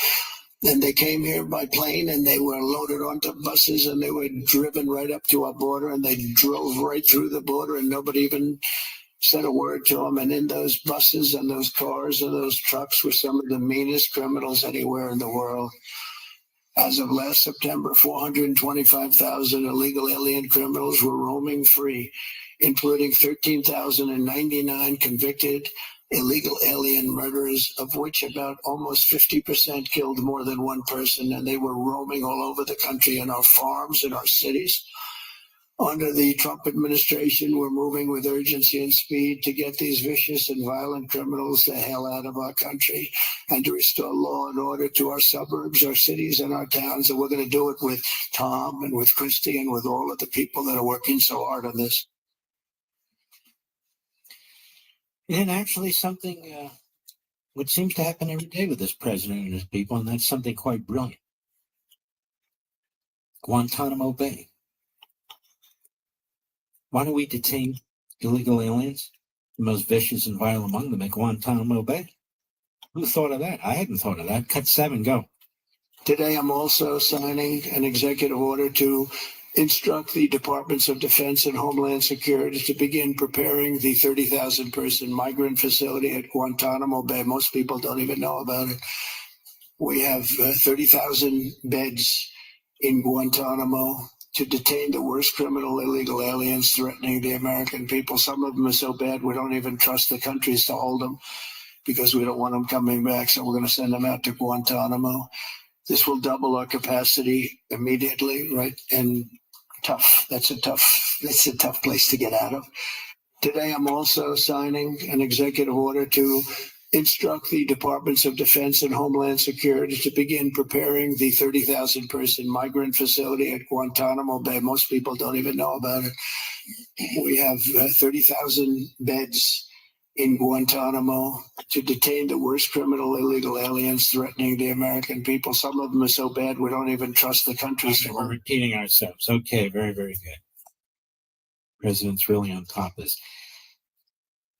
And they came here by plane, and they were loaded onto buses, and they were driven right up to our border, and they drove right through the border, and nobody even said a word to them. And in those buses and those cars and those trucks were some of the meanest criminals anywhere in the world. As of last September, 425,000 illegal alien criminals were roaming free, including 13,099 convicted illegal alien murderers, of which about almost 50% killed more than one person, and they were roaming all over the country in our farms, in our cities. Under the Trump administration, we're moving with urgency and speed to get these vicious and violent criminals the hell out of our country and to restore law and order to our suburbs, our cities, and our towns. And we're going to do it with Tom and with Christy and with all of the people that are working so hard on this. And actually something which seems to happen every day with this president and his people, and that's something quite brilliant. Guantanamo Bay. Why don't we detain illegal aliens, the most vicious and vile among them, at Guantanamo Bay? Who thought of that? I hadn't thought of that. Cut 7, go. Today, I'm also signing an executive order to instruct the Departments of Defense and Homeland Security to begin preparing the 30,000-person migrant facility at Guantanamo Bay. Most people don't even know about it. We have 30,000 beds in Guantanamo to detain the worst criminal illegal aliens threatening the American people. Some of them are so bad we don't even trust the countries to hold them because we don't want them coming back. So we're going to send them out to Guantanamo. This will double our capacity immediately, right? And tough. That's a tough place to get out of. Today, I'm also signing an executive order to instruct the Departments of Defense and Homeland Security to begin preparing the 30,000-person migrant facility at Guantanamo Bay. Most people don't even know about it. We have 30,000 beds in Guantanamo to detain the worst criminal illegal aliens threatening the American people. Some of them are so bad we don't even trust the countries. Okay, we're repeating ourselves. Okay, very, very good. President's really on top of this.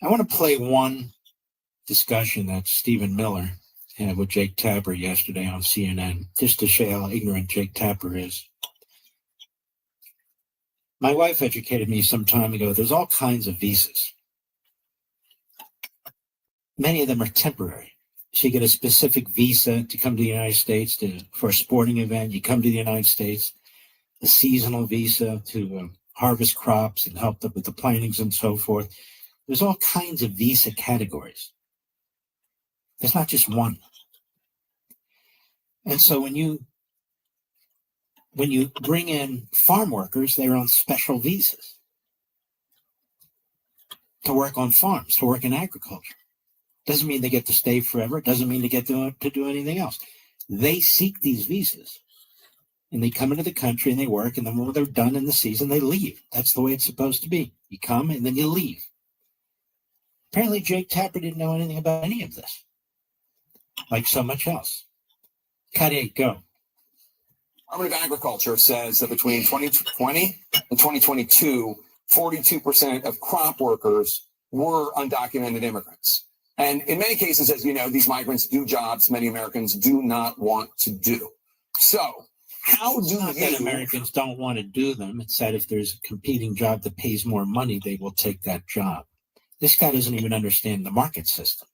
I want to play one discussion that Stephen Miller had with Jake Tapper yesterday on CNN, just to show how ignorant Jake Tapper is. My wife educated me some time ago. There's all kinds of visas. Many of them are temporary. So you get a specific visa to come to the United States for a sporting event. You come to the United States, a seasonal visa to harvest crops and help them with the plantings and so forth. There's all kinds of visa categories. There's not just one. And so when you bring in farm workers, they're on special visas to work on farms, to work in agriculture. Doesn't mean they get to stay forever. Doesn't mean they get to do anything else. They seek these visas, and they come into the country and they work, and then when they're done in the season, they leave. That's the way it's supposed to be. You come and then you leave. Apparently, Jake Tapper didn't know anything about any of this, like so much else. Cut 8, go. Department of Agriculture says that between 2020 and 2022, 42% of crop workers were undocumented immigrants. And in many cases, as you know, these migrants do jobs many Americans do not want to do. So how do that Americans don't want to do them? It's that if there's a competing job that pays more money, they will take that job. This guy doesn't even understand the market system.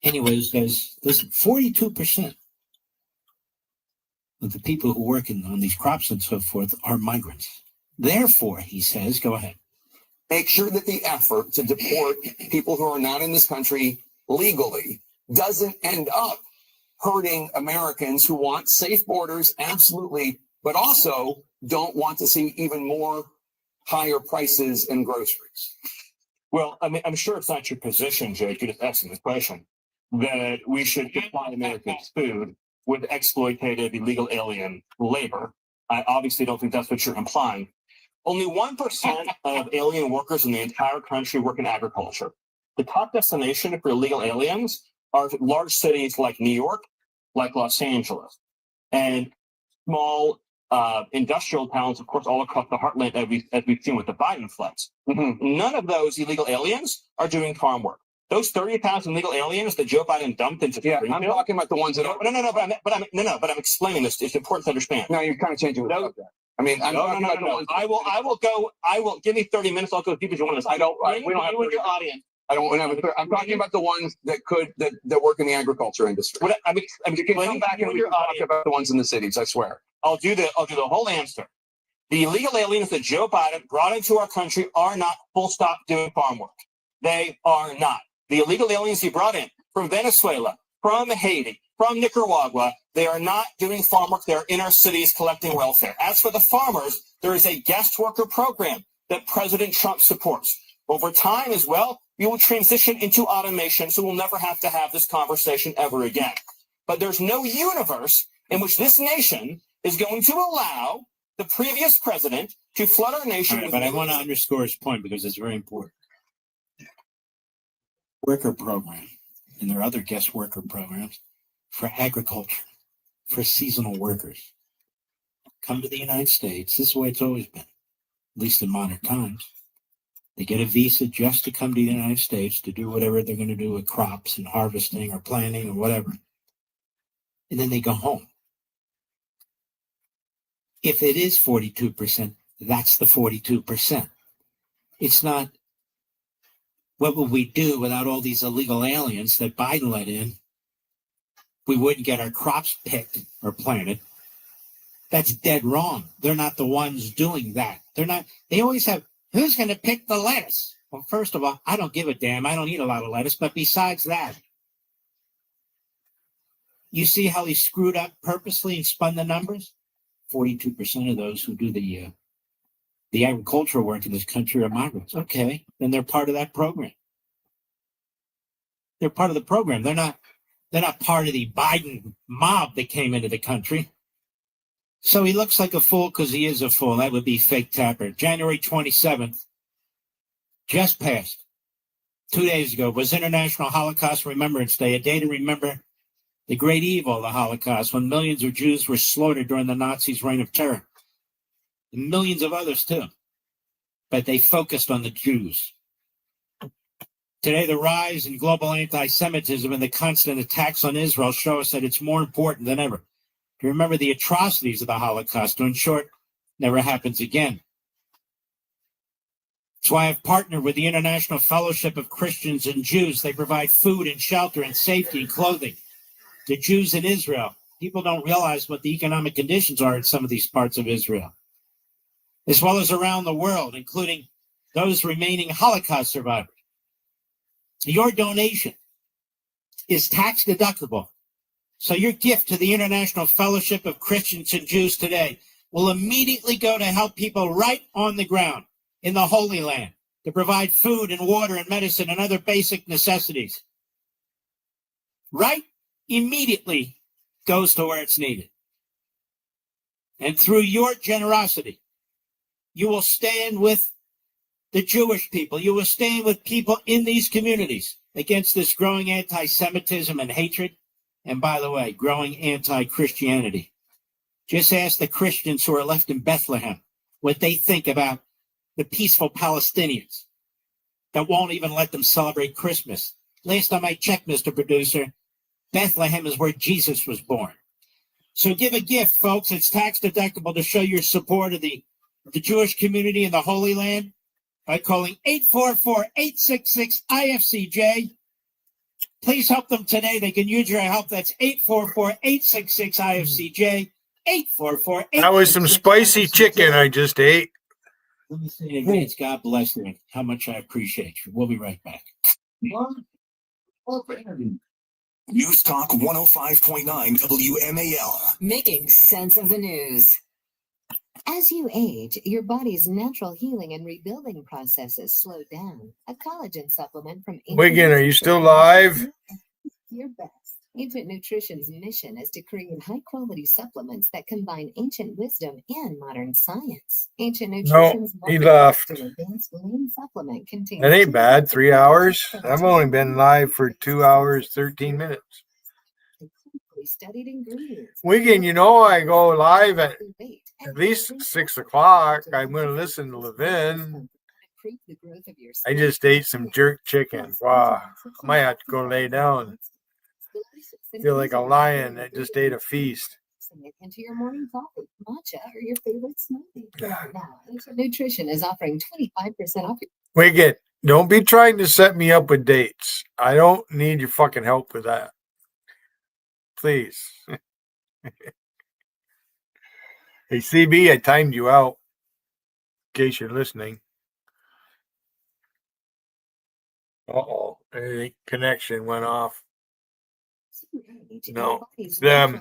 Anyways, there's 42% of the people who work on these crops and so forth are migrants. Therefore, he says, go ahead. Make sure that the effort to deport people who are not in this country legally doesn't end up hurting Americans who want safe borders, absolutely, but also don't want to see even more higher prices in groceries. Well, I mean, I'm sure it's not your position, Jake, you're just asking the question, that we should supply Americans food with exploitative illegal alien labor. I obviously don't think that's what you're implying. Only 1% of alien workers in the entire country work in agriculture. The top destination for illegal aliens are large cities like New York, like Los Angeles, and small industrial towns, of course, all across the heartland, as we've seen with the Biden floods. Mm-hmm. None of those illegal aliens are doing farm work. Those 30,000 illegal aliens that Joe Biden dumped into I'm talking about the ones that are. But I'm explaining this. It's important to understand. No, you're kind of changing the subject. I mean, I'm talking about the ones. I will give me 30 minutes. I'll go as deep as you want to. We don't have your audience. I don't want to have a, I'm talking about the ones that work in the agriculture industry. What I mean, You can come back and we can talk about the ones in the cities, I swear. I'll do the whole answer. The illegal aliens that Joe Biden brought into our country are not full stop doing farm work. They are not. The illegal aliens he brought in from Venezuela, from Haiti, from Nicaragua, they are not doing farm work. They're in our cities collecting welfare. As for the farmers, there is a guest worker program that President Trump supports. Over time as well, we will transition into automation, so we'll never have to have this conversation ever again. But there's no universe in which this nation is going to allow the previous president to flood our nation. Right, but I want to underscore his point because it's very important. Worker program, and there are other guest worker programs for agriculture, for seasonal workers. Come to the United States. This is the way it's always been, at least in modern times. They get a visa just to come to the United States to do whatever they're going to do with crops and harvesting or planting or whatever. And then they go home. If it is 42%, that's the 42%. It's not, what would we do without all these illegal aliens that Biden let in? We wouldn't get our crops picked or planted. That's dead wrong. They're not the ones doing that. They always have, who's going to pick the lettuce? Well, first of all, I don't give a damn. I don't eat a lot of lettuce. But besides that, you see how he screwed up purposely and spun the numbers? 42% of those who do the agricultural work in this country are migrants. Okay, then they're part of that program. They're part of the program. They're not part of the Biden mob that came into the country. So he looks like a fool because he is a fool. That would be fake Tapper. January 27th, just passed, 2 days ago, was International Holocaust Remembrance Day, a day to remember the great evil, the Holocaust, when millions of Jews were slaughtered during the Nazis' reign of terror. And millions of others too. But they focused on the Jews. Today, the rise in global anti-Semitism and the constant attacks on Israel show us that it's more important than ever to remember the atrocities of the Holocaust to ensure it never happens again. That's why I've partnered with the International Fellowship of Christians and Jews. They provide food and shelter and safety and clothing to Jews in Israel. People don't realize what the economic conditions are in some of these parts of Israel, as well as around the world, including those remaining Holocaust survivors. Your donation is tax deductible. So your gift to the International Fellowship of Christians and Jews today will immediately go to help people right on the ground in the Holy Land to provide food and water and medicine and other basic necessities. Right immediately goes to where it's needed. And through your generosity, you will stand with the Jewish people. You will stand with people in these communities against this growing anti-Semitism and hatred. And by the way, growing anti-Christianity. Just ask the Christians who are left in Bethlehem what they think about the peaceful Palestinians that won't even let them celebrate Christmas. Last time I checked, Mr. Producer, Bethlehem is where Jesus was born. So give a gift, folks. It's tax deductible to show your support of the Jewish community in the Holy Land by calling 844-866-IFCJ. Please help them today. They can use your help. That's 844-866-IFCJ. 844. That was some spicy chicken I just ate. Let me say in advance, God bless you. How much I appreciate you. We'll be right back. News Talk 105.9 WMAL. Making sense of the news. As you age, your body's natural healing and rebuilding processes slow down. A collagen supplement from Wiggin, are you still live? Your best. Ancient Nutrition's mission is to create high-quality supplements that combine ancient wisdom and modern science. Ancient Nutrition's he left. advanced lean supplement contains That ain't bad. 3 hours. I've only been live for 2 hours, 13 minutes. studied ingredients. Wiggin, you know I go live at least 6 o'clock. I'm going to listen to Levin. I just ate some jerk chicken. Wow. I might have to go lay down. Feel like a lion that just ate a feast. Into your morning coffee, matcha, or your favorite smoothie. Now, Ancient Nutrition is offering 25% off. Wiggin, Don't be trying to set me up with dates. I don't need your fucking help with that. Please. Hey, CB, I timed you out. In case you're listening. Uh-oh. I think connection went off. No. Them.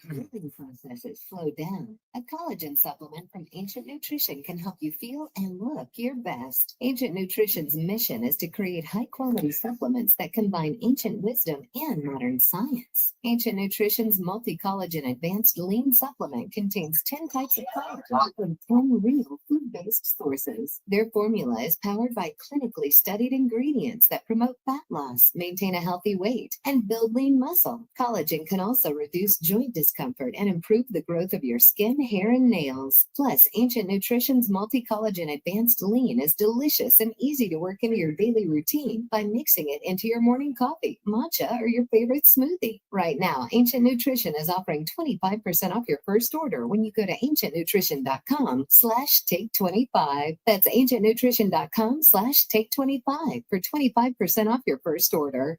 Building processes slow down. A collagen supplement from Ancient Nutrition can help you feel and look your best. Ancient Nutrition's mission is to create high-quality supplements that combine ancient wisdom and modern science. Ancient Nutrition's multi-collagen advanced lean supplement contains 10 types of collagen from 10 real food-based sources. Their formula is powered by clinically studied ingredients that promote fat loss, maintain a healthy weight, and build lean muscle. Collagen can also reduce joint discomfort and improve the growth of your skin, hair, and nails. Plus, Ancient Nutrition's multi-collagen advanced lean is delicious and easy to work into your daily routine by mixing it into your morning coffee, matcha, or your favorite smoothie. Right now, Ancient Nutrition is offering 25% off your first order when you go to ancientnutrition.com/take25. That's ancientnutrition.com/take25 for 25% off your first order.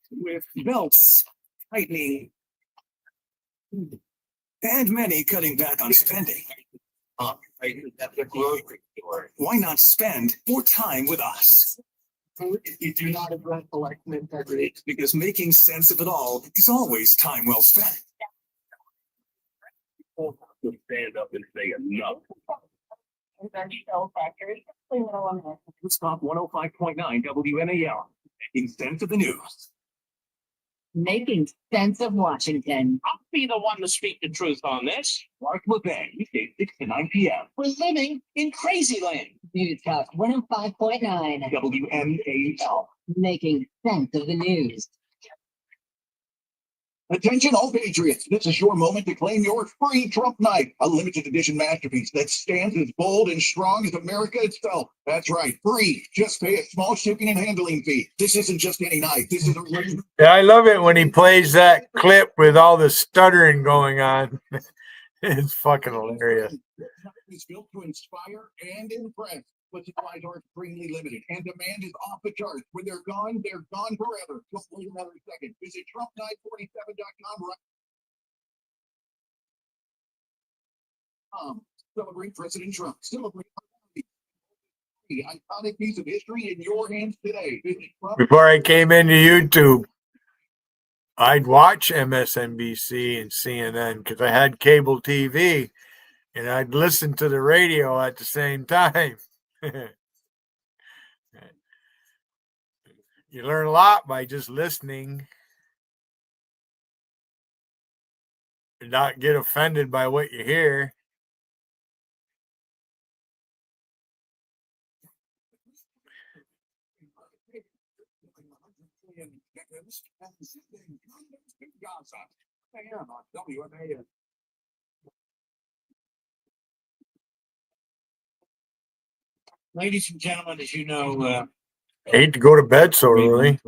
With belts tightening and many cutting back on spending. Why not spend more time with us? You do not address election integrity because making sense of it all is always time well spent. Stand up and say enough. Stop 105.9 WMAL. Making sense of the news. Making sense of Washington. I'll be the one to speak the truth on this. Mark LeBay, weekdays 6 to 9 p.m. We're living in crazy land. News Talk 105.9. WMAL. Making sense of the news. Attention all patriots, this is your moment to claim your free Trump knife, a limited edition masterpiece that stands as bold and strong as America itself. That's right, free. Just pay a small shipping and handling fee. This isn't just any knife. This is a Yeah, I love it when he plays that clip with all the stuttering going on. It's fucking hilarious. It's built to inspire and impress, but supplies are extremely limited, and demand is off the charts. When they're gone forever. Don't wait another second. Visit TrumpKnife47.com right. Celebrate President Trump. Celebrate the iconic piece of history in your hands today. Visit Trump. Before I came into YouTube, I'd watch MSNBC and CNN because I had cable TV, and I'd listen to the radio at the same time. You learn a lot by just listening and not get offended by what you hear. Ladies and gentlemen, as you know, I hate to go to bed so early.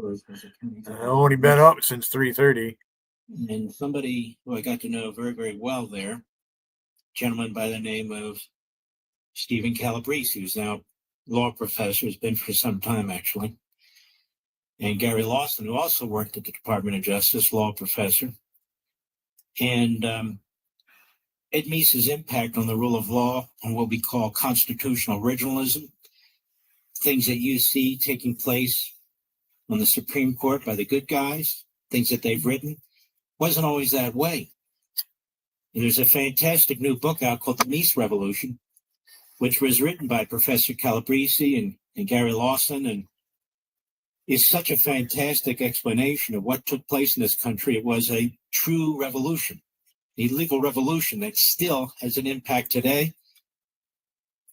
I've only been up since 3:30. and somebody who I got to know very, very well there, a gentleman by the name of Stephen Calabrese, who's now law professor, has been for some time actually, and Gary Lawson, who also worked at the Department of Justice, law professor, and Ed Meese's impact on the rule of law, on what we call constitutional originalism, things that you see taking place on the Supreme Court by the good guys, things that they've written, wasn't always that way. And there's a fantastic new book out called The Meese Revolution, which was written by Professor Calabrese and Gary Lawson, and is such a fantastic explanation of what took place in this country. It was a true revolution, a legal revolution that still has an impact today.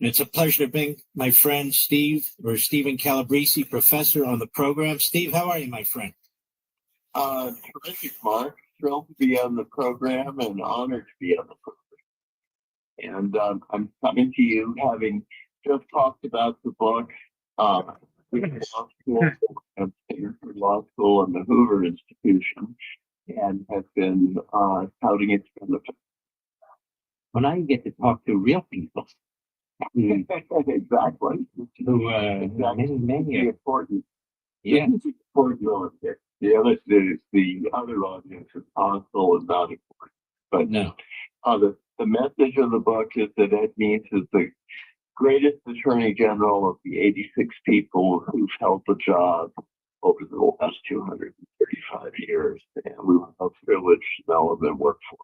And it's a pleasure to bring my friend Stephen Calabrese, professor, on the program. Steve, how are you, my friend? Terrific, Mark. Thrilled to be on the program and honored to be on the program. And I'm coming to you having just talked about the book, with law school, and Stanford Law School and the Hoover Institution, and have been touting its benefits. When I get to talk to real people, Exactly. Many important. Yeah. Important relative. The other audience is hostile and not important. But No. The message of the book is that Ed Means is the greatest attorney general of the 86 people who've held the job over the last 235 years, and we were a privileged smell of them work for.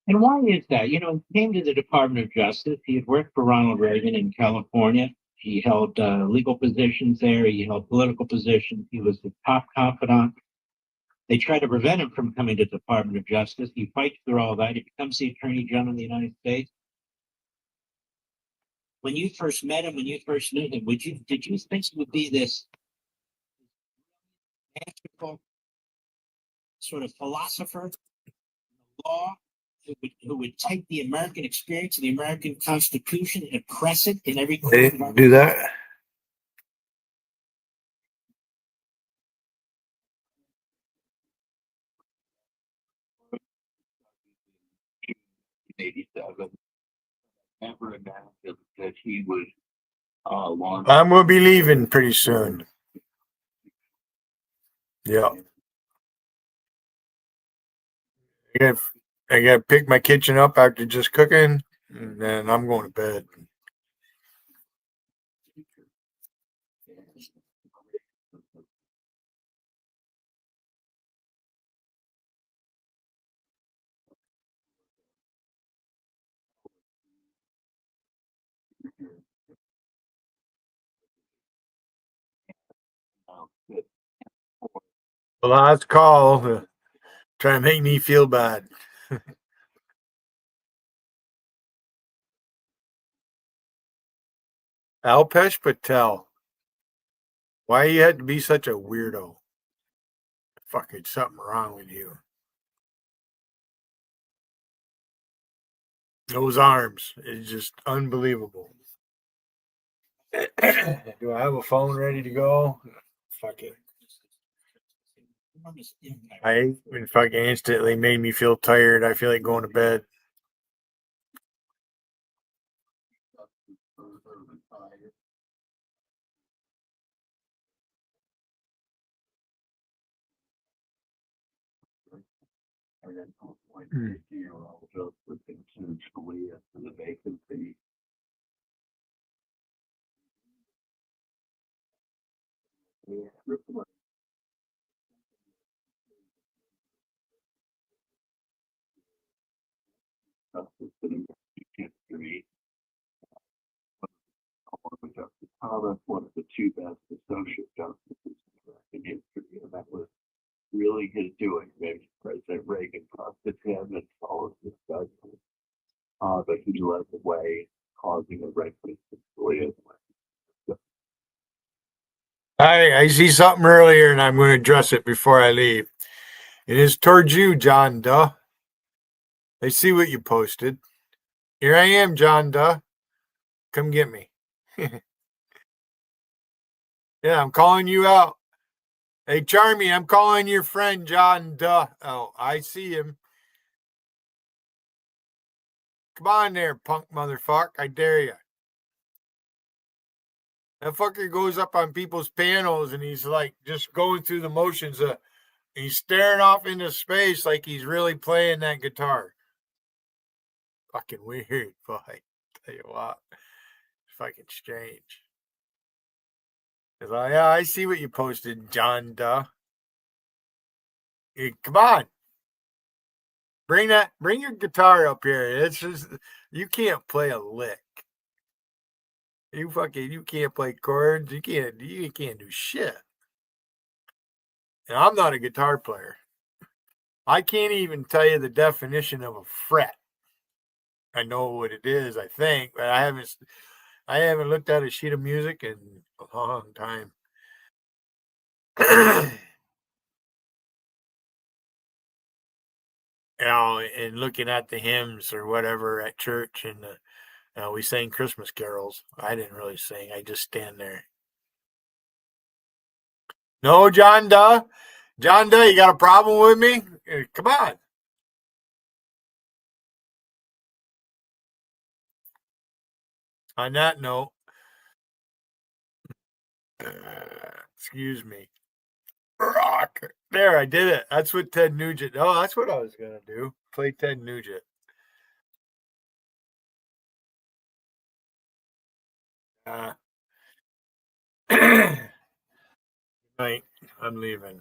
And why is that? You know, he came to the Department of Justice. He had worked for Ronald Reagan in California. He held legal positions there. He held political positions. He was the top confidant. They tried to prevent him from coming to the Department of Justice. He fights through all that. He becomes the Attorney General of the United States. When you first met him, when you first knew him, did you think he would be this masterful sort of philosopher, law, who would take the American experience, the American Constitution, and press it in every They didn't do that. '87. Never imagined that he would launch. I'm gonna be leaving pretty soon. Yeah. I gotta pick my kitchen up after just cooking, and then I'm going to bed. The last call to try to make me feel bad. Alpesh Patel. Why you had to be such a weirdo? Fucking something wrong with you. Those arms is just unbelievable. Do I have a phone ready to go? Fuck it. I fucking instantly made me feel tired. I feel like going to bed. The vacancy. History. Justice Thomas, one of the two best associate justices in history, and that was really his doing. Maybe President Reagan trusted him and followed his judgment, but he led the way, causing a reckless display. I see something earlier, and I'm going to address it before I leave. It is towards you, John Duh. I see what you posted. Here I am, John Duh. Come get me. Yeah, I'm calling you out. Hey, Charmy, I'm calling your friend John Duh. Oh, I see him. Come on there, punk motherfucker. I dare you. That fucker goes up on people's panels and he's like just going through the motions. He's staring off into space like he's really playing that guitar. Fucking weird, boy. Tell you what. It's fucking strange. Like, yeah, I see what you posted, John Duh. Hey, come on. Bring your guitar up here. It's just you can't play a lick. You can't play chords. You can't do shit. And I'm not a guitar player. I can't even tell you the definition of a fret. I know what it is, I think, but I haven't looked at a sheet of music in a long time. And looking at the hymns or whatever at church, and we sang Christmas carols. I didn't really sing. I just stand there. No, John Duh. John Duh, you got a problem with me? Come on. On that note, excuse me. Rock. There, I did it. That's what Ted Nugent. Oh, that's what I was gonna do. Play Ted Nugent. Right. I'm leaving.